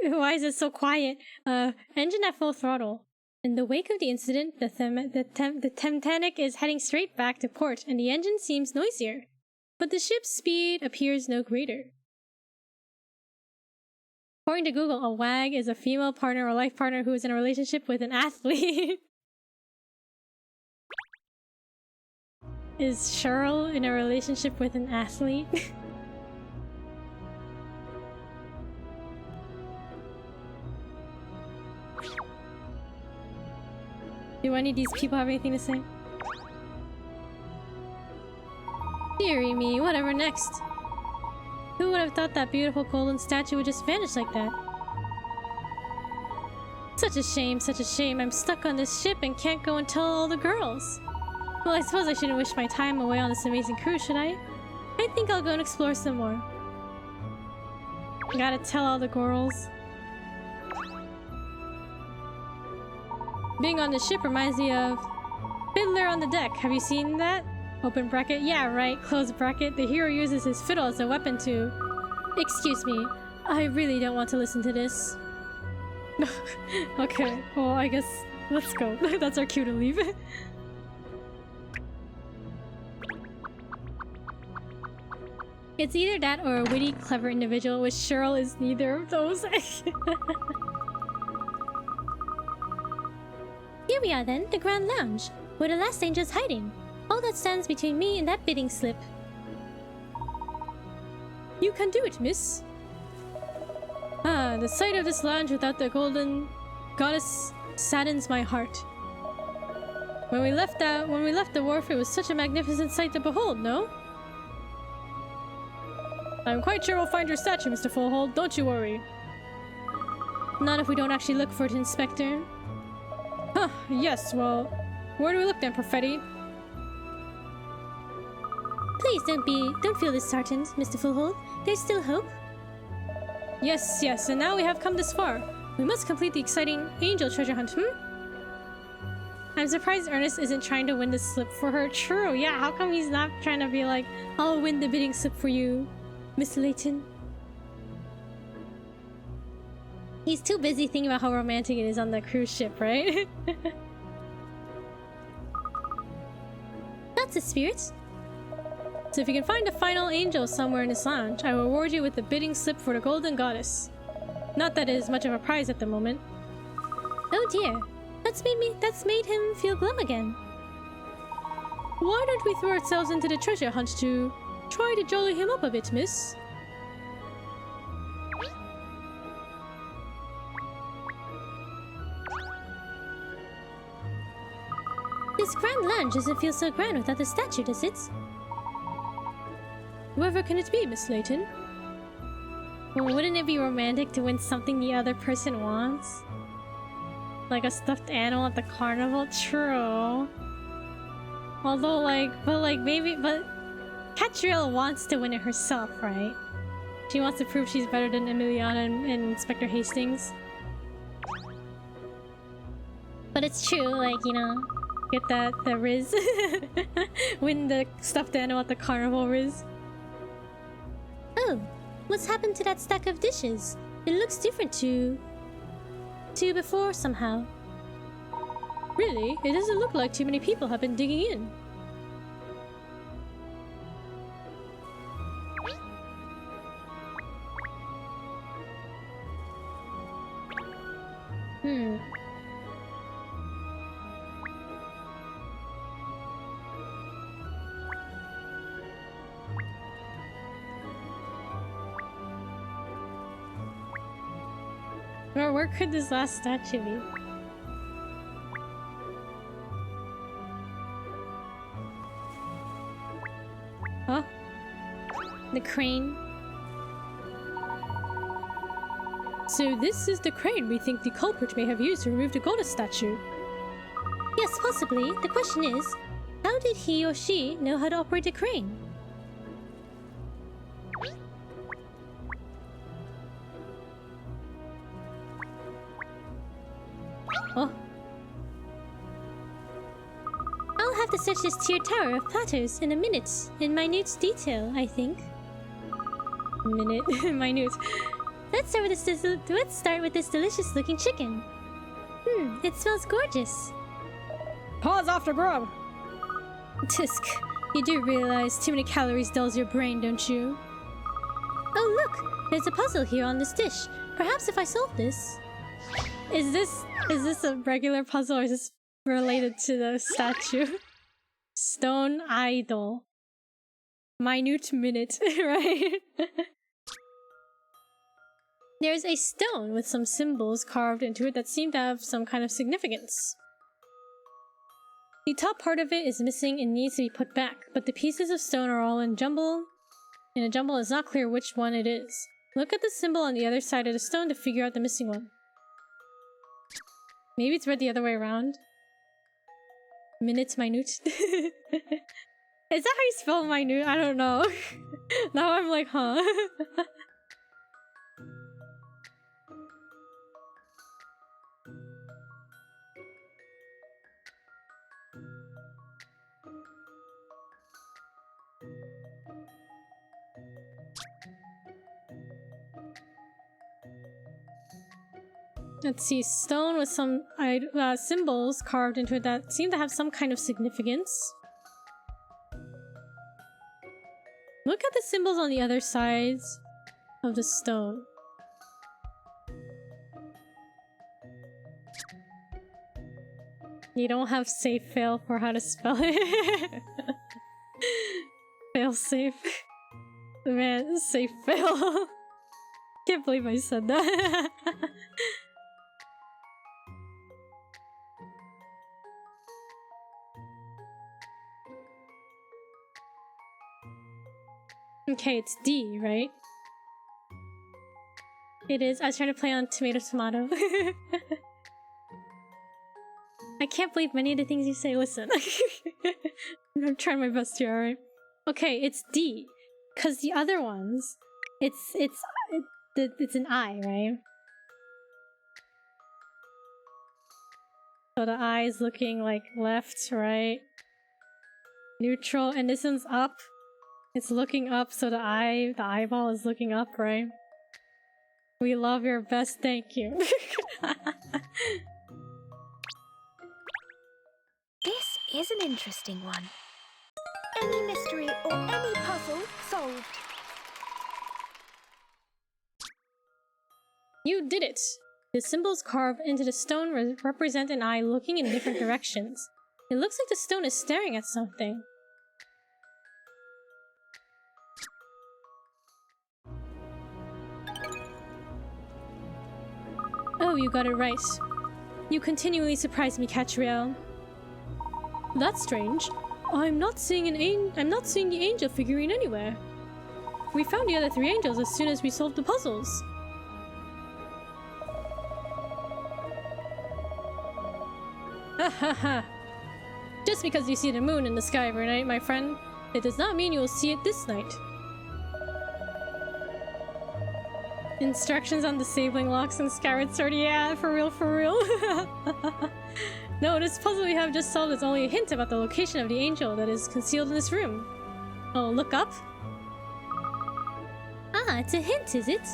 Why is it so quiet? Engine at full throttle. In the wake of the incident, the Titanic is heading straight back to port, and the engine seems noisier. But the ship's speed appears no greater. According to Google, a WAG is a female partner or life partner who is in a relationship with an athlete. Is Cheryl in a relationship with an athlete? Do any of these people have anything to say? Dearie me, whatever next? Who would have thought that beautiful golden statue would just vanish like that? Such a shame, such a shame. I'm stuck on this ship and can't go and tell all the girls. Well, I suppose I shouldn't wish my time away on this amazing cruise, should I? I think I'll go and explore some more. Gotta tell all the girls. Being on the ship reminds me of Fiddler on the Deck. Have you seen that? Open bracket. Yeah, right. Close bracket. The hero uses his fiddle as a weapon to... Excuse me. I really don't want to listen to this. Okay. Well, I guess... Let's go. That's our cue to leave. It's either that or a witty, clever individual, which Cheryl is neither of those. Here we are then, the Grand Lounge, where the last angel's hiding. All that stands between me and that bidding slip. You can do it, miss. Ah, the sight of this lounge without the golden goddess saddens my heart. When we left the wharf, it was such a magnificent sight to behold, no? I'm quite sure we'll find your statue, Mr. Fullhold, don't you worry. Not if we don't actually look for it, Inspector. Huh, yes, well, where do we look then, Perfetti? Please don't feel disheartened, Mr. Fullhold. There's still hope. Yes, yes, and now we have come this far. We must complete the exciting angel treasure hunt, I'm surprised Ernest isn't trying to win the slip for her. True, yeah, how come he's not trying to be like, I'll win the bidding slip for you, Miss Layton? He's too busy thinking about how romantic it is on the cruise ship, right? That's the spirit. So if you can find a final angel somewhere in this lounge, I will reward you with the bidding slip for the Golden Goddess. Not that it is much of a prize at the moment. Oh dear. That's made him feel glum again. Why don't we throw ourselves into the treasure hunt to try to jolly him up a bit, miss? This grand lounge doesn't feel so grand without the statue, does it? Whoever can it be, Miss Layton? Well, wouldn't it be romantic to win something the other person wants? Like a stuffed animal at the carnival? True. Although, but Katrielle wants to win it herself, right? She wants to prove she's better than Emiliana and Inspector Hastings. But it's true, like, you know, get the Riz. Win the stuffed animal at the carnival, Riz. Oh, what's happened to that stack of dishes? It looks different to before somehow. Really? It doesn't look like too many people have been digging in. Or where could this last statue be? Huh? The crane? So this is the crane we think the culprit may have used to remove the goddess statue. Yes, possibly. The question is, how did he or she know how to operate a crane? Oh. I'll have to search this tiered tower of platters in a minute, in minute detail, I think. Minute. Let's start with this delicious-looking chicken. It smells gorgeous. Paws off the grub! Tisk, you do realize too many calories dulls your brain, don't you? Oh look! There's a puzzle here on this dish. Perhaps if I solve this... Is this a regular puzzle or is this related to the statue? Stone idol. Minute minute, right? There's a stone with some symbols carved into it that seem to have some kind of significance. The top part of it is missing and needs to be put back, but the pieces of stone are all in a jumble. It's not clear which one it is. Look at the symbol on the other side of the stone to figure out the missing one. Maybe it's read the other way around. Minute, minute. Is that how you spell minute? I don't know. Now I'm like, huh? Let's see, stone with some symbols carved into it that seem to have some kind of significance. Look at the symbols on the other sides of the stone. You don't have safe fail for how to spell it. Fail safe. Man, safe fail. Can't believe I said that. Okay, it's D, right? It is. I was trying to play on tomato. I can't believe many of the things you say. Listen. I'm trying my best here, alright? Okay, it's D. Because the other ones, it's an I, right? So the eye is looking like left, right, neutral, and this one's up. It's looking up, so the eyeball is looking up, right? We love your best, thank you. This is an interesting one. Any mystery or any puzzle solved. You did it! The symbols carved into the stone represent an eye looking in different directions. It looks like the stone is staring at something. Oh, you got it right. You continually surprise me, Katrielle. That's strange. I'm not seeing the angel figurine anywhere. We found the other 3 angels as soon as we solved the puzzles. Ha ha ha! Just because you see the moon in the sky every night, my friend, It does not mean you will see it this night. instructions on disabling locks and Skyward Sword, yeah, for real, for real. No, this puzzle we have just solved is only a hint about the location of the angel that is concealed in this room. Oh, look up? Ah, it's a hint, is it?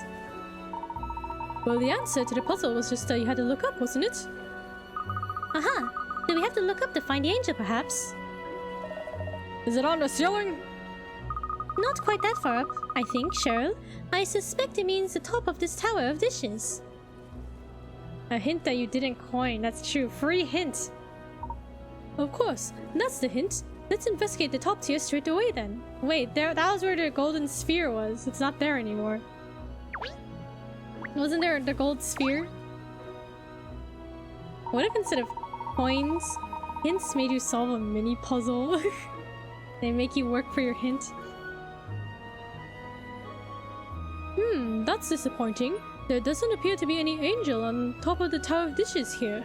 Well, the answer to the puzzle was just that you had to look up, wasn't it? Aha! So we have to look up to find the angel, perhaps? Is it on the ceiling? Not quite that far up, I think, Cheryl. I suspect it means the top of this tower of dishes. A hint that you didn't coin, that's true. Free hint! Of course, that's the hint. Let's investigate the top tier straight away then. Wait, that was where the golden sphere was. It's not there anymore. Wasn't there the gold sphere? What if instead of coins, hints made you solve a mini puzzle? They make you work for your hint. That's disappointing. There doesn't appear to be any angel on top of the tower of dishes here.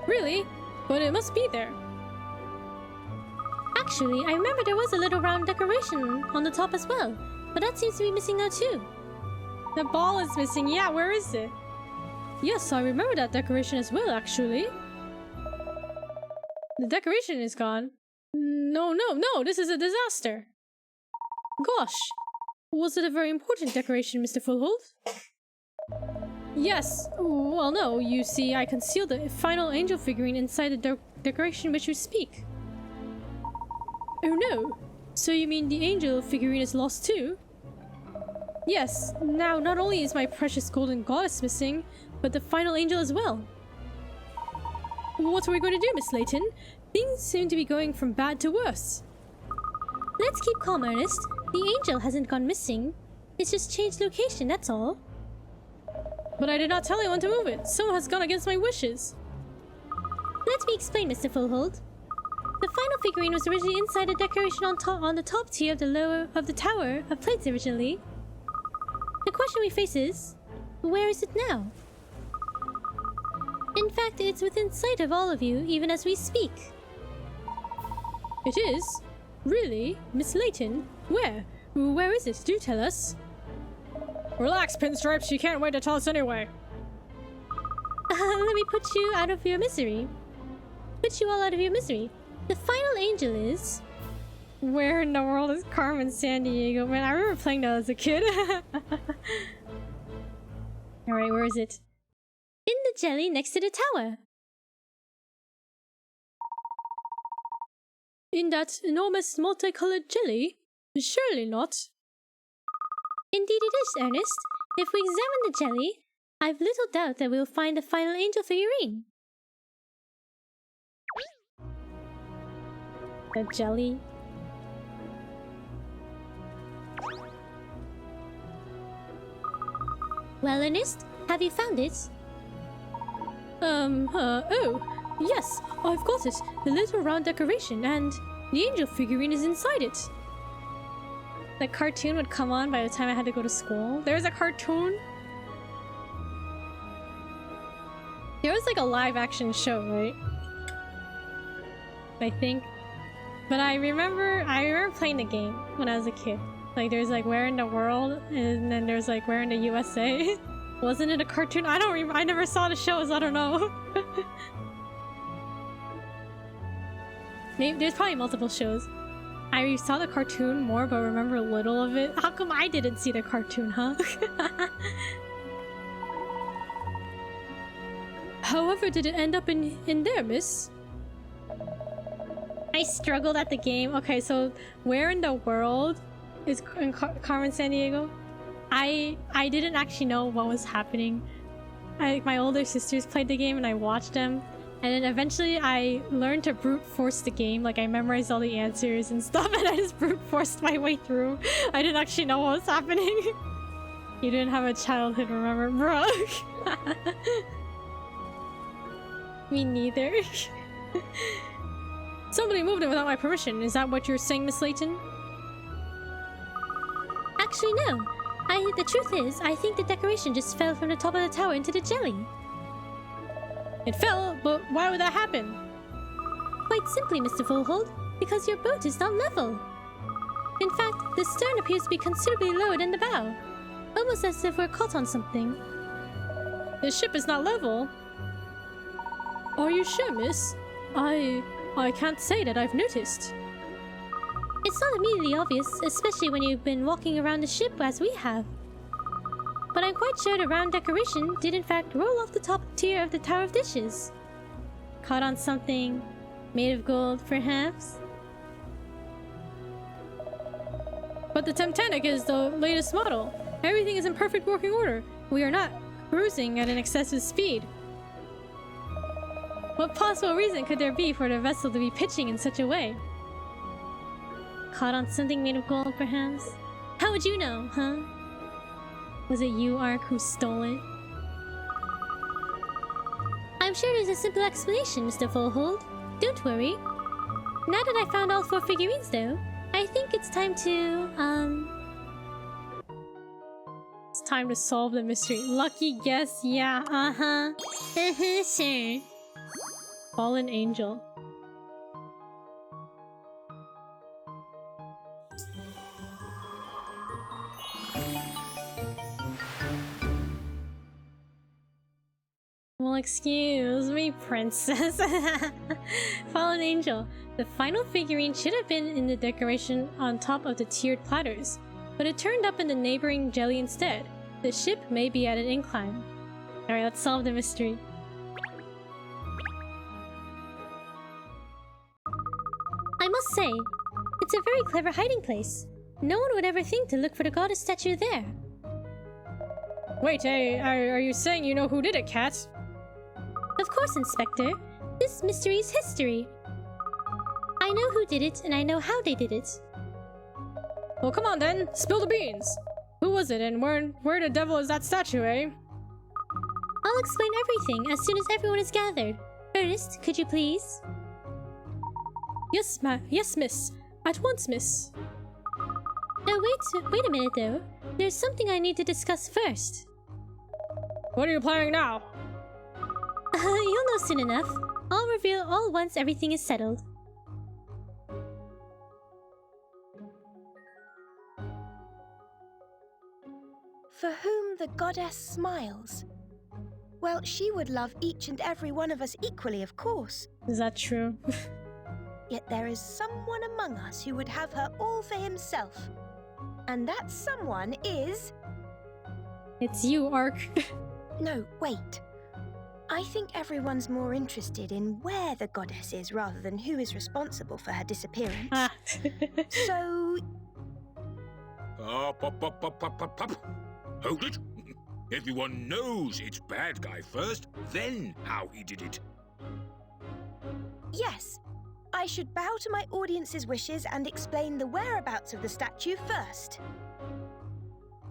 Really? But it must be there. Actually, I remember there was a little round decoration on the top as well, but that seems to be missing now too. The ball is missing. Yeah, where is it? Yes, I remember that decoration as well, actually. The decoration is gone. No, this is a disaster. Gosh, was it a very important decoration, Mr. Fullhold? Yes. Well, no, you see, I concealed the final angel figurine inside the decoration which you speak. Oh no, so you mean the angel figurine is lost too? Yes. Now, not only is my precious golden goddess missing, but the final angel as well. What are we going to do, Miss Layton? Things seem to be going from bad to worse. Let's keep calm, Ernest. The angel hasn't gone missing. It's just changed location, that's all. But I did not tell anyone to move it. Someone has gone against my wishes. Let me explain, Mr. Fullhold. The final figurine was originally inside a decoration on the top tier of the tower of plates originally. The question we face is, where is it now? In fact, it's within sight of all of you, even as we speak. It is? Really? Miss Layton? Where? Where is it? Do tell us. Relax, Pinstripes. You can't wait to tell us anyway. Let me put you out of your misery. Put you all out of your misery. The final angel is... Where in the world is Carmen Sandiego? Man, I remember playing that as a kid. Alright, where is it? in the jelly next to the tower. In that enormous multicolored jelly? Surely not. Indeed it is, Ernest. If we examine the jelly, I've little doubt that we'll find the final angel figurine. The jelly? Well, Ernest, have you found it? Oh, yes, I've got it. The little round decoration, and the angel figurine is inside it. The cartoon would come on by the time I had to go to school. There's a cartoon? There was like a live action show, right? I think. But I remember playing the game when I was a kid. Like there's like Where in the World, and then there's like Where in the USA. Wasn't it a cartoon? I never saw the shows. I don't know. Maybe there's probably multiple shows. I saw the cartoon more, but remember little of it. How come I didn't see the cartoon, huh? However did it end up in there, miss? I struggled at the game. Okay, so Where in the World is in Carmen Sandiego. I didn't actually know what was happening. My older sisters played the game and I watched them. And then eventually I learned to brute force the game. Like I memorized all the answers and stuff and I just brute forced my way through. I didn't actually know what was happening. You didn't have a childhood, remember? Bro. Me neither. Somebody moved it without my permission. Is that what you're saying, Miss Layton? Actually, no. The truth is, I think the decoration just fell from the top of the tower into the jelly. It fell, but why would that happen? Quite simply, Mr. Fullhold, because your boat is not level. In fact, the stern appears to be considerably lower than the bow. Almost as if we're caught on something. The ship is not level. Are you sure, miss? I can't say that I've noticed. It's not immediately obvious, especially when you've been walking around the ship as we have. But I'm quite sure the round decoration did in fact roll off the top tier of the Tower of Dishes. Caught on something made of gold, perhaps? But the Titanic is the latest model. Everything is in perfect working order. We are not cruising at an excessive speed. What possible reason could there be for the vessel to be pitching in such a way? Caught on something made of gold, perhaps? How would you know, huh? Was it you, Ark, who stole it? I'm sure there's a simple explanation, Mr. Fullhold. Don't worry. Now that I found all 4 figurines, though, I think it's time to, It's time to solve the mystery. Lucky guess, yeah, uh-huh. Sure. Fallen Angel. Well, excuse me, princess. Fallen Angel. The final figurine should have been in the decoration on top of the tiered platters, but it turned up in the neighboring jelly instead. The ship may be at an incline. Alright, let's solve the mystery. I must say, it's a very clever hiding place. No one would ever think to look for the goddess statue there. Wait, are you saying you know who did it, Cat? Of course, Inspector. This mystery is history. I know who did it, and I know how they did it. Well, come on then, spill the beans. Who was it, and where the devil is that statue, eh? I'll explain everything as soon as everyone is gathered. Ernest, could you please? Yes, miss. At once, miss. Now wait a minute though. There's something I need to discuss first. What are you planning now? You'll know soon enough. I'll reveal all once everything is settled. For whom the goddess smiles. Well, she would love each and every one of us equally, of course. Is that true? Yet there is someone among us who would have her all for himself. And that someone is... It's you, Ark. No, wait. I think everyone's more interested in where the goddess is rather than who is responsible for her disappearance. Ah. So... Up. Hold it. Everyone knows it's bad guy first, then how he did it. Yes. I should bow to my audience's wishes and explain the whereabouts of the statue first.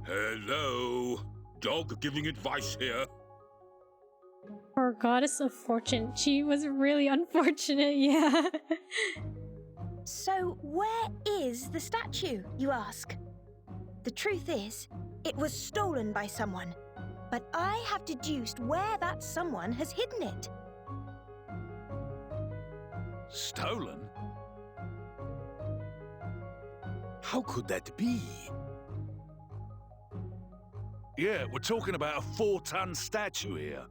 Hello. Dog giving advice here. Our goddess of fortune. She was really unfortunate, yeah. So, where is the statue, you ask? The truth is, it was stolen by someone, but I have deduced where that someone has hidden it. Stolen? How could that be? Yeah, we're talking about a 4-ton statue here.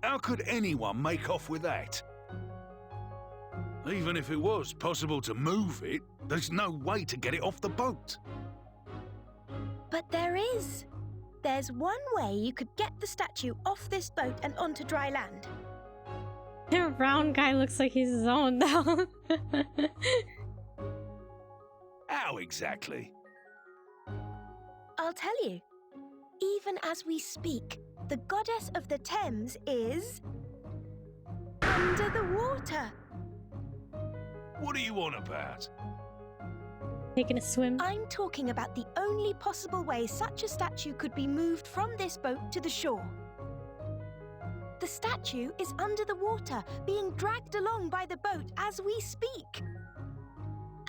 How could anyone make off with that? Even if it was possible to move it, there's no way to get it off the boat. But there is. There's one way you could get the statue off this boat and onto dry land. The round guy looks like he's zoned out. How exactly? I'll tell you. Even as we speak, the goddess of the Thames is... under the water. What are you on about? Taking a swim. I'm talking about the only possible way such a statue could be moved from this boat to the shore. The statue is under the water, being dragged along by the boat as we speak.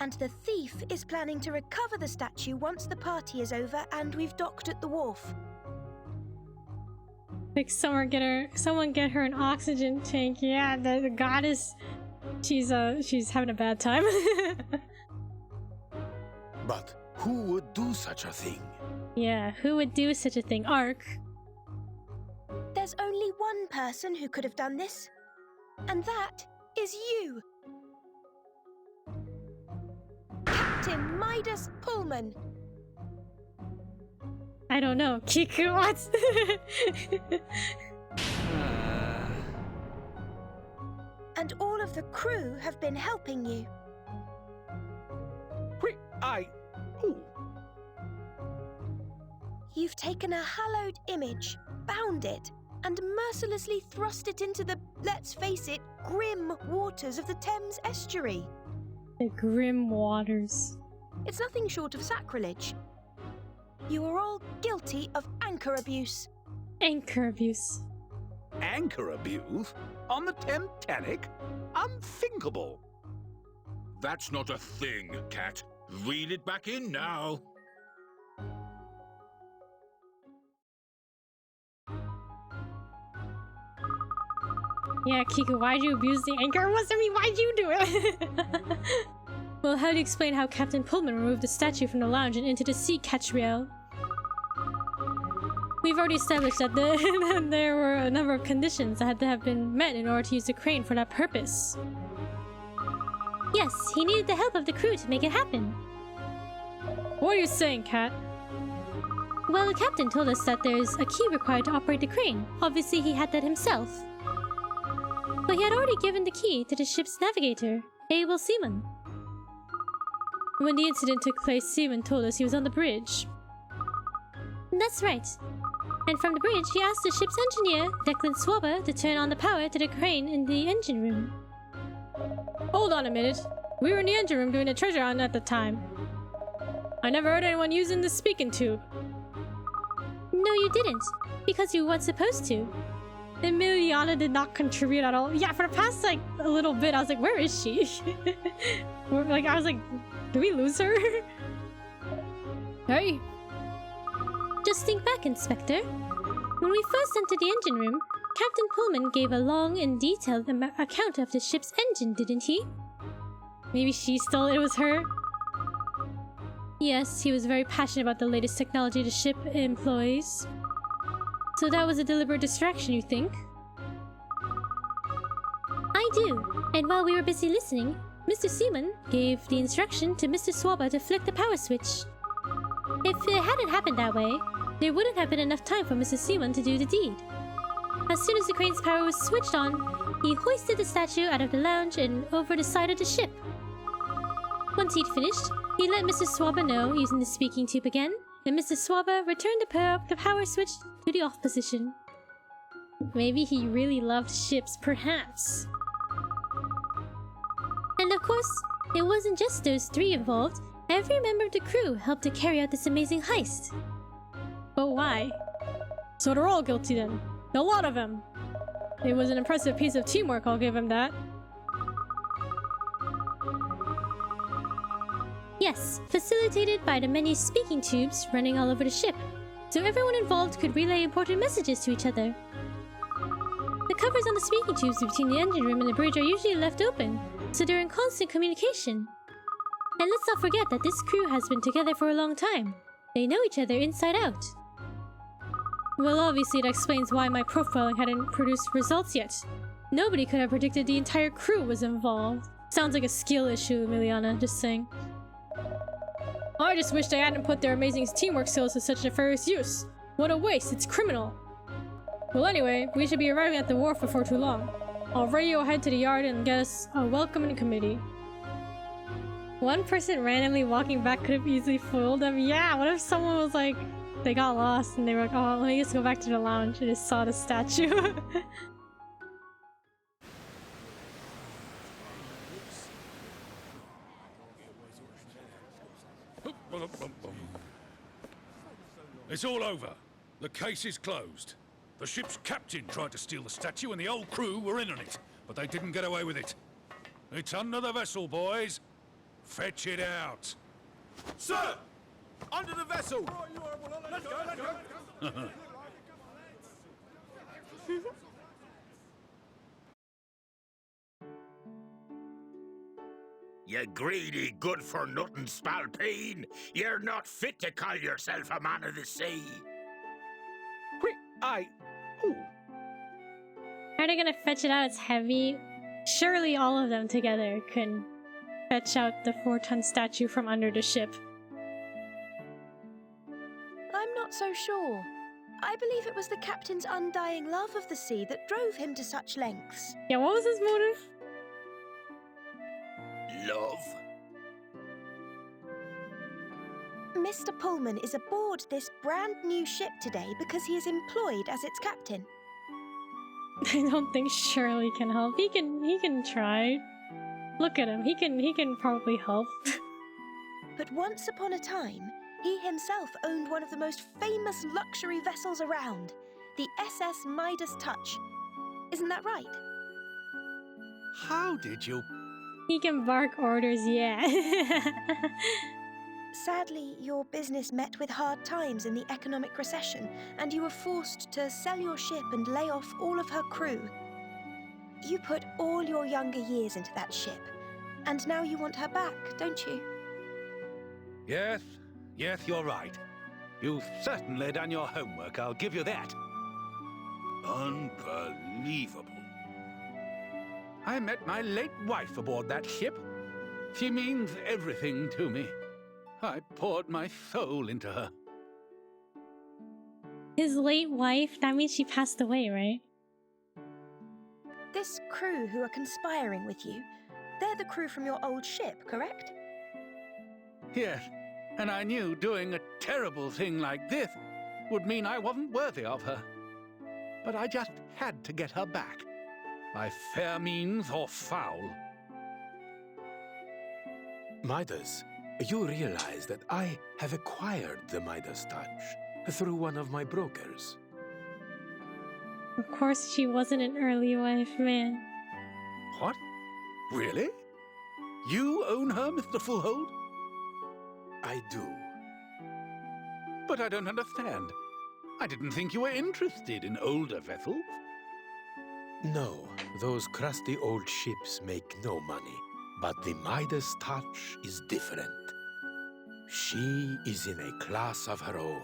And the thief is planning to recover the statue once the party is over and we've docked at the wharf. Like someone get her an oxygen tank. Yeah, the goddess, she's having a bad time. But who would do such a thing? Yeah, who would do such a thing? Ark. There's only one person who could have done this, and that is you. Captain Midas Pullman. I don't know. Kiku, what? And all of the crew have been helping you. Ooh. You've taken a hallowed image, bound it, and mercilessly thrust it into the, let's face it, grim waters of the Thames estuary. The grim waters. It's nothing short of sacrilege. You are all guilty of anchor abuse. Anchor abuse. Anchor abuse? On the Titanic? Unthinkable. That's not a thing, Cat. Read it back in now. Yeah, Kiku, why'd you abuse the anchor? It wasn't me, why'd you do it? Well, how do you explain how Captain Pullman removed the statue from the lounge and into the sea, Katrielle? We've already established that there were a number of conditions that had to have been met in order to use the crane for that purpose. Yes, he needed the help of the crew to make it happen. What are you saying, Kat? Well, the captain told us that there's a key required to operate the crane. Obviously, he had that himself. But he had already given the key to the ship's navigator, Abel Seaman. When the incident took place, Seaman told us he was on the bridge. That's right. And from the bridge, he asked the ship's engineer, Declan Swabber, to turn on the power to the crane in the engine room. Hold on a minute. We were in the engine room doing a treasure hunt at the time. I never heard anyone using the speaking tube. No, you didn't. Because you weren't supposed to. Emiliana did not contribute at all. Yeah, for the past, like, a little bit, I was like, where is she? I was like, did we lose her? Hey. Just think back, Inspector. When we first entered the engine room, Captain Pullman gave a long and detailed account of the ship's engine, didn't he? Maybe she stole it, it was her? Yes, he was very passionate about the latest technology the ship employs. So that was a deliberate distraction, you think? I do. And while we were busy listening, Mr. Seaman gave the instruction to Mr. Swabber to flick the power switch. If it hadn't happened that way, there wouldn't have been enough time for Mr. Seaman to do the deed. As soon as the crane's power was switched on, he hoisted the statue out of the lounge and over the side of the ship. Once he'd finished, he let Mr. Swabber know using the speaking tube again, and Mr. Swabber returned the power switch to the off position. Maybe he really loved ships, perhaps. And of course, it wasn't just those three involved. Every member of the crew helped to carry out this amazing heist. But why? So they're all guilty then. A lot of them. It was an impressive piece of teamwork, I'll give him that. Yes, facilitated by the many speaking tubes running all over the ship, so everyone involved could relay important messages to each other. The covers on the speaking tubes between the engine room and the bridge are usually left open, so they're in constant communication. And let's not forget that this crew has been together for a long time. They know each other inside out. Well, obviously it explains why my profiling hadn't produced results yet. Nobody could have predicted the entire crew was involved. Sounds like a skill issue, Emiliana, just saying. I just wish they hadn't put their amazing teamwork skills to such nefarious use. What a waste, it's criminal. Well anyway, we should be arriving at the wharf before too long. I'll radio ahead to the yard and get us a welcoming committee. One person randomly walking back could have easily fooled them. Yeah, what if someone was like, they got lost and they were like, oh, let me just go back to the lounge and just saw the statue. It's all over. The case is closed. The ship's captain tried to steal the statue and the whole crew were in on it, but they didn't get away with it. It's under the vessel, boys. Fetch it out. Sir! Under the vessel! Let's go! You greedy, good-for-nothing spalpeen! You're not fit to call yourself a man of the sea! Ooh. How are they gonna fetch it out? It's heavy. Surely all of them together can fetch out the 4-ton statue from under the ship. I'm not so sure. I believe it was the captain's undying love of the sea that drove him to such lengths. Yeah, what was his motive? Love? Mr. Pullman is aboard this brand new ship today because he is employed as its captain. I don't think Shirley can help. He can try. Look at him. He can probably help. But once upon a time, he himself owned one of the most famous luxury vessels around, the SS Midas Touch. Isn't that right? How did you... He can bark orders, yeah. Sadly, your business met with hard times in the economic recession, and you were forced to sell your ship and lay off all of her crew. You put all your younger years into that ship, and now you want her back, don't you? Yes, you're right. You've certainly done your homework, I'll give you that. Unbelievable. I met my late wife aboard that ship. She means everything to me. I poured my soul into her. His late wife? That means she passed away, right? This crew who are conspiring with you, they're the crew from your old ship, correct? Yes, and I knew doing a terrible thing like this would mean I wasn't worthy of her. But I just had to get her back, by fair means or foul. Midas, you realize that I have acquired the Midas Touch through one of my brokers. Of course she wasn't an early wife, man. What? Really? You own her, Mr. Fullhold? I do. But I don't understand. I didn't think you were interested in older vessels. No, those crusty old ships make no money. But the Midas Touch is different. She is in a class of her own.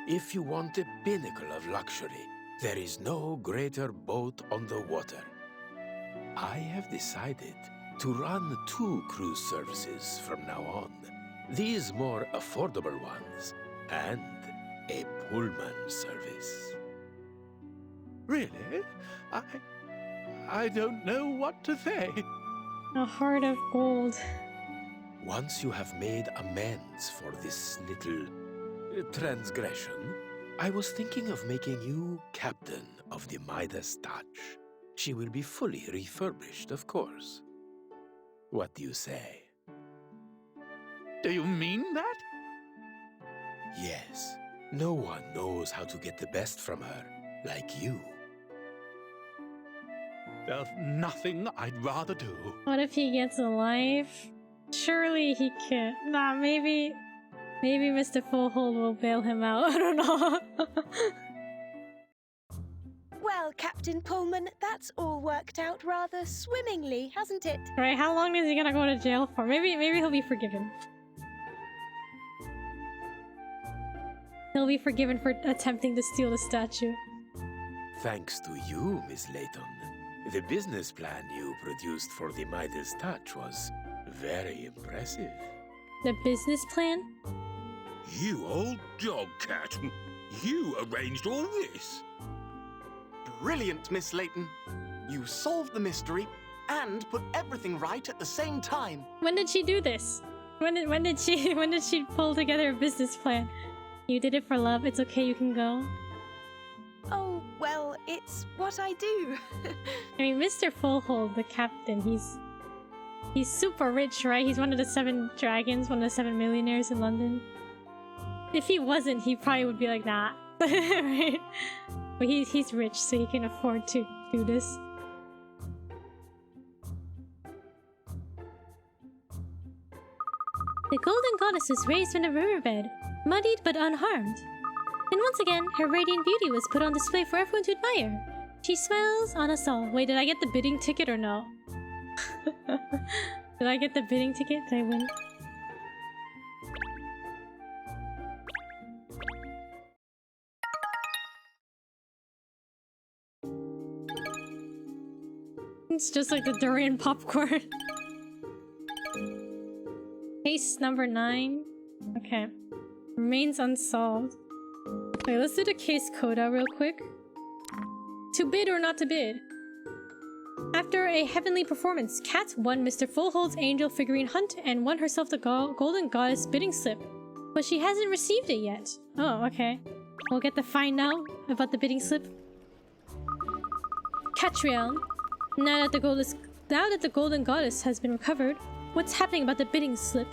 If you want a pinnacle of luxury, there is no greater boat on the water. I have decided to run 2 cruise services from now on. These more affordable ones, and a Pullman service. Really? I don't know what to say. A heart of gold. Once you have made amends for this little transgression, I was thinking of making you captain of the Midas Touch. She will be fully refurbished, of course. What do you say? Do you mean that? Yes. No one knows how to get the best from her like you. There's nothing I'd rather do. What if he gets a life? Surely he can't. Nah, maybe Mr. Fullhold will bail him out. I don't know. Well, Captain Pullman, that's all worked out rather swimmingly, hasn't it? Right, how long is he gonna go to jail for? Maybe he'll be forgiven. He'll be forgiven for attempting to steal the statue. Thanks to you, Miss Layton. The business plan you produced for the Midas touch was very impressive. The business plan? You old dog cat. You arranged all this. Brilliant, Miss Layton. You solved the mystery and put everything right at the same time. When did she do this? When did she pull together a business plan? You did it for love. It's okay, you can go. Oh, well, it's what I do. I mean, Mr. Fullhold, the captain, he's super rich, right? He's one of the 7 dragons, one of the 7 millionaires in London. If he wasn't, he probably would be like that, right? But he's rich, so he can afford to do this. The golden goddess was raised in a riverbed, muddied but unharmed. And once again, her radiant beauty was put on display for everyone to admire. She smiles on us all. Wait, did I get the bidding ticket or no? Did I get the bidding ticket? Did I win? It's just like the durian popcorn. Case number 9. Okay. Remains unsolved. Okay, let's do the case coda real quick. To bid or not to bid? After a heavenly performance, Kat won Mr. Fullhold's angel figurine hunt and won herself the golden goddess bidding slip. But she hasn't received it yet. Oh, okay. We'll get the fine now about the bidding slip. Katrielle, now that the golden goddess has been recovered, what's happening about the bidding slip?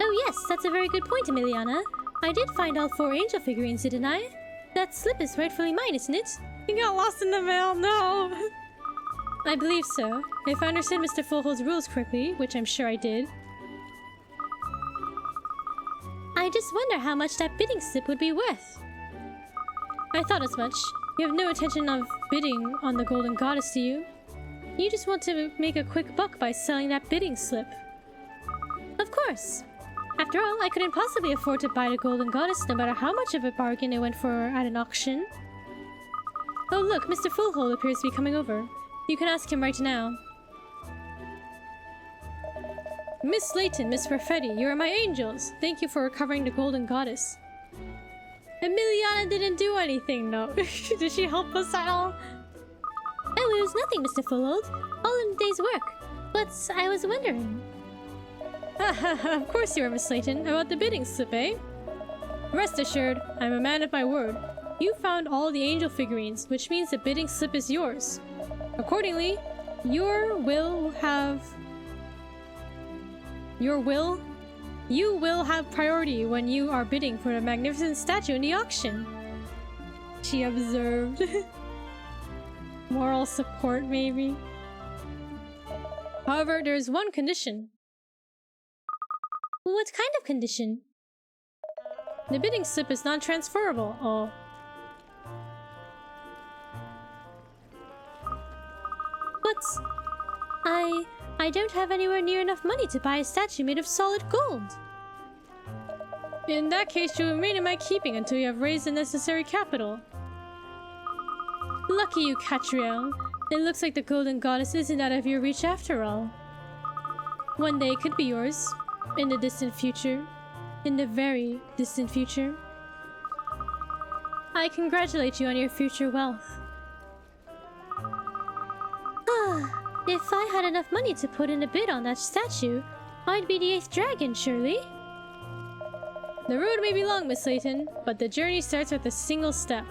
Oh yes, that's a very good point, Emiliana. I did find all 4 angel figurines, didn't I? That slip is rightfully mine, isn't it? You got lost in the mail, no! I believe so. If I understood Mr. Fullhold's rules correctly, which I'm sure I did. I just wonder how much that bidding slip would be worth. I thought as much. You have no intention of bidding on the golden goddess, do you? You just want to make a quick buck by selling that bidding slip. Of course. After all, I couldn't possibly afford to buy the golden goddess no matter how much of a bargain it went for at an auction. Oh look, Mr. Fullhold appears to be coming over. You can ask him right now. Miss Layton, Miss Perfetti, you are my angels. Thank you for recovering the golden goddess. Emiliana didn't do anything, no. Did she help us at all? Oh, it was nothing, Mr. Fullhold. All in a day's work. But I was wondering... Of course you are, Miss Layton. About the bidding slip, eh? Rest assured, I'm a man of my word. You found all the angel figurines, which means the bidding slip is yours. Accordingly, you will have priority when you are bidding for the magnificent statue in the auction. She observed. Moral support, maybe. However, there is one condition. What kind of condition? The bidding slip is non-transferable. Oh. But I don't have anywhere near enough money to buy a statue made of solid gold. In that case, you remain in my keeping until you have raised the necessary capital. Lucky you, Katrielle. It looks like the golden goddess isn't out of your reach after all. One day it could be yours. In the distant future. In the very distant future. I congratulate you on your future wealth. If I had enough money to put in a bid on that statue, I'd be the 8th dragon, surely? The road may be long, Miss Layton, but the journey starts with a single step.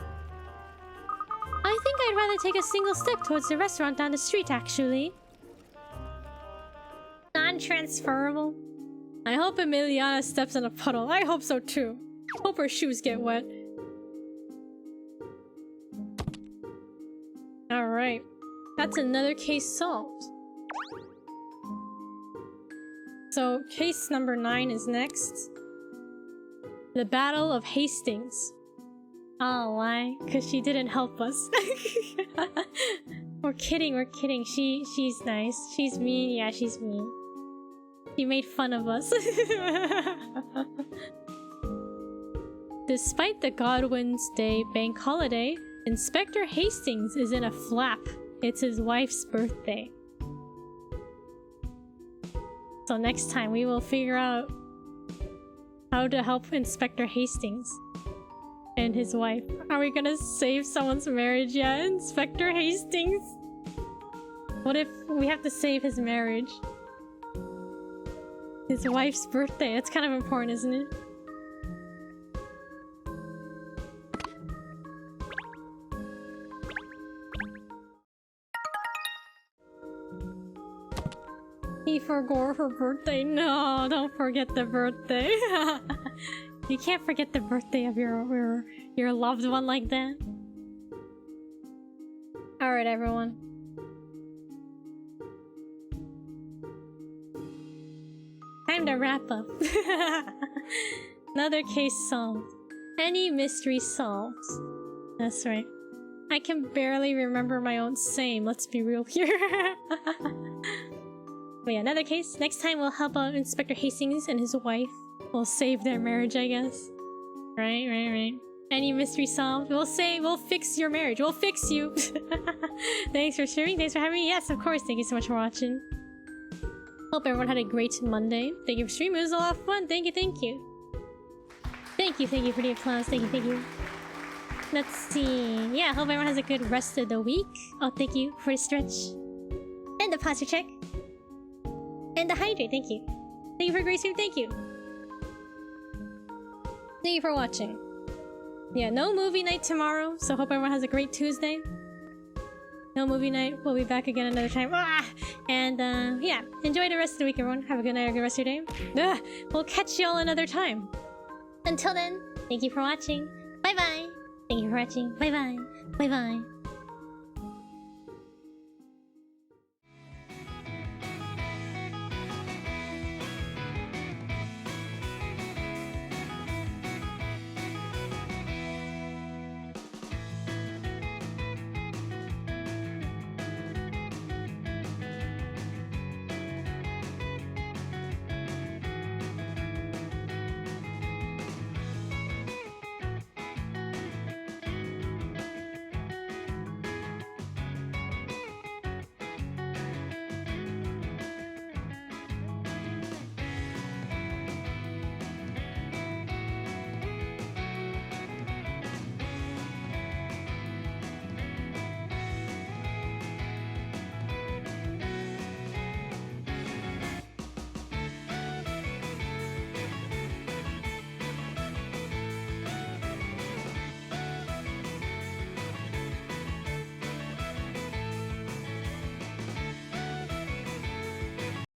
I think I'd rather take a single step towards the restaurant down the street, actually. Non-transferable? I hope Emiliana steps in a puddle. I hope so too. Hope her shoes get wet. Alright. That's another case solved. So, case number 9 is next. The Battle of Hastings. Oh, why? Because she didn't help us. We're kidding, we're kidding. She's nice. She's mean, yeah, she's mean. She made fun of us. Despite the Godwin's Day bank holiday, Inspector Hastings is in a flap. It's his wife's birthday. So next time we will figure out how to help Inspector Hastings and his wife. Are we gonna save someone's marriage? Yeah, Inspector Hastings. What if we have to save his marriage? His wife's birthday. That's kind of important, isn't it? He forgot her birthday. No, don't forget the birthday. You can't forget the birthday of your loved one like that. Alright, everyone. Time to wrap up. Another case solved. Any mystery solved. That's right. I can barely remember my own same. Let's be real here. But yeah, another case. Next time we'll help out Inspector Hastings and his wife. We'll save their marriage, I guess. Right. Any mystery solved? We'll fix your marriage. We'll fix you. Thanks for sharing. Thanks for having me. Yes, of course. Thank you so much for watching. Hope everyone had a great Monday. Thank you for streaming. It was a lot of fun. Thank you. Thank you for the applause. Thank you. Let's see. Yeah, hope everyone has a good rest of the week. Oh, thank you for the stretch. And the posture check. And the hydrate. Thank you. Thank you for a great stream. Thank you. Thank you for watching. Yeah, no movie night tomorrow, so hope everyone has a great Tuesday. No movie night. We'll be back again another time. And yeah, enjoy the rest of the week, everyone. Have a good night or good rest of your day. We'll catch y'all another time. Until then, thank you for watching. Bye bye. Thank you for watching. Bye bye. Bye bye.